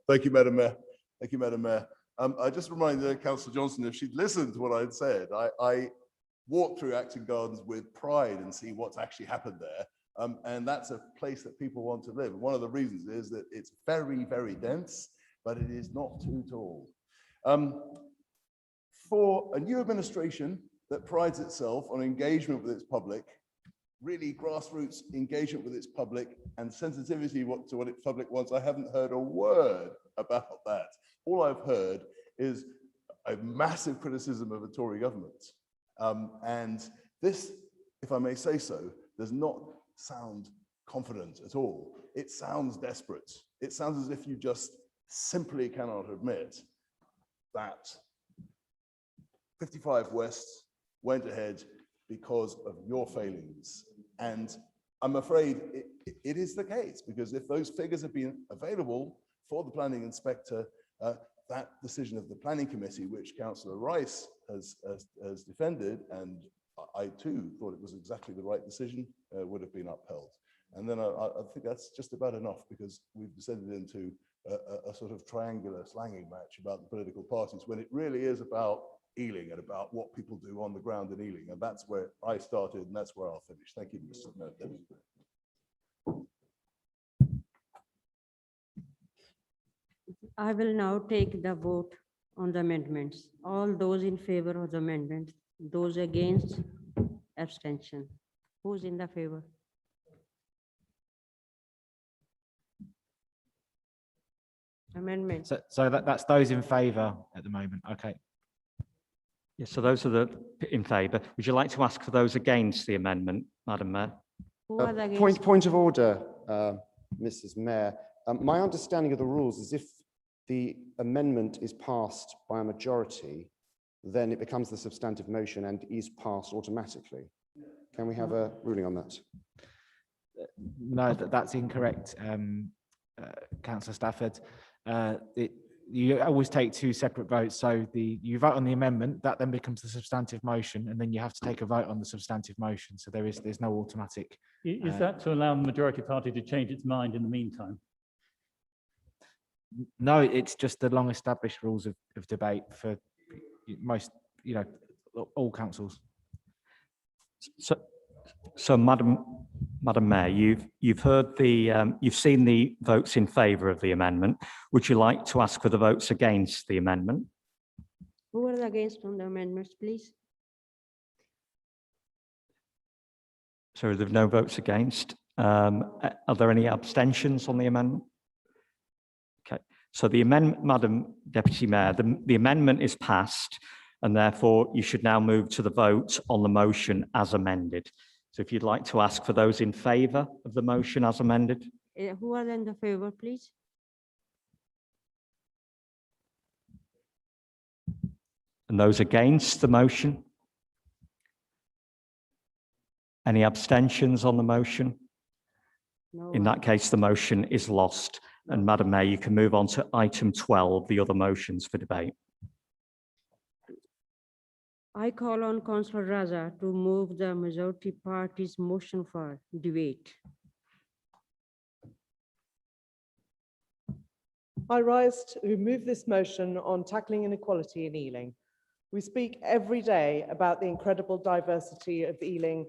Thank you, Madam Mayor. Thank you, Madam Mayor. I just reminded Councillor Johnson, if she'd listened to what I'd said, I walk through Acton Gardens with pride and see what's actually happened there. And that's a place that people want to live. One of the reasons is that it's very, very dense, but it is not too tall. For a new administration that prides itself on engagement with its public, really grassroots engagement with its public and sensitivity to what its public wants, I haven't heard a word about that. All I've heard is a massive criticism of the Tory government. And this, if I may say so, does not sound confident at all. It sounds desperate. It sounds as if you just simply cannot admit that 55 West went ahead because of your failings. And I'm afraid it is the case, because if those figures have been available for the planning inspector, that decision of the planning committee, which Councillor Rice has defended, and I too thought it was exactly the right decision, would have been upheld. And then I think that's just about enough, because we've descended into a sort of triangular slanging match about the political parties, when it really is about Ealing and about what people do on the ground in Ealing. And that's where I started, and that's where I'll finish. Thank you, Mr. Mayor. I will now take the vote on the amendments. All those in favor of the amendment, those against, abstention. Who's in the favor? Amendment. So that's those in favour at the moment. Okay. Yes, so those are the in favour. Would you like to ask for those against the amendment, Madam Mayor? Who are the against? Point of order, Mrs. Mayor. My understanding of the rules is if the amendment is passed by a majority, then it becomes the substantive motion and is passed automatically. Can we have a ruling on that? No, that's incorrect, Councillor Stafford. You always take two separate votes. So you vote on the amendment, that then becomes the substantive motion, and then you have to take a vote on the substantive motion. So there's no automatic. Is that to allow the majority party to change its mind in the meantime? No, it's just the long-established rules of debate for most, all councils. So, Madam Mayor, you've heard you've seen the votes in favour of the amendment. Would you like to ask for the votes against the amendment? Who are the against on the amendments, please? So there are no votes against. Are there any abstentions on the amendment? Okay. So the amendment, Madam Deputy Mayor, the amendment is passed, and therefore you should now move to the vote on the motion as amended. So if you'd like to ask for those in favour of the motion as amended. Who are in the favor, please? And those against the motion? Any abstentions on the motion? No. In that case, the motion is lost. And Madam Mayor, you can move on to item 12, the other motions for debate. I call on Councillor Raza to move the majority party's motion for debate. I rise to move this motion on tackling inequality in Ealing. We speak every day about the incredible diversity of Ealing,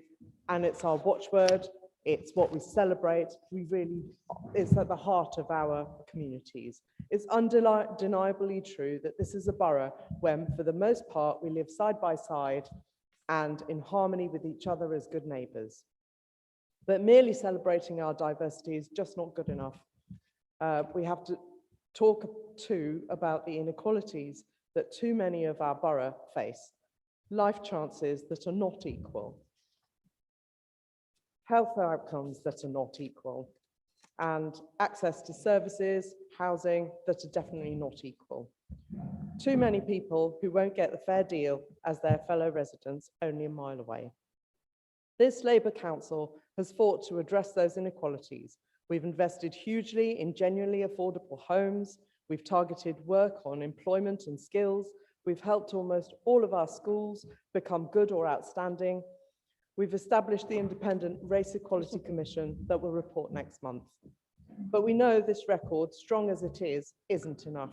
and it's our watchword, it's what we celebrate. It's at the heart of our communities. It's undeniably true that this is a borough where, for the most part, we live side by side and in harmony with each other as good neighbours. But merely celebrating our diversity is just not good enough. We have to talk too about the inequalities that too many of our borough face, life chances that are not equal, health outcomes that are not equal, and access to services, housing that are definitely not equal. Too many people who won't get the fair deal as their fellow residents only a mile away. This Labour Council has fought to address those inequalities. We've invested hugely in genuinely affordable homes. We've targeted work on employment and skills. We've helped almost all of our schools become good or outstanding. We've established the Independent Race Equality Commission that will report next month. But we know this record, strong as it is, isn't enough.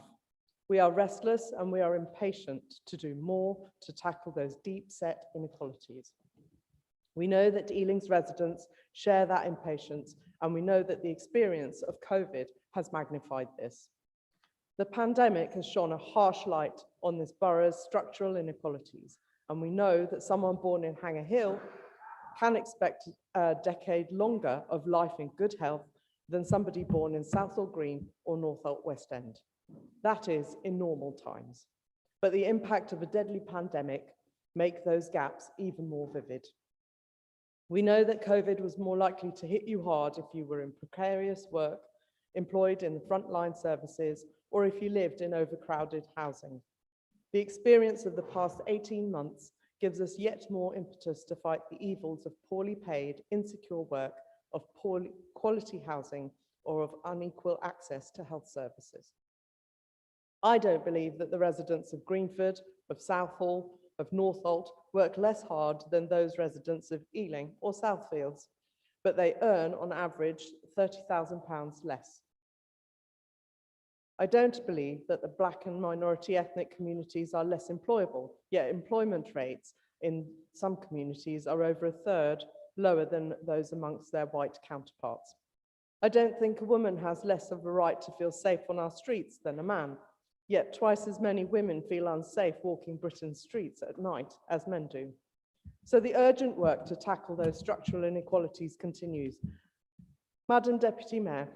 We are restless and we are impatient to do more to tackle those deep-set inequalities. We know that Ealing's residents share that impatience, and we know that the experience of COVID has magnified this. The pandemic has shone a harsh light on this borough's structural inequalities, and we know that someone born in Hanger Hill can expect a decade longer of life in good health than somebody born in Southall Green or Northolt West End. That is in normal times. But the impact of a deadly pandemic make those gaps even more vivid. We know that COVID was more likely to hit you hard if you were in precarious work, employed in the frontline services, or if you lived in overcrowded housing. The experience of the past 18 months gives us yet more impetus to fight the evils of poorly paid, insecure work, of poor quality housing, or of unequal access to health services. I don't believe that the residents of Greenford, of Southall, of Northolt work less hard than those residents of Ealing or Southfields, but they earn on average £30,000 less. I don't believe that the Black and minority ethnic communities are less employable, yet employment rates in some communities are over a third lower than those amongst their white counterparts. I don't think a woman has less of a right to feel safe on our streets than a man, yet twice as many women feel unsafe walking Britain's streets at night as men do. So the urgent work to tackle those structural inequalities continues. Madam Deputy Mayor,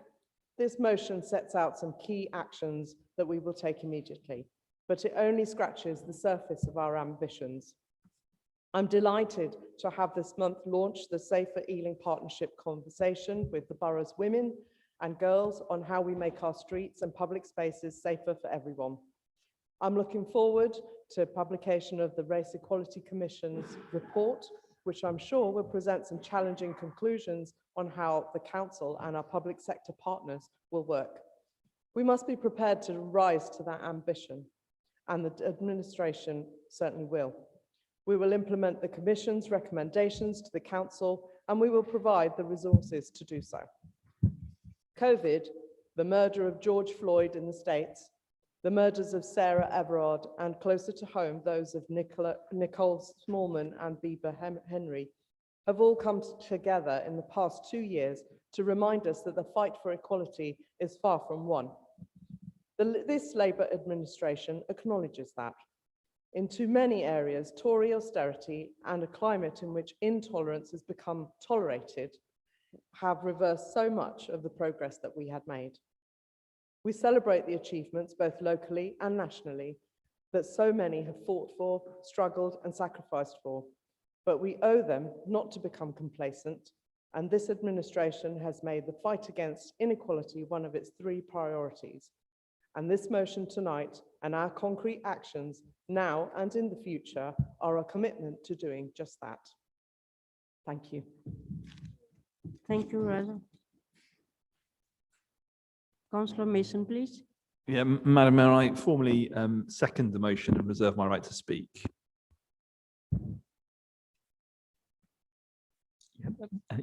this motion sets out some key actions that we will take immediately, but it only scratches the surface of our ambitions. I'm delighted to have this month launched the Safer Ealing Partnership conversation with the borough's women and girls on how we make our streets and public spaces safer for everyone. I'm looking forward to publication of the Race Equality Commission's report, which I'm sure will present some challenging conclusions on how the council and our public sector partners will work. We must be prepared to rise to that ambition, and the administration certainly will. We will implement the Commission's recommendations to the council, and we will provide the resources to do so. COVID, the murder of George Floyd in the States, the murders of Sarah Everard, and closer to home, those of Nicole Smallman and Bieber Henry, have all come together in the past 2 years to remind us that the fight for equality is far from won. This Labour administration acknowledges that. In too many areas, Tory austerity and a climate in which intolerance has become tolerated have reversed so much of the progress that we had made. We celebrate the achievements, both locally and nationally, that so many have fought for, struggled and sacrificed for, but we owe them not to become complacent, and this administration has made the fight against inequality one of its 3 priorities. And this motion tonight and our concrete actions now and in the future are a commitment to doing just that. Thank you. Thank you, Raza. Councillor Mason, please. Yeah, Madam Mayor, I formally second the motion and reserve my right to speak.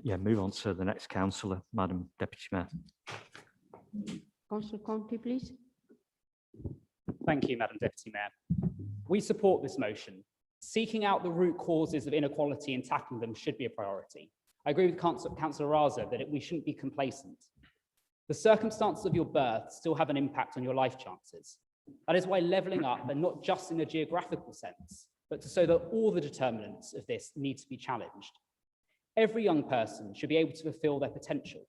Yeah, move on to the next councillor, Madam Deputy Mayor. Councillor Conti, please. Thank you, Madam Deputy Mayor. We support this motion. Seeking out the root causes of inequality and tackling them should be a priority. I agree with Councillor Raza that we shouldn't be complacent. The circumstances of your birth still have an impact on your life chances. That is why levelling up, and not just in a geographical sense, but so that all the determinants of this need to be challenged. Every young person should be able to fulfil their potential,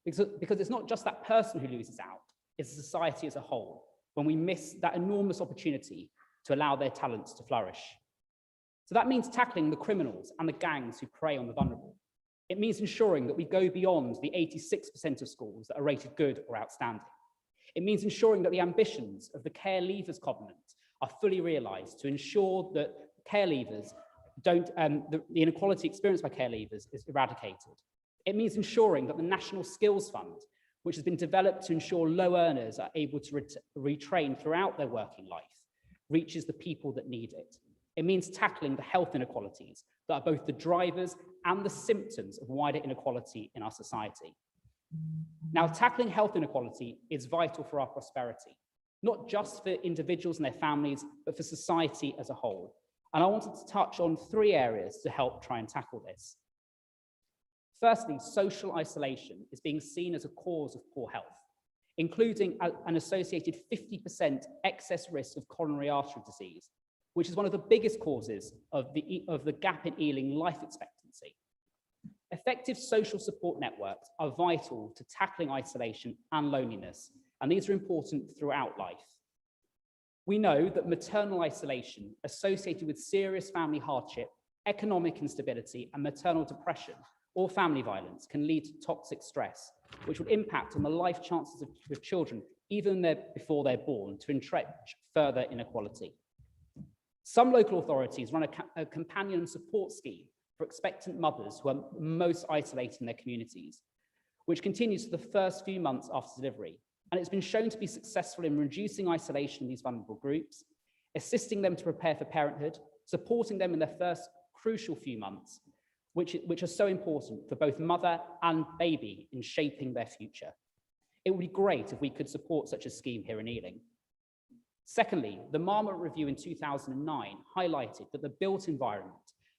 because it's not just that person who loses out, it's the society as a whole, when we miss that enormous opportunity to allow their talents to flourish. So that means tackling the criminals and the gangs who prey on the vulnerable. It means ensuring that we go beyond the 86% of schools that are rated good or outstanding. It means ensuring that the ambitions of the Care Leavers Covenant are fully realised to ensure that care leavers don't, the inequality experienced by care leavers is eradicated. It means ensuring that the National Skills Fund, which has been developed to ensure low earners are able to retrain throughout their working life, reaches the people that need it. It means tackling the health inequalities that are both the drivers and the symptoms of wider inequality in our society. Now, tackling health inequality is vital for our prosperity, not just for individuals and their families, but for society as a whole. And I wanted to touch on 3 areas to help try and tackle this. Firstly, social isolation is being seen as a cause of poor health, including an associated 50% excess risk of coronary artery disease, which is one of the biggest causes of the gap in Ealing life expectancy. Effective social support networks are vital to tackling isolation and loneliness, and these are important throughout life. We know that maternal isolation associated with serious family hardship, economic instability, and maternal depression or family violence can lead to toxic stress, which would impact on the life chances of children even before they're born, to entrench further inequality. Some local authorities run a companion support scheme for expectant mothers who are most isolated in their communities, which continues for the first few months after delivery. And it's been shown to be successful in reducing isolation in these vulnerable groups, assisting them to prepare for parenthood, supporting them in their first crucial few months, which are so important for both mother and baby in shaping their future. It would be great if we could support such a scheme here in Ealing. Secondly, the Marmot Review in 2009 highlighted that the built environment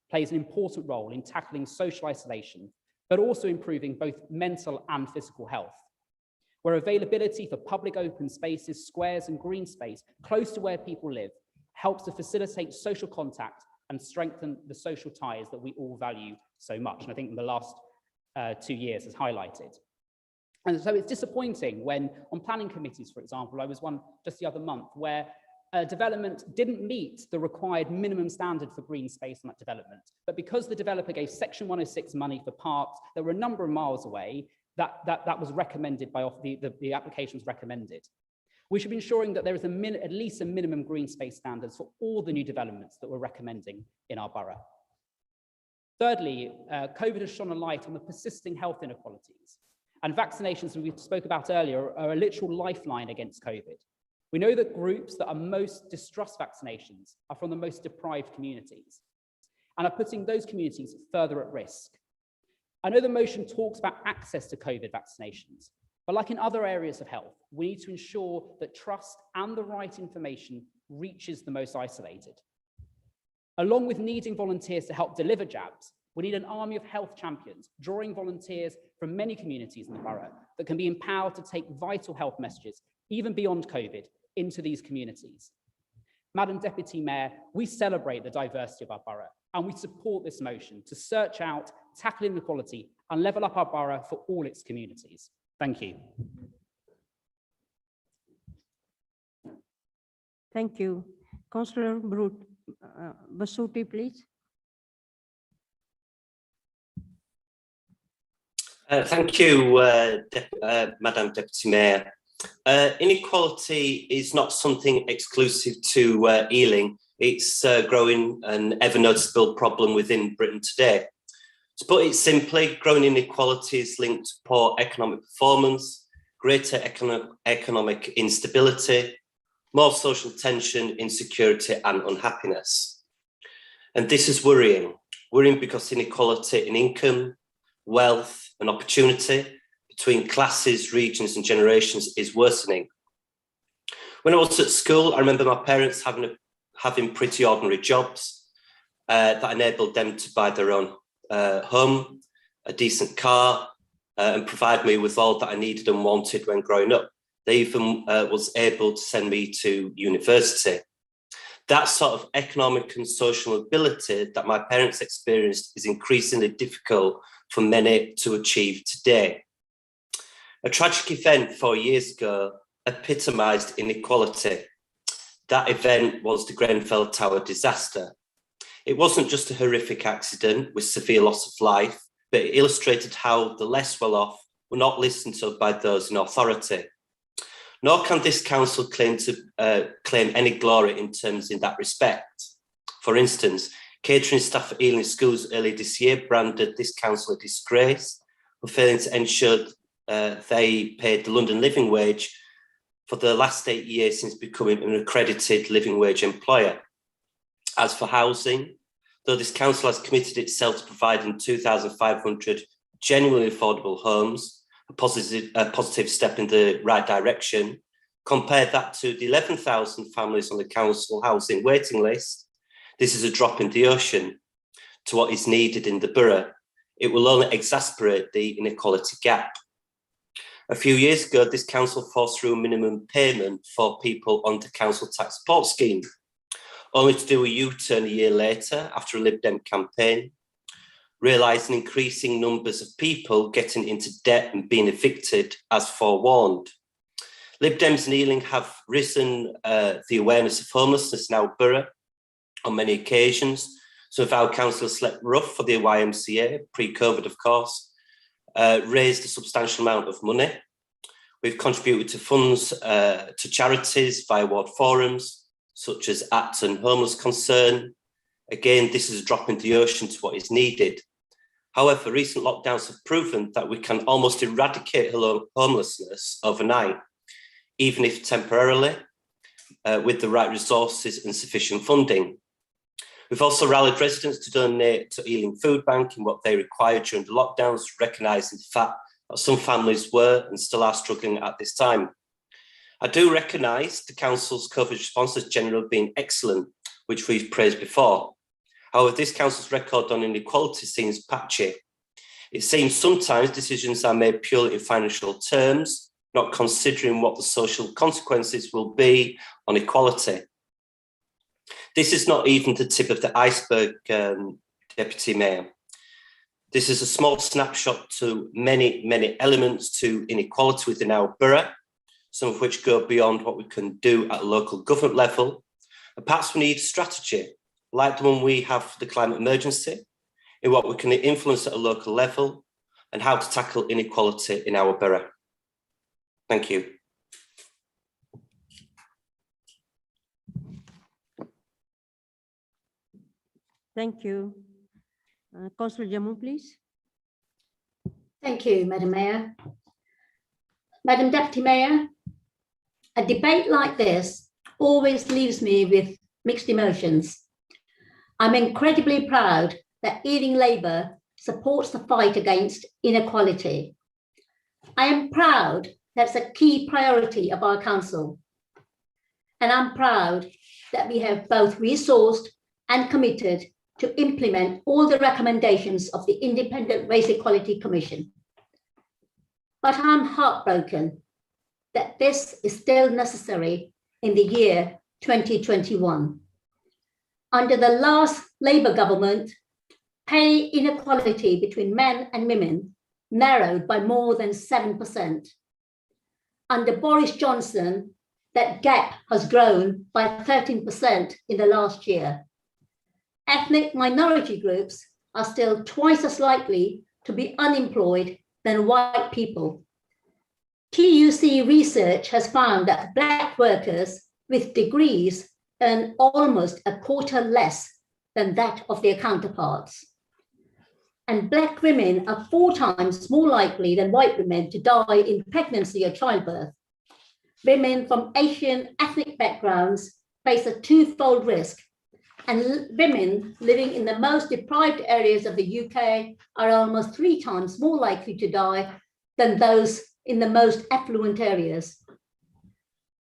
plays an important role in tackling social isolation, but also improving both mental and physical health, where availability for public open spaces, squares and green space close to where people live helps to facilitate social contact and strengthen the social ties that we all value so much. And I think in the last 2 years has highlighted. And so it's disappointing when on planning committees, for example, I was one just the other month where a development didn't meet the required minimum standard for green space on that development. But because the developer gave Section 106 money for parks that were a number of miles away, that was recommended by the application was recommended. We should be ensuring that there is at least a minimum green space standards for all the new developments that we're recommending in our borough. Thirdly, COVID has shone a light on the persisting health inequalities. And vaccinations, as we spoke about earlier, are a literal lifeline against COVID. We know that groups that are most distrust vaccinations are from the most deprived communities and are putting those communities further at risk. I know the motion talks about access to COVID vaccinations, but like in other areas of health, we need to ensure that trust and the right information reaches the most isolated. Along with needing volunteers to help deliver jabs, we need an army of health champions, drawing volunteers from many communities in the borough that can be empowered to take vital health messages, even beyond COVID, into these communities. Madam Deputy Mayor, we celebrate the diversity of our borough and we support this motion to search out, tackle inequality and level up our borough for all its communities. Thank you. Thank you. Councillor Basuti, please. Thank you, Madam Deputy Mayor. Inequality is not something exclusive to Ealing. It's growing an ever noticeable problem within Britain today. To put it simply, growing inequality is linked to poor economic performance, greater economic instability, more social tension, insecurity and unhappiness. And this is worrying because inequality in income, wealth and opportunity between classes, regions and generations is worsening. When I was at school, I remember my parents having pretty ordinary jobs that enabled them to buy their own home, a decent car, and provide me with all that I needed and wanted when growing up. They even was able to send me to university. That sort of economic and social mobility that my parents experienced is increasingly difficult for many to achieve today. A tragic event 4 years ago epitomised inequality. That event was the Grenfell Tower disaster. It wasn't just a horrific accident with severe loss of life, but it illustrated how the less well-off were not listened to by those in authority. Nor can this council claim any glory in that respect. For instance, catering staff at Ealing schools earlier this year branded this council a disgrace for failing to ensure they paid the London living wage for the last 8 years since becoming an accredited living wage employer. As for housing, though this council has committed itself to providing 2,500 genuinely affordable homes, a positive step in the right direction, compare that to the 11,000 families on the council housing waiting list, this is a drop in the ocean to what is needed in the borough. It will only exacerbate the inequality gap. A few years ago, this council forced through a minimum payment for people on the council tax support scheme, only to do a U-turn a year later after a Lib Dem campaign, realising increasing numbers of people getting into debt and being evicted as forewarned. Lib Dems in Ealing have risen the awareness of homelessness in our borough on many occasions. Some of our councillors slept rough for the YMCA, pre-COVID of course, raised a substantial amount of money. We've contributed to funds to charities via ward forums, such as Acton Homeless Concern. Again, this is a drop in the ocean to what is needed. However, recent lockdowns have proven that we can almost eradicate homelessness overnight, even if temporarily, with the right resources and sufficient funding. We've also rallied residents to donate to Ealing Food Bank in what they required during the lockdowns, recognising the fact that some families were and still are struggling at this time. I do recognise the council's COVID response has generally been excellent, which we've praised before. However, this council's record on inequality seems patchy. It seems sometimes decisions are made purely in financial terms, not considering what the social consequences will be on equality. This is not even the tip of the iceberg, Deputy Mayor. This is a small snapshot to many, many elements to inequality within our borough, some of which go beyond what we can do at a local government level. And perhaps we need strategy, like the one we have for the climate emergency, in what we can influence at a local level and how to tackle inequality in our borough. Thank you. Thank you. Councillor Jammu, please. Thank you, Madam Mayor. Madam Deputy Mayor, a debate like this always leaves me with mixed emotions. I'm incredibly proud that Ealing Labour supports the fight against inequality. I am proud that's a key priority of our council. And I'm proud that we have both resourced and committed to implement all the recommendations of the Independent Race Equality Commission. But I'm heartbroken that this is still necessary in the year 2021. Under the last Labour government, pay inequality between men and women narrowed by more than 7%. Under Boris Johnson, that gap has grown by 13% in the last year. Ethnic minority groups are still twice as likely to be unemployed than white people. TUC research has found that Black workers with degrees earn almost a quarter less than that of their counterparts. And Black women are 4 times more likely than white women to die in pregnancy or childbirth. Women from Asian ethnic backgrounds face a twofold risk, and women living in the most deprived areas of the UK are almost 3 times more likely to die than those in the most affluent areas.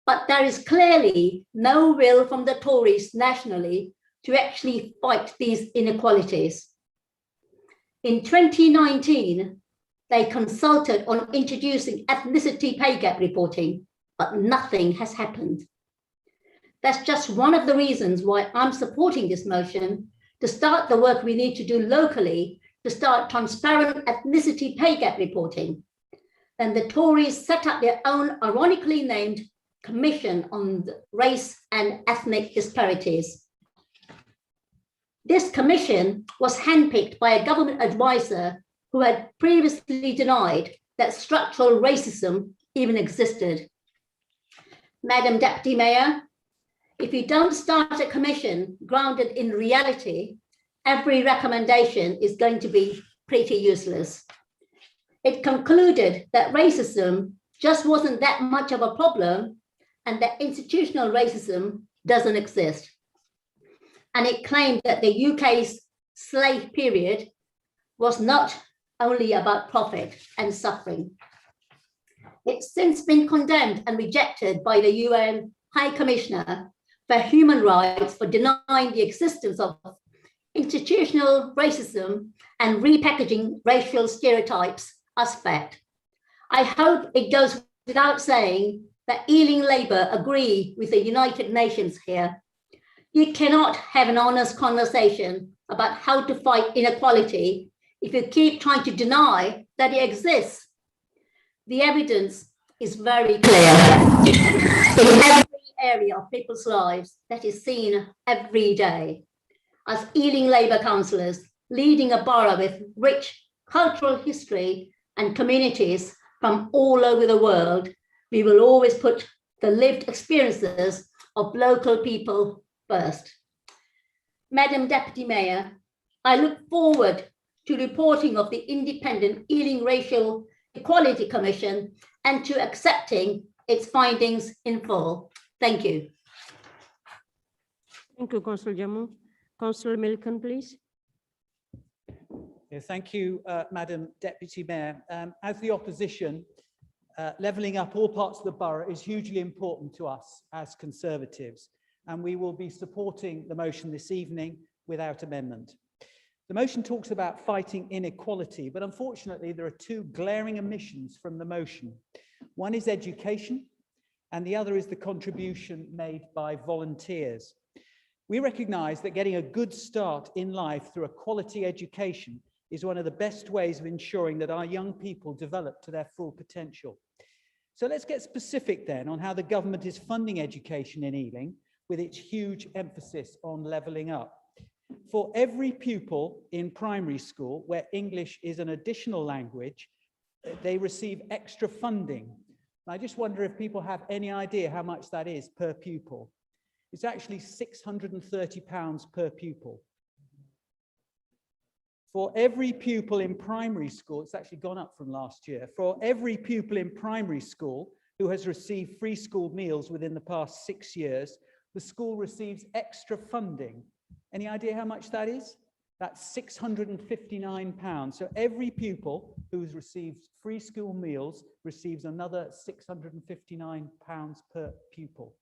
But there is clearly no will from the Tories nationally to actually fight these inequalities. In 2019, they consulted on introducing ethnicity pay gap reporting, but nothing has happened. That's just one of the reasons why I'm supporting this motion to start the work we need to do locally to start transparent ethnicity pay gap reporting. Then the Tories set up their own ironically named Commission on Race and Ethnic Disparities. This commission was handpicked by a government advisor who had previously denied that structural racism even existed. Madam Deputy Mayor, if you don't start a commission grounded in reality, every recommendation is going to be pretty useless. It concluded that racism just wasn't that much of a problem and that institutional racism doesn't exist. And it claimed that the UK's slave period was not only about profit and suffering. It's since been condemned and rejected by the UN High Commissioner for Human Rights for denying the existence of institutional racism and repackaging racial stereotypes as fact. I hope it goes without saying that Ealing Labour agree with the United Nations here. You cannot have an honest conversation about how to fight inequality if you keep trying to deny that it exists. The evidence is very clear. In every area of people's lives that is seen every day. As Ealing Labour councillors leading a borough with rich cultural history and communities from all over the world, we will always put the lived experiences of local people first. Madam Deputy Mayor, I look forward to reporting of the independent Ealing Racial Equality Commission and to accepting its findings in full. Thank you. Thank you, Councillor Jammu. Councillor Milken, please. Yeah, thank you, Madam Deputy Mayor. As the opposition, levelling up all parts of the borough is hugely important to us as Conservatives, and we will be supporting the motion this evening without amendment. The motion talks about fighting inequality, but unfortunately there are 2 glaring omissions from the motion. One is education, and the other is the contribution made by volunteers. We recognise that getting a good start in life through a quality education is one of the best ways of ensuring that our young people develop to their full potential. So let's get specific then on how the government is funding education in Ealing, with its huge emphasis on levelling up. For every pupil in primary school where English is an additional language, they receive extra funding. I just wonder if people have any idea how much that is per pupil. It's actually £630 per pupil. For every pupil in primary school, it's actually gone up from last year. For every pupil in primary school who has received free school meals within the past 6 years, the school receives extra funding. Any idea how much that is? That's £659. So every pupil who's received free school meals receives another £659 per pupil.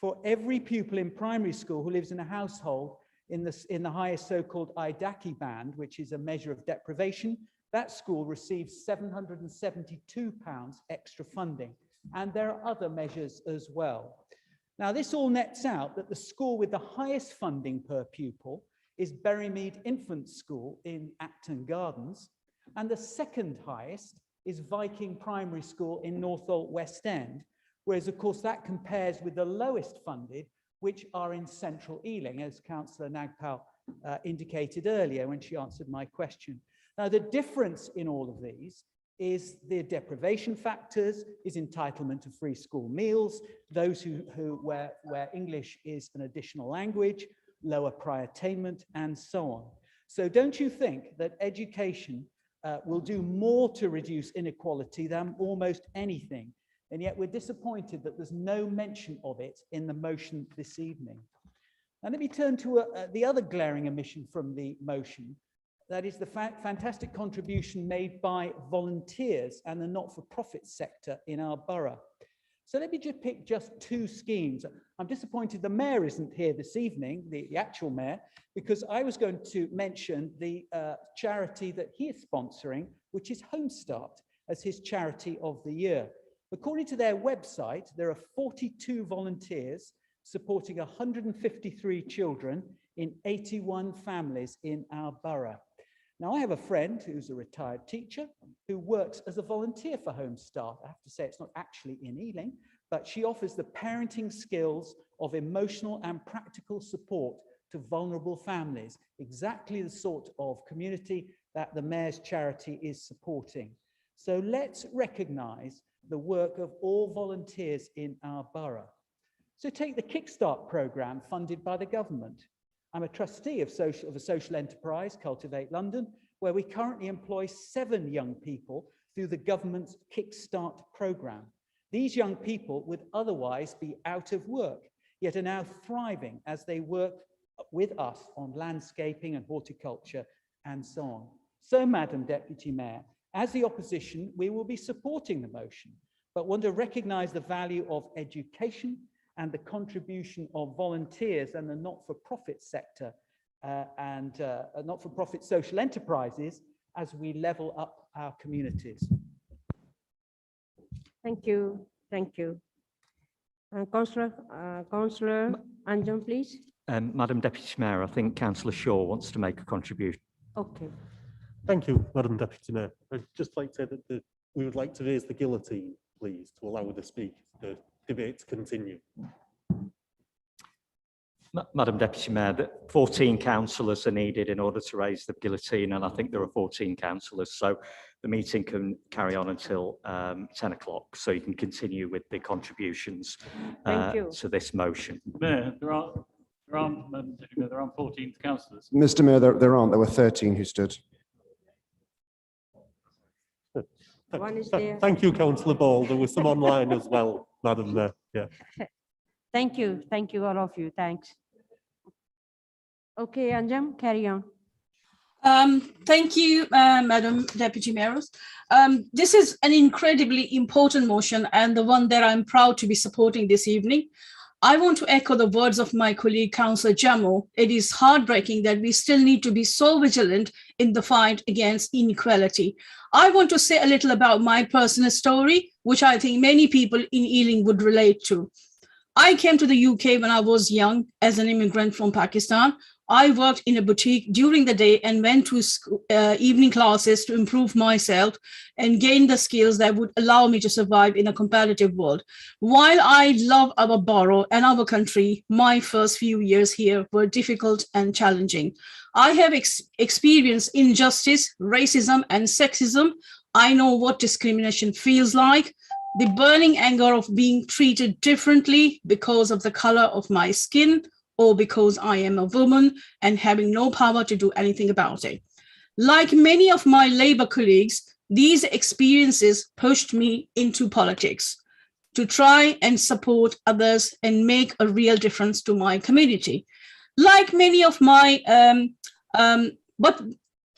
For every pupil in primary school who lives in a household in the highest so-called IDACI band, which is a measure of deprivation, that school receives £772 extra funding. And there are other measures as well. Now, this all nets out that the school with the highest funding per pupil is Berrymead Infant School in Acton Gardens, and the second highest is Viking Primary School in Northolt West End, whereas of course that compares with the lowest funded, which are in central Ealing, as Councillor Nagpal indicated earlier when she answered my question. Now, the difference in all of these is the deprivation factors, is entitlement to free school meals, those where English is an additional language, lower prior attainment, and so on. So don't you think that education will do more to reduce inequality than almost anything? And yet we're disappointed that there's no mention of it in the motion this evening. And let me turn to the other glaring omission from the motion. That is the fantastic contribution made by volunteers and the not-for-profit sector in our borough. So let me just pick just two schemes. I'm disappointed the mayor isn't here this evening, the actual mayor, because I was going to mention the charity that he is sponsoring, which is Home Start, as his charity of the year. According to their website, there are 42 volunteers supporting 153 children in 81 families in our borough. Now, I have a friend who's a retired teacher who works as a volunteer for Home Start. I have to say it's not actually in Ealing, but she offers the parenting skills of emotional and practical support to vulnerable families, exactly the sort of community that the Mayor's charity is supporting. So let's recognise the work of all volunteers in our borough. So take the Kickstart programme funded by the government. I'm a trustee of a social enterprise, Cultivate London, where we currently employ 7 young people through the government's Kickstart programme. These young people would otherwise be out of work, yet are now thriving as they work with us on landscaping and horticulture and so on. So, Madam Deputy Mayor, as the opposition, we will be supporting the motion, but want to recognise the value of education and the contribution of volunteers and the not-for-profit sector and not-for-profit social enterprises as we level up our communities. Thank you. Thank you. Councillor Anjan, please. Madam Deputy Mayor, I think Councillor Shaw wants to make a contribution. Okay. Thank you, Madam Deputy Mayor. I'd just like to say that we would like to raise the guillotine, please, to allow the debate to continue. Madam Deputy Mayor, that 14 councillors are needed in order to raise the guillotine, and I think there are 14 councillors, so the meeting can carry on until 10 o'clock, so you can continue with the contributions to this motion. Mayor, there aren't 14 councillors. Mr. Mayor, there aren't. There were 13 who stood. One is there. Thank you, Councillor Ball. There was some online as well, Madam Mayor. Yeah. Thank you, all of you. Thanks. Okay, Anjam, carry on. Thank you, Madam Deputy Mayor. This is an incredibly important motion and the one that I'm proud to be supporting this evening. I want to echo the words of my colleague, Councillor Jamo. It is heartbreaking that we still need to be so vigilant in the fight against inequality. I want to say a little about my personal story, which I think many people in Ealing would relate to. I came to the UK when I was young as an immigrant from Pakistan. I worked in a boutique during the day and went to evening classes to improve myself and gain the skills that would allow me to survive in a competitive world. While I love our borough and our country, my first few years here were difficult and challenging. I have experienced injustice, racism, and sexism. I know what discrimination feels like, the burning anger of being treated differently because of the color of my skin or because I am a woman and having no power to do anything about it. Like many of my Labour colleagues, these experiences pushed me into politics to try and support others and make a real difference to my community. Like many of my, but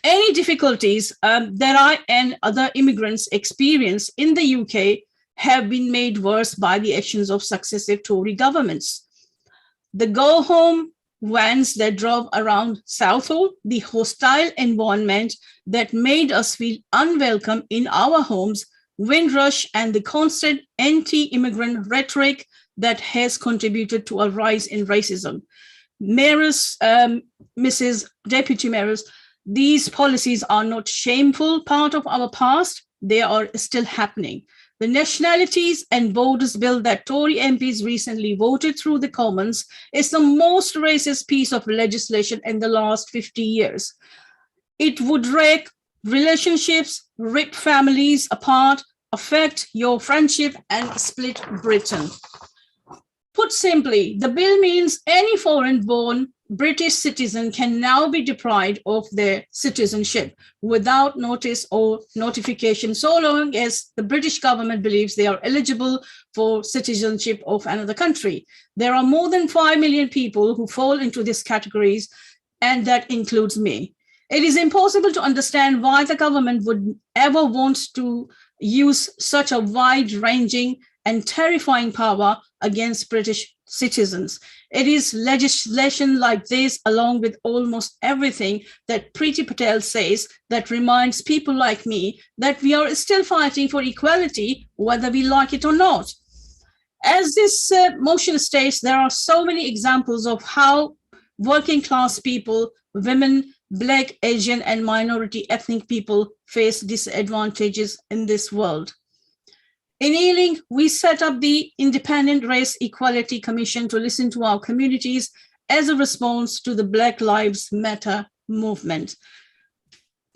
any difficulties that I and other immigrants experience in the UK have been made worse by the actions of successive Tory governments. The go home vans that drove around Southall, the hostile environment that made us feel unwelcome in our homes, Windrush, and the constant anti-immigrant rhetoric that has contributed to a rise in racism. Mayors, Mrs. Deputy Mayors, these policies are not shameful part of our past, they are still happening. The Nationalities and Borders Bill that Tory MPs recently voted through the Commons is the most racist piece of legislation in the last 50 years. It would wreck relationships, rip families apart, affect your friendship, and split Britain. Put simply, the bill means any foreign-born British citizen can now be deprived of their citizenship without notice or notification, so long as the British government believes they are eligible for citizenship of another country. There are more than 5 million people who fall into these categories, and that includes me. It is impossible to understand why the government would ever want to use such a wide-ranging and terrifying power against British citizens. It is legislation like this, along with almost everything that Priti Patel says, that reminds people like me that we are still fighting for equality, whether we like it or not. As this motion states, there are so many examples of how working class people, women, Black, Asian, and minority ethnic people face disadvantages in this world. In Ealing, we set up the Independent Race Equality Commission to listen to our communities as a response to the Black Lives Matter movement,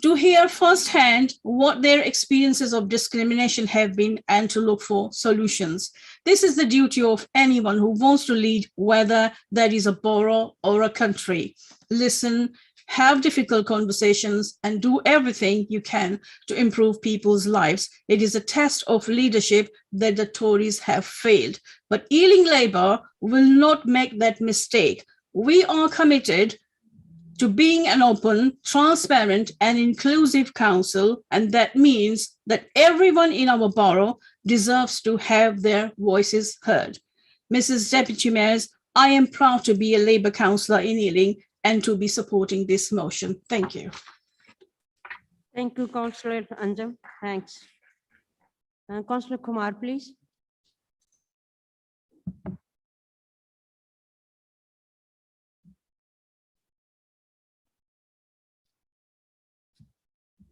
to hear firsthand what their experiences of discrimination have been and to look for solutions. This is the duty of anyone who wants to lead, whether that is a borough or a country. Listen, have difficult conversations, and do everything you can to improve people's lives. It is a test of leadership that the Tories have failed. But Ealing Labour will not make that mistake. We are committed to being an open, transparent, and inclusive council, and that means that everyone in our borough deserves to have their voices heard. Mrs. Deputy Mayors, I am proud to be a Labour councillor in Ealing and to be supporting this motion. Thank you. Thank you, Councillor Anjum. Thanks. Councillor Kumar, please.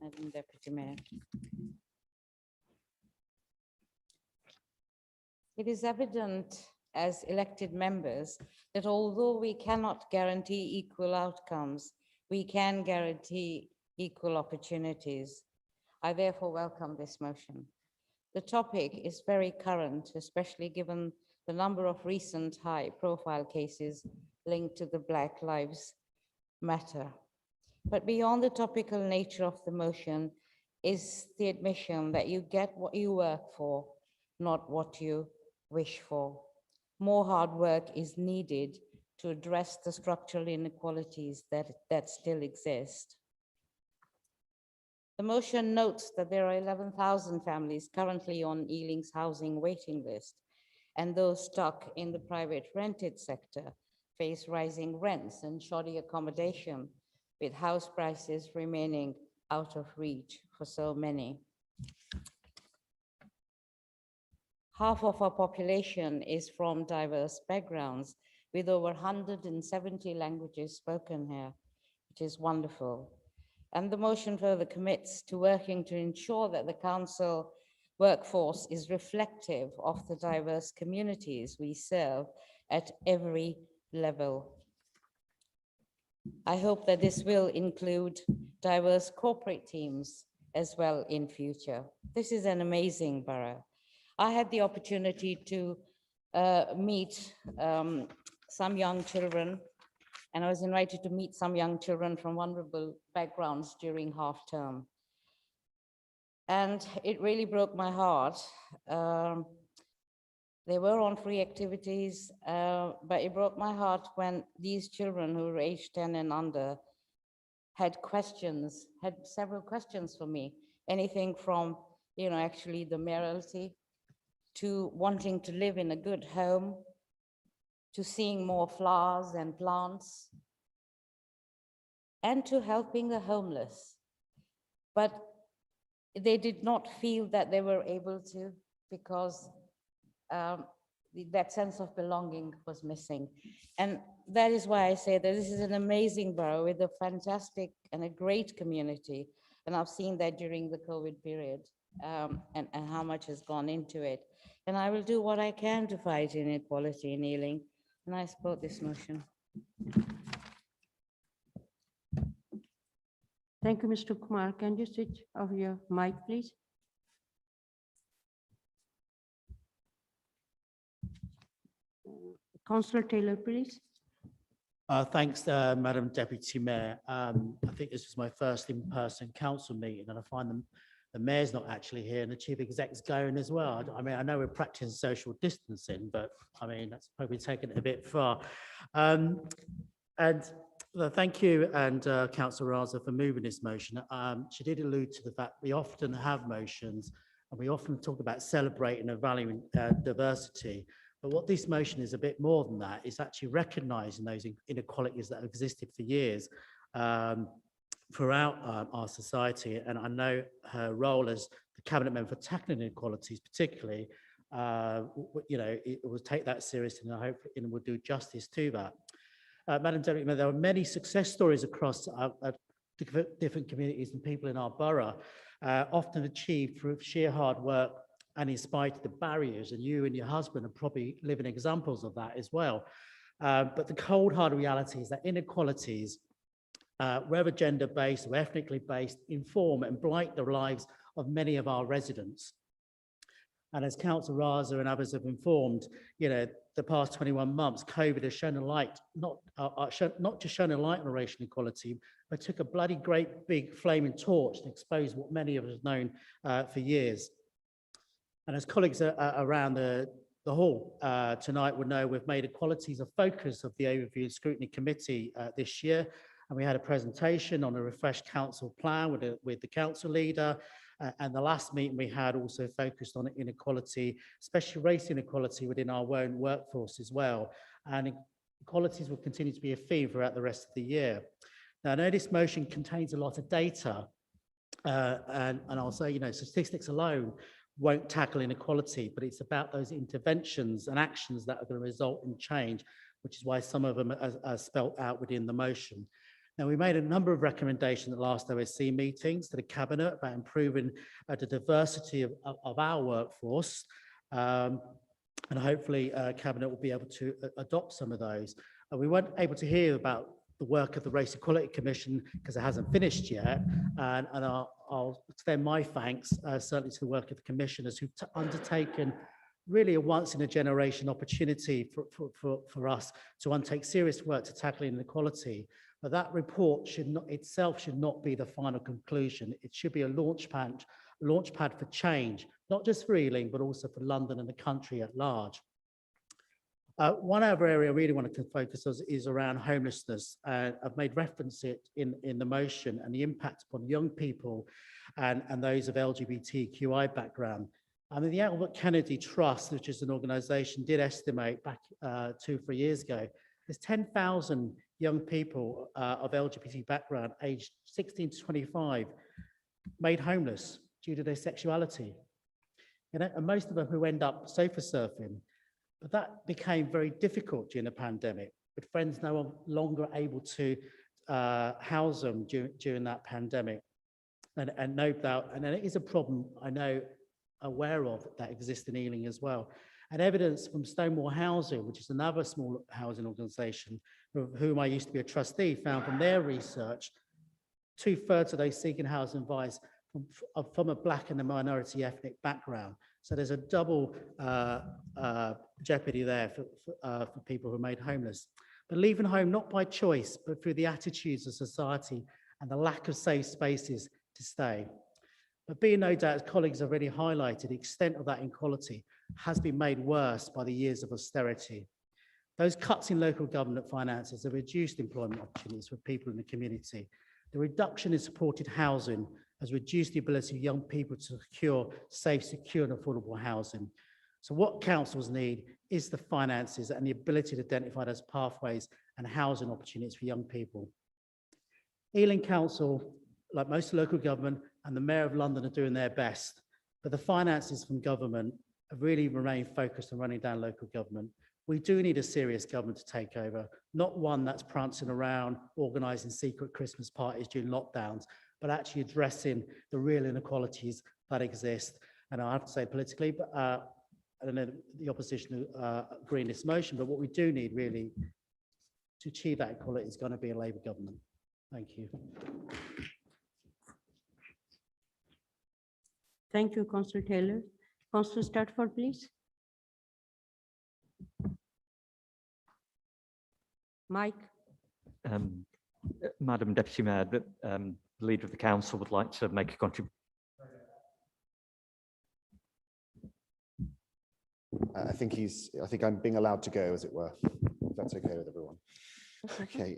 Madam Deputy Mayor. It is evident as elected members that although we cannot guarantee equal outcomes, we can guarantee equal opportunities. I therefore welcome this motion. The topic is very current, especially given the number of recent high-profile cases linked to the Black Lives Matter. But beyond the topical nature of the motion is the admission that you get what you work for, not what you wish for. More hard work is needed to address the structural inequalities that still exist. The motion notes that there are 11,000 families currently on Ealing's housing waiting list, and those stuck in the private rented sector face rising rents and shoddy accommodation, with house prices remaining out of reach for so many. Half of our population is from diverse backgrounds, with over 170 languages spoken here, which is wonderful. And the motion further commits to working to ensure that the council workforce is reflective of the diverse communities we serve at every level. I hope that this will include diverse corporate teams as well in future. This is an amazing borough. I had the opportunity to meet some young children, and I was invited to meet some young children from vulnerable backgrounds during half term. And it really broke my heart. They were on free activities, but it broke my heart when these children who were aged 10 and under had several questions for me. Anything from, actually the mayoralty, to wanting to live in a good home, to seeing more flowers and plants, and to helping the homeless. But they did not feel that they were able to, because that sense of belonging was missing. And that is why I say that this is an amazing borough with a fantastic and a great community. And I've seen that during the COVID period, and how much has gone into it. And I will do what I can to fight inequality in Ealing. And I support this motion. Thank you, Mr. Kumar. Can you switch off your mic, please? Councillor Taylor, please. Thanks, Madam Deputy Mayor. I think this was my first in-person council meeting, and I find the mayor's not actually here and the chief exec's going as well. I mean, I know we're practicing social distancing, but I mean, that's probably taken it a bit far. Thank you, and Councillor Raza, for moving this motion. She did allude to the fact we often have motions and we often talk about celebrating and valuing diversity. But what this motion is a bit more than that, is actually recognising those inequalities that have existed for years throughout our society. And I know her role as the cabinet member for tackling inequalities, particularly, it will take that seriously, and I hope it will do justice to that. Madam Deputy Mayor, there are many success stories across different communities and people in our borough, often achieved through sheer hard work and in spite of the barriers, and you and your husband are probably living examples of that as well. But the cold hard reality is that inequalities, whether gender-based or ethnically based, inform and blight the lives of many of our residents. And as Councillor Raza and others have informed, the past 21 months, COVID has shown a light, not just shown a light on racial inequality, but took a bloody great big flaming torch to expose what many of us have known for years. And as colleagues around the hall tonight will know, we've made equalities a focus of the Overview and Scrutiny Committee this year. And we had a presentation on a refreshed council plan with the council leader. And the last meeting we had also focused on inequality, especially race inequality within our own workforce as well. And equalities will continue to be a theme throughout the rest of the year. Now, I know this motion contains a lot of data, and I'll say, statistics alone won't tackle inequality, but it's about those interventions and actions that are going to result in change, which is why some of them are spelt out within the motion. Now, we made a number of recommendations at last OSC meetings to the Cabinet about improving the diversity of our workforce, and hopefully Cabinet will be able to adopt some of those. We weren't able to hear about the work of the Race Equality Commission because it hasn't finished yet, and I'll extend my thanks certainly to the work of the commissioners who've undertaken really a once-in-a-generation opportunity for us to undertake serious work to tackle inequality. But that report should not be the final conclusion. It should be a launch pad for change, not just for Ealing, but also for London and the country at large. One other area I really wanted to focus on is around homelessness. I've made reference to it in the motion and the impact upon young people and those of LGBTQI background. I mean, the Albert Kennedy Trust, which is an organisation, did estimate back 2-3 years ago, there's 10,000 young people of LGBT background aged 16 to 25 made homeless due to their sexuality. you know, and most of them who end up sofa surfing. But that became very difficult during the pandemic, with friends no longer able to house them during that pandemic. And no doubt, and it is a problem I know aware of that exists in Ealing as well. And evidence from Stonewall Housing, which is another small housing organisation, of whom I used to be a trustee, found from their research, 2/3 of those seeking housing advice from a Black and a minority ethnic background. So there's a double jeopardy there for people who are made homeless. But leaving home not by choice, but through the attitudes of society and the lack of safe spaces to stay. But being no doubt, as colleagues have already highlighted, the extent of that inequality has been made worse by the years of austerity. Those cuts in local government finances have reduced employment opportunities for people in the community. The reduction in supported housing has reduced the ability of young people to secure safe, secure and affordable housing. So what councils need is the finances and the ability to identify those pathways and housing opportunities for young people. Ealing Council, like most local government and the Mayor of London, are doing their best, but the finances from government have really remained focused on running down local government. We do need a serious government to take over, not one that's prancing around organising secret Christmas parties during lockdowns, but actually addressing the real inequalities that exist. And I have to say politically, but I don't know the opposition agree in this motion, but what we do need really to achieve that equality is going to be a Labour government. Thank you. Thank you, Councillor Taylor. Councillor Stratford, please. Mike. Madam Deputy Mayor, the Leader of the Council would like to make a contribution. I think I'm being allowed to go, as it were, if that's okay with everyone. Okay,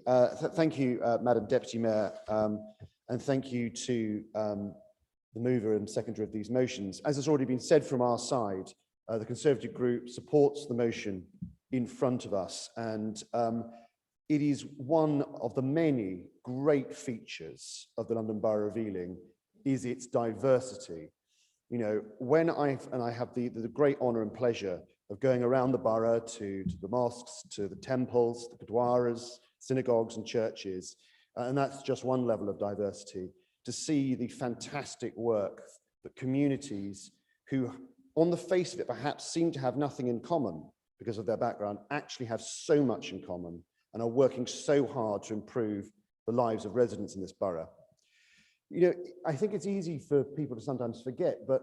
thank you, Madam Deputy Mayor, and thank you to the mover and seconder of these motions. As has already been said from our side, the Conservative group supports the motion in front of us, and it is one of the many great features of the London Borough of Ealing is its diversity. You know, when I have the great honour and pleasure of going around the borough to the mosques, to the temples, the gurdwaras, synagogues and churches, and that's just one level of diversity, to see the fantastic work that communities who, on the face of it, perhaps seem to have nothing in common because of their background, actually have so much in common and are working so hard to improve the lives of residents in this borough. You know, I think it's easy for people to sometimes forget, but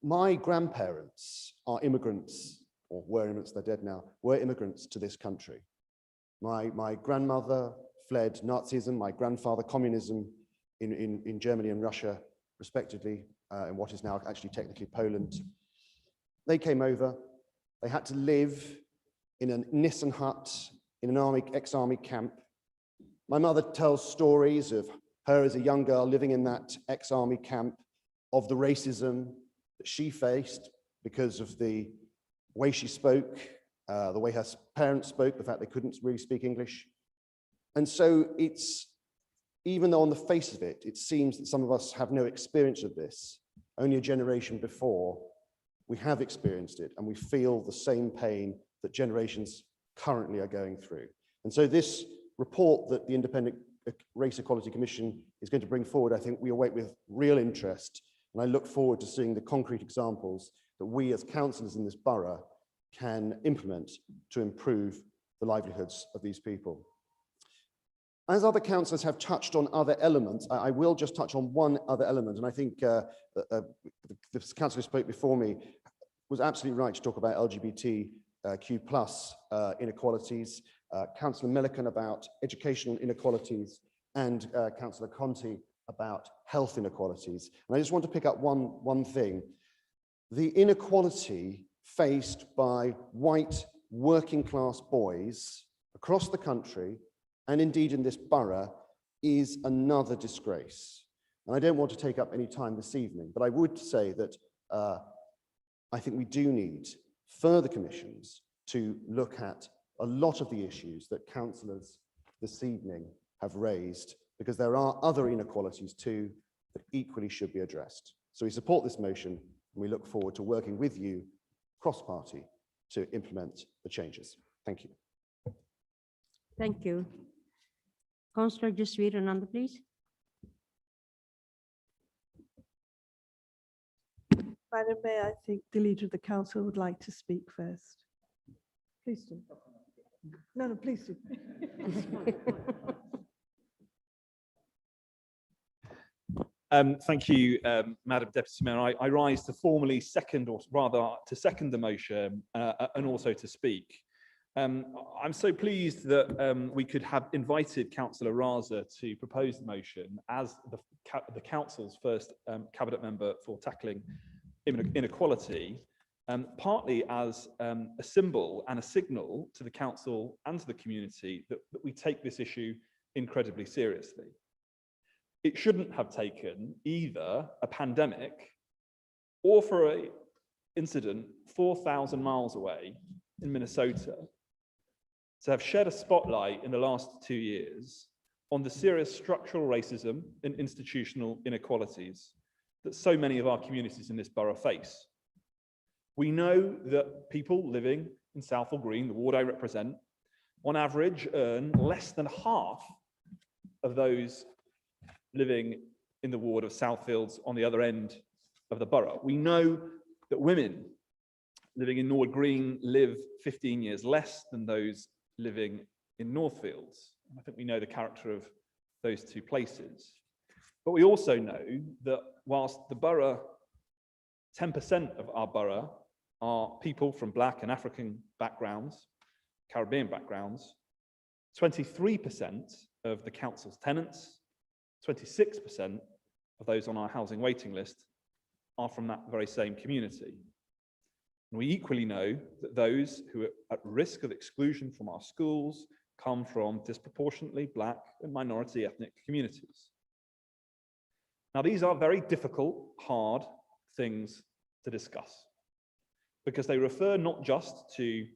my grandparents are immigrants, or were immigrants, they're dead now, were immigrants to this country. My grandmother fled Nazism, my grandfather communism in Germany and Russia, respectively, in what is now actually technically Poland. They came over, they had to live in a Nissen hut in an ex-army camp. My mother tells stories of her as a young girl living in that ex-army camp, of the racism that she faced because of the way she spoke, the way her parents spoke, the fact they couldn't really speak English. And so it's, even though on the face of it, it seems that some of us have no experience of this, only a generation before, we have experienced it and we feel the same pain that generations currently are going through. And so this report that the Independent Race Equality Commission is going to bring forward, I think we await with real interest. And I look forward to seeing the concrete examples that we as councillors in this borough can implement to improve the livelihoods of these people. As other councillors have touched on other elements, I will just touch on one other element. And I think the councillor who spoke before me was absolutely right to talk about LGBTQ+ inequalities. Councillor Milliken about educational inequalities, and Councillor Conti about health inequalities. And I just want to pick up one thing. The inequality faced by white working class boys across the country, and indeed in this borough, is another disgrace. And I don't want to take up any time this evening, but I would say that I think we do need further commissions to look at a lot of the issues that councillors this evening have raised, because there are other inequalities too that equally should be addressed. So we support this motion. And we look forward to working with you cross-party to implement the changes. Thank you. Thank you. Councillor Jasveerananda, please. Madam Mayor, I think the Leader of the Council would like to speak first. Please do. No, please do. Thank you, Madam Deputy Mayor. I rise to formally second, or rather to second the motion and also to speak. I'm so pleased that we could have invited Councillor Raza to propose the motion as the Council's first Cabinet member for tackling inequality, partly as a symbol and a signal to the Council and to the community that we take this issue incredibly seriously. It shouldn't have taken either a pandemic or for an incident 4,000 miles away in Minnesota to have shed a spotlight in the last 2 years on the serious structural racism and institutional inequalities that so many of our communities in this borough face. We know that people living in Southall Green, the ward I represent, on average earn less than half of those living in the ward of Southfields on the other end of the borough. We know that women living in Norwood Green live 15 years less than those living in Northfields. I think we know the character of those two places. But we also know that whilst the borough, 10% of our borough are people from Black and African backgrounds, Caribbean backgrounds, 23% of the council's tenants, 26% of those on our housing waiting list are from that very same community. And we equally know that those who are at risk of exclusion from our schools come from disproportionately Black and minority ethnic communities. Now, these are very difficult, hard things to discuss because they refer not just to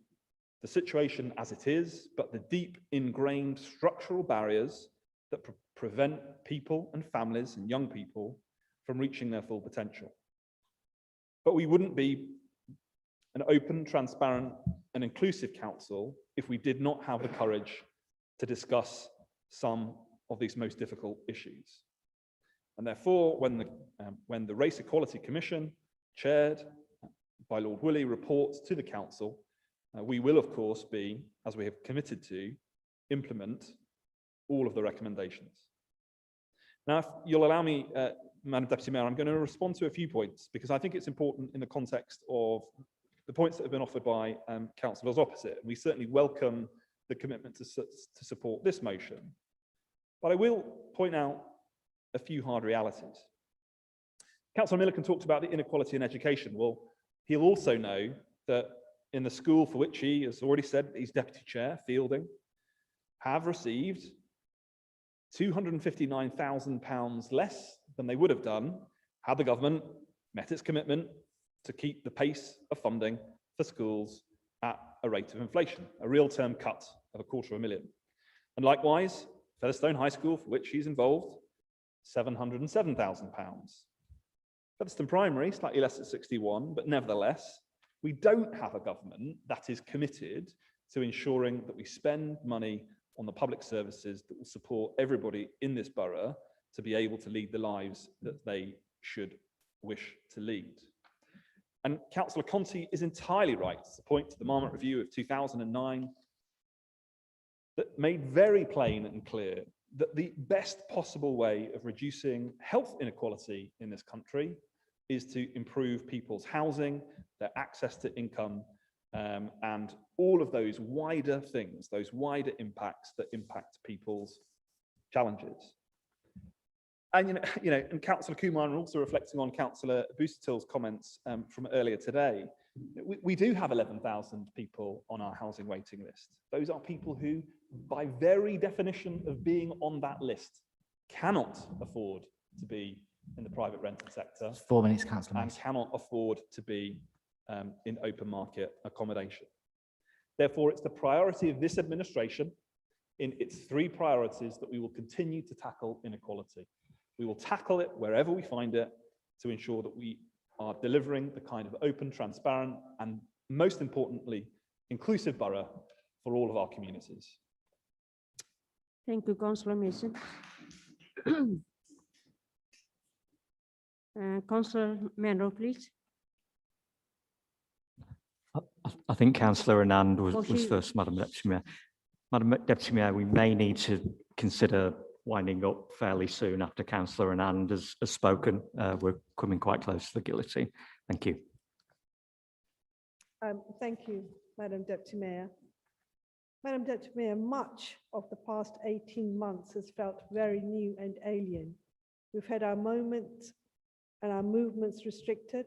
the situation as it is, but the deep ingrained structural barriers that prevent people and families and young people from reaching their full potential. But we wouldn't be an open, transparent, and inclusive council if we did not have the courage to discuss some of these most difficult issues. And therefore, when the Race Equality Commission, chaired by Lord Willey, reports to the council, we will, of course, be, as we have committed to, implement all of the recommendations. Now, if you'll allow me, Madam Deputy Mayor, I'm going to respond to a few points because I think it's important in the context of the points that have been offered by councillors opposite. We certainly welcome the commitment to support this motion. But I will point out a few hard realities. Councillor Milliken talked about the inequality in education. Well, he'll also know that in the school for which he has already said he's deputy chair, Fielding, have received £259,000 less than they would have done had the government met its commitment to keep the pace of funding for schools at a rate of inflation, a real term cut of £250,000. And likewise, Featherstone High School, for which he's involved, £707,000. Featherstone Primary, slightly less at 61, but nevertheless, we don't have a government that is committed to ensuring that we spend money on the public services that will support everybody in this borough to be able to lead the lives that they should wish to lead. And Councillor Conti is entirely right to point to the Marmot Review of 2009 that made very plain and clear that the best possible way of reducing health inequality in this country is to improve people's housing, their access to income, and all of those wider things, those wider impacts that impact people's challenges. And and Councillor Kumar, and also reflecting on Councillor Busuttil's comments from earlier today, we do have 11,000 people on our housing waiting list. Those are people who, by very definition of being on that list, cannot afford to be in the private rented sector. 4 minutes, Councillor And cannot afford to be in open market accommodation. Therefore, it's the priority of this administration in its 3 priorities that we will continue to tackle inequality. We will tackle it wherever we find it to ensure that we are delivering the kind of open, transparent, and most importantly, inclusive borough for all of our communities. Thank you, Councillor Mason. Councillor Manro, please. I think Councillor Anand was she- first, Madam Deputy Mayor. Madam Deputy Mayor, we may need to consider winding up fairly soon after Councillor Anand has spoken. We're coming quite close to the guillotine. Thank you. Thank you, Madam Deputy Mayor. Madam Deputy Mayor, much of the past 18 months has felt very new and alien. We've had our moments and our movements restricted.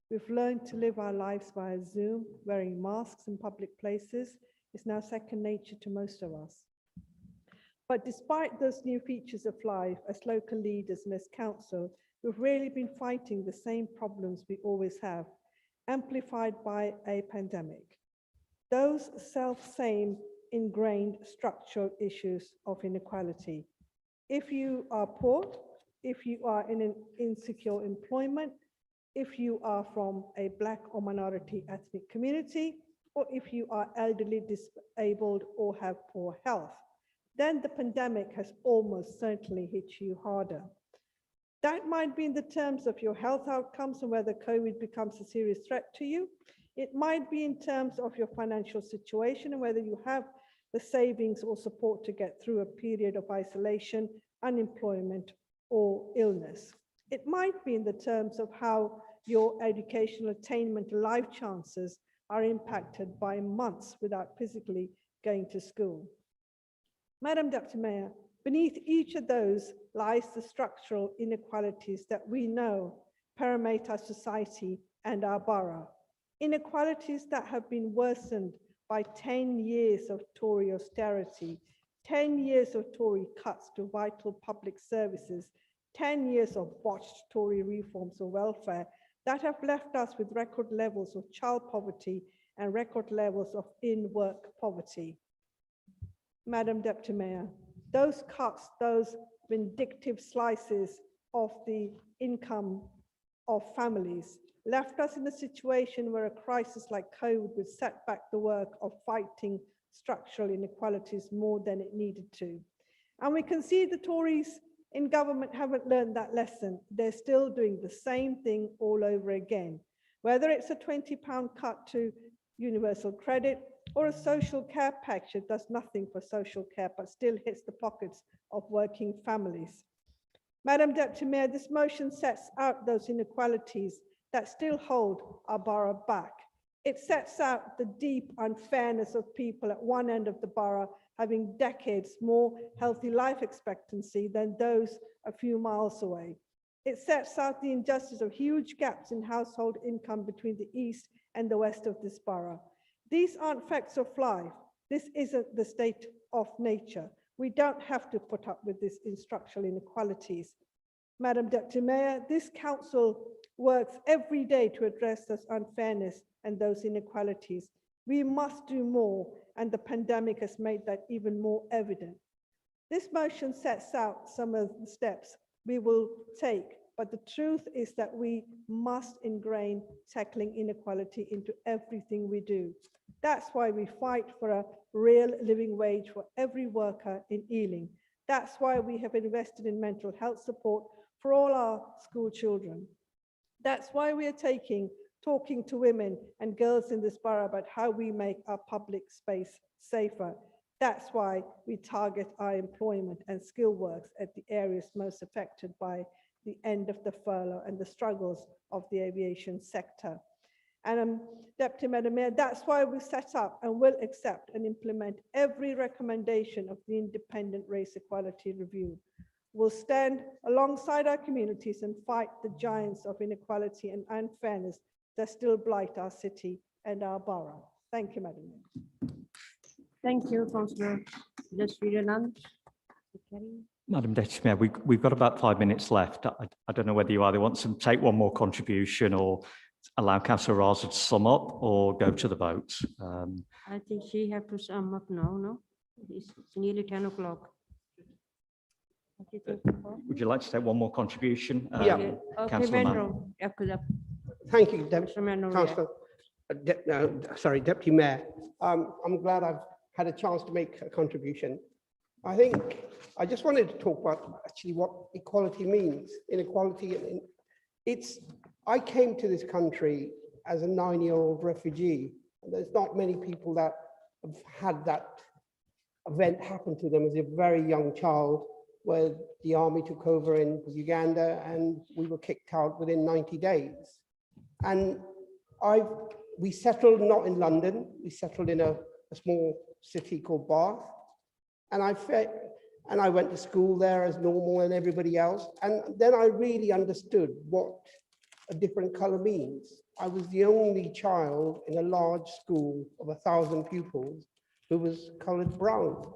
We've learned to live our lives via Zoom, wearing masks in public places is now second nature to most of us. But despite those new features of life, as local leaders and as council, we've really been fighting the same problems we always have, amplified by a pandemic. Those self-same ingrained structural issues of inequality. If you are poor, if you are in an insecure employment, if you are from a Black or minority ethnic community, or if you are elderly, disabled, or have poor health, then the pandemic has almost certainly hit you harder. That might be in the terms of your health outcomes and whether COVID becomes a serious threat to you. It might be in terms of your financial situation and whether you have the savings or support to get through a period of isolation, unemployment, or illness. It might be in the terms of how your educational attainment and life chances are impacted by months without physically going to school. Madam Deputy Mayor, beneath each of those lies the structural inequalities that we know permeate our society and our borough. Inequalities that have been worsened by 10 years of Tory austerity, 10 years of Tory cuts to vital public services, 10 years of botched Tory reforms of welfare that have left us with record levels of child poverty and record levels of in-work poverty. Madam Deputy Mayor, those cuts, those vindictive slices of the income of families left us in a situation where a crisis like COVID would set back the work of fighting structural inequalities more than it needed to. And we can see the Tories in government haven't learned that lesson. They're still doing the same thing all over again. Whether it's a £20 cut to universal credit or a social care package that does nothing for social care but still hits the pockets of working families. Madam Deputy Mayor, this motion sets out those inequalities that still hold our borough back. It sets out the deep unfairness of people at one end of the borough having decades more healthy life expectancy than those a few miles away. It sets out the injustice of huge gaps in household income between the east and the west of this borough. These aren't facts of life. This isn't the state of nature. We don't have to put up with this in structural inequalities. Madam Deputy Mayor, this council works every day to address this unfairness and those inequalities. We must do more, and the pandemic has made that even more evident. This motion sets out some of the steps we will take, but the truth is that we must ingrain tackling inequality into everything we do. That's why we fight for a real living wage for every worker in Ealing. That's why we have invested in mental health support for all our school children. That's why we are talking to women and girls in this borough about how we make our public space safer. That's why we target our employment and skill works at the areas most affected by the end of the furlough and the struggles of the aviation sector. And Deputy Madam Mayor, that's why we set up and will accept and implement every recommendation of the Independent Race Equality Review. We'll stand alongside our communities and fight the giants of inequality and unfairness that still blight our city and our borough. Thank you, Madam Mayor. Thank you, Councillor Jaswiranand. Madam Deputy Mayor, we've got about 5 minutes left. I don't know whether you either want to take one more contribution or allow Councillor Raza to sum up or go to the vote. I think she has to sum up now, no? It's nearly 10 o'clock. Would you like to take one more contribution? Okay, Councillor Mann? Venro. Thank you, Councillor. Deputy Mayor. I'm glad I've had a chance to make a contribution. I think I just wanted to talk about actually what equality means. Inequality, I came to this country as a 9-year-old refugee. And there's not many people that have had that event happen to them as a very young child, where the army took over in Uganda and we were kicked out within 90 days. And we settled not in London, we settled in a small city called Bath. And I went to school there as normal and everybody else. And then I really understood what a different color means. I was the only child in a large school of 1,000 pupils who was colored brown.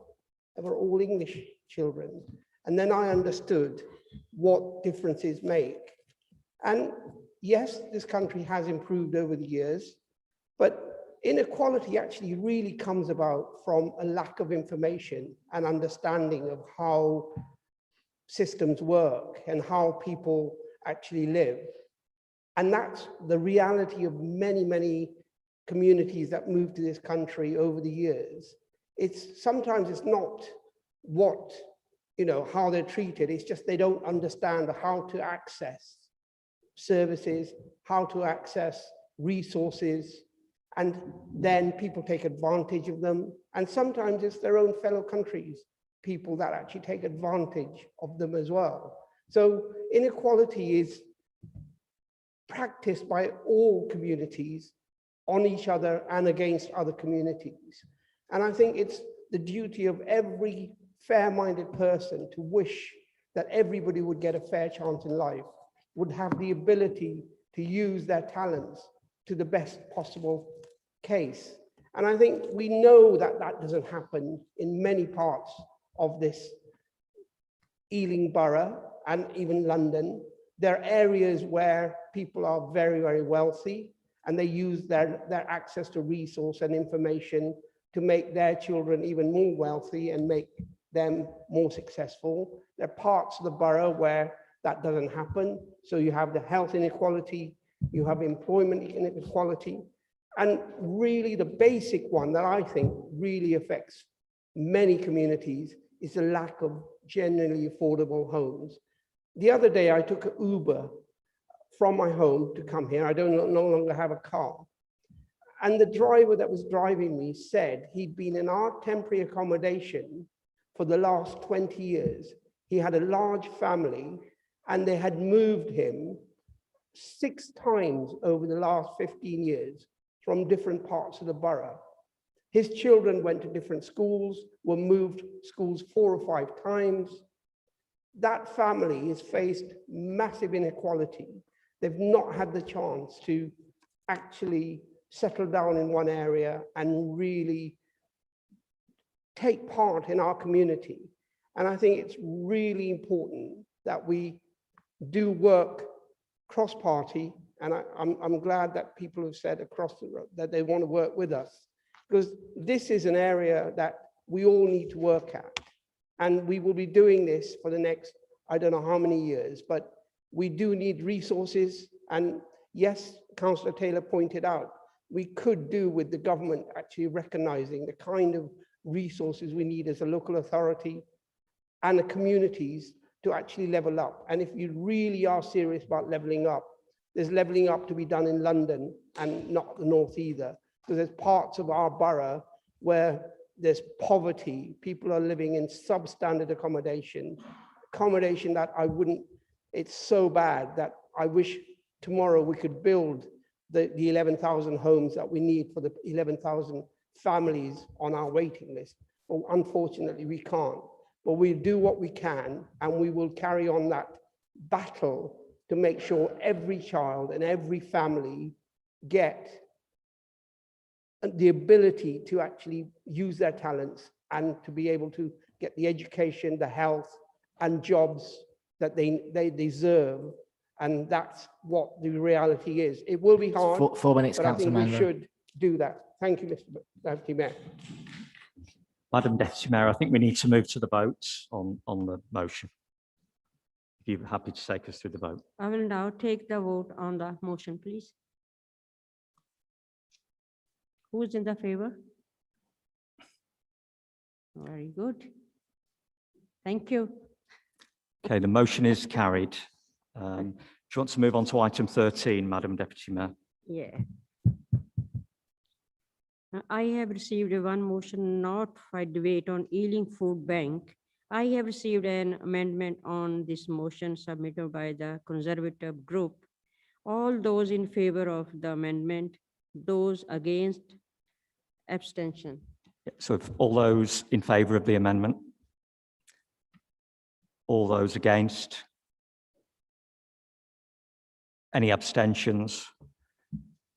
They were all English children. And then I understood what differences make. And yes, this country has improved over the years, but inequality actually really comes about from a lack of information and understanding of how systems work and how people actually live. And that's the reality of many, many communities that moved to this country over the years. Sometimes it's not what, how they're treated, it's just they don't understand how to access services, how to access resources, and then people take advantage of them. And sometimes it's their own fellow countries, people that actually take advantage of them as well. So inequality is practiced by all communities on each other and against other communities. And I think it's the duty of every fair-minded person to wish that everybody would get a fair chance in life, would have the ability to use their talents to the best possible case. And I think we know that that doesn't happen in many parts of this Ealing Borough and even London. There are areas where people are very, very wealthy and they use their access to resource and information to make their children even more wealthy and make them more successful. There are parts of the borough where that doesn't happen. So you have the health inequality, you have employment inequality, and really the basic one that I think really affects many communities is the lack of genuinely affordable homes. The other day I took an Uber from my home to come here. I no longer have a car. And the driver that was driving me said he'd been in our temporary accommodation for the last 20 years. He had a large family and they had moved him 6 times over the last 15 years from different parts of the borough. His children went to different schools, were moved schools 4 or 5 times. That family has faced massive inequality. They've not had the chance to actually settle down in one area and really take part in our community. And I think it's really important that we do work cross-party, and I'm glad that people have said across the road that they want to work with us, because this is an area that we all need to work at. And we will be doing this for the next, I don't know how many years, but we do need resources. And yes, Councillor Taylor pointed out, we could do with the government actually recognizing the kind of resources we need as a local authority and the communities to actually level up. And if you really are serious about leveling up, there's leveling up to be done in London and not the north either, because there's parts of our borough where there's poverty. People are living in substandard accommodation that it's so bad that I wish tomorrow we could build the 11,000 homes that we need for the 11,000 families on our waiting list. But unfortunately, we can't. But we do what we can, and we will carry on that battle to make sure every child and every family get the ability to actually use their talents and to be able to get the education, the health, and jobs that they deserve. And that's what the reality is. It will be hard, 4 minutes, but I think Councillor we Mango. should do that. Thank you, Mr. Deputy Mayor. Madam Deputy Mayor, I think we need to move to the vote on the motion. If you're happy to take us through the vote. I will now take the vote on the motion, please. Who's in the favor? Very good. Thank you. Okay, the motion is carried. Do you want to move on to item 13, Madam Deputy Mayor? Yeah. I have received one motion not for debate on Ealing Food Bank. I have received an amendment on this motion submitted by the Conservative group. All those in favor of the amendment, those against, abstention. So if all those in favour of the amendment? All those against? Any abstentions?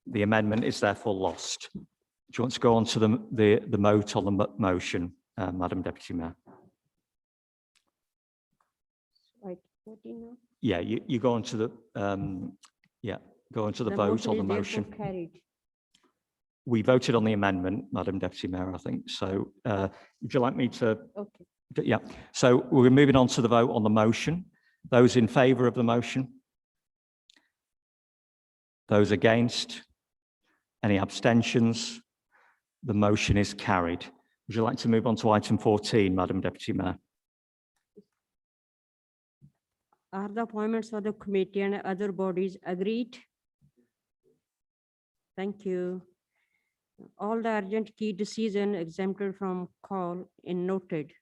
The amendment is therefore lost. Do you want to go on to the vote on the motion, Madam Deputy Mayor? Right, 14 now? Yeah, you go on to the go on to the vote on the is motion. therefore carried. We voted on the amendment, Madam Deputy Mayor, I think. So would you like me to? Okay. Yeah. So we're moving on to the vote on the motion. Those in favour of the motion? Those against? Any abstentions? The motion is carried. Would you like to move on to item 14, Madam Deputy Mayor? Are the appointments for the committee and other bodies agreed? Thank you. All the urgent key decision exempted from call in noted.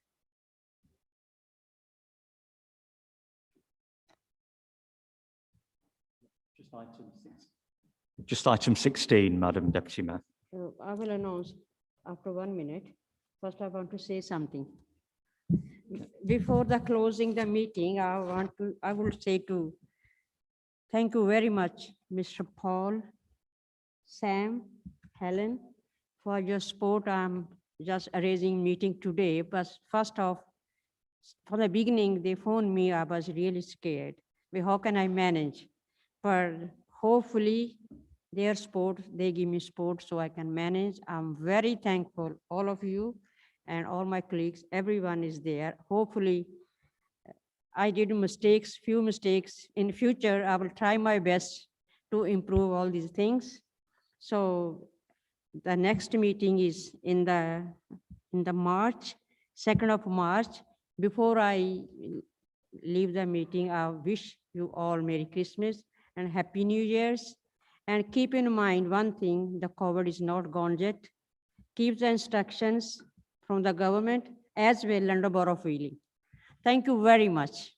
Just item 16, Madam Deputy Mayor. I will announce after 1 minute. First, I want to say something. Before the closing the meeting, I will say to thank you very much, Mr. Paul, Sam, Helen, for your support. I'm just arranging meeting today, but first off, from the beginning, they phoned me, I was really scared. But how can I manage? But hopefully, their support, they give me support so I can manage. I'm very thankful, all of you and all my colleagues, everyone is there. Hopefully, I did few mistakes. In future, I will try my best to improve all these things. So the next meeting is in the March, 2nd of March. Before I leave the meeting, I wish you all Merry Christmas and Happy New Year's. And keep in mind one thing, the COVID is not gone yet. Keep the instructions from the government as well under Borough of Ealing. Thank you very much.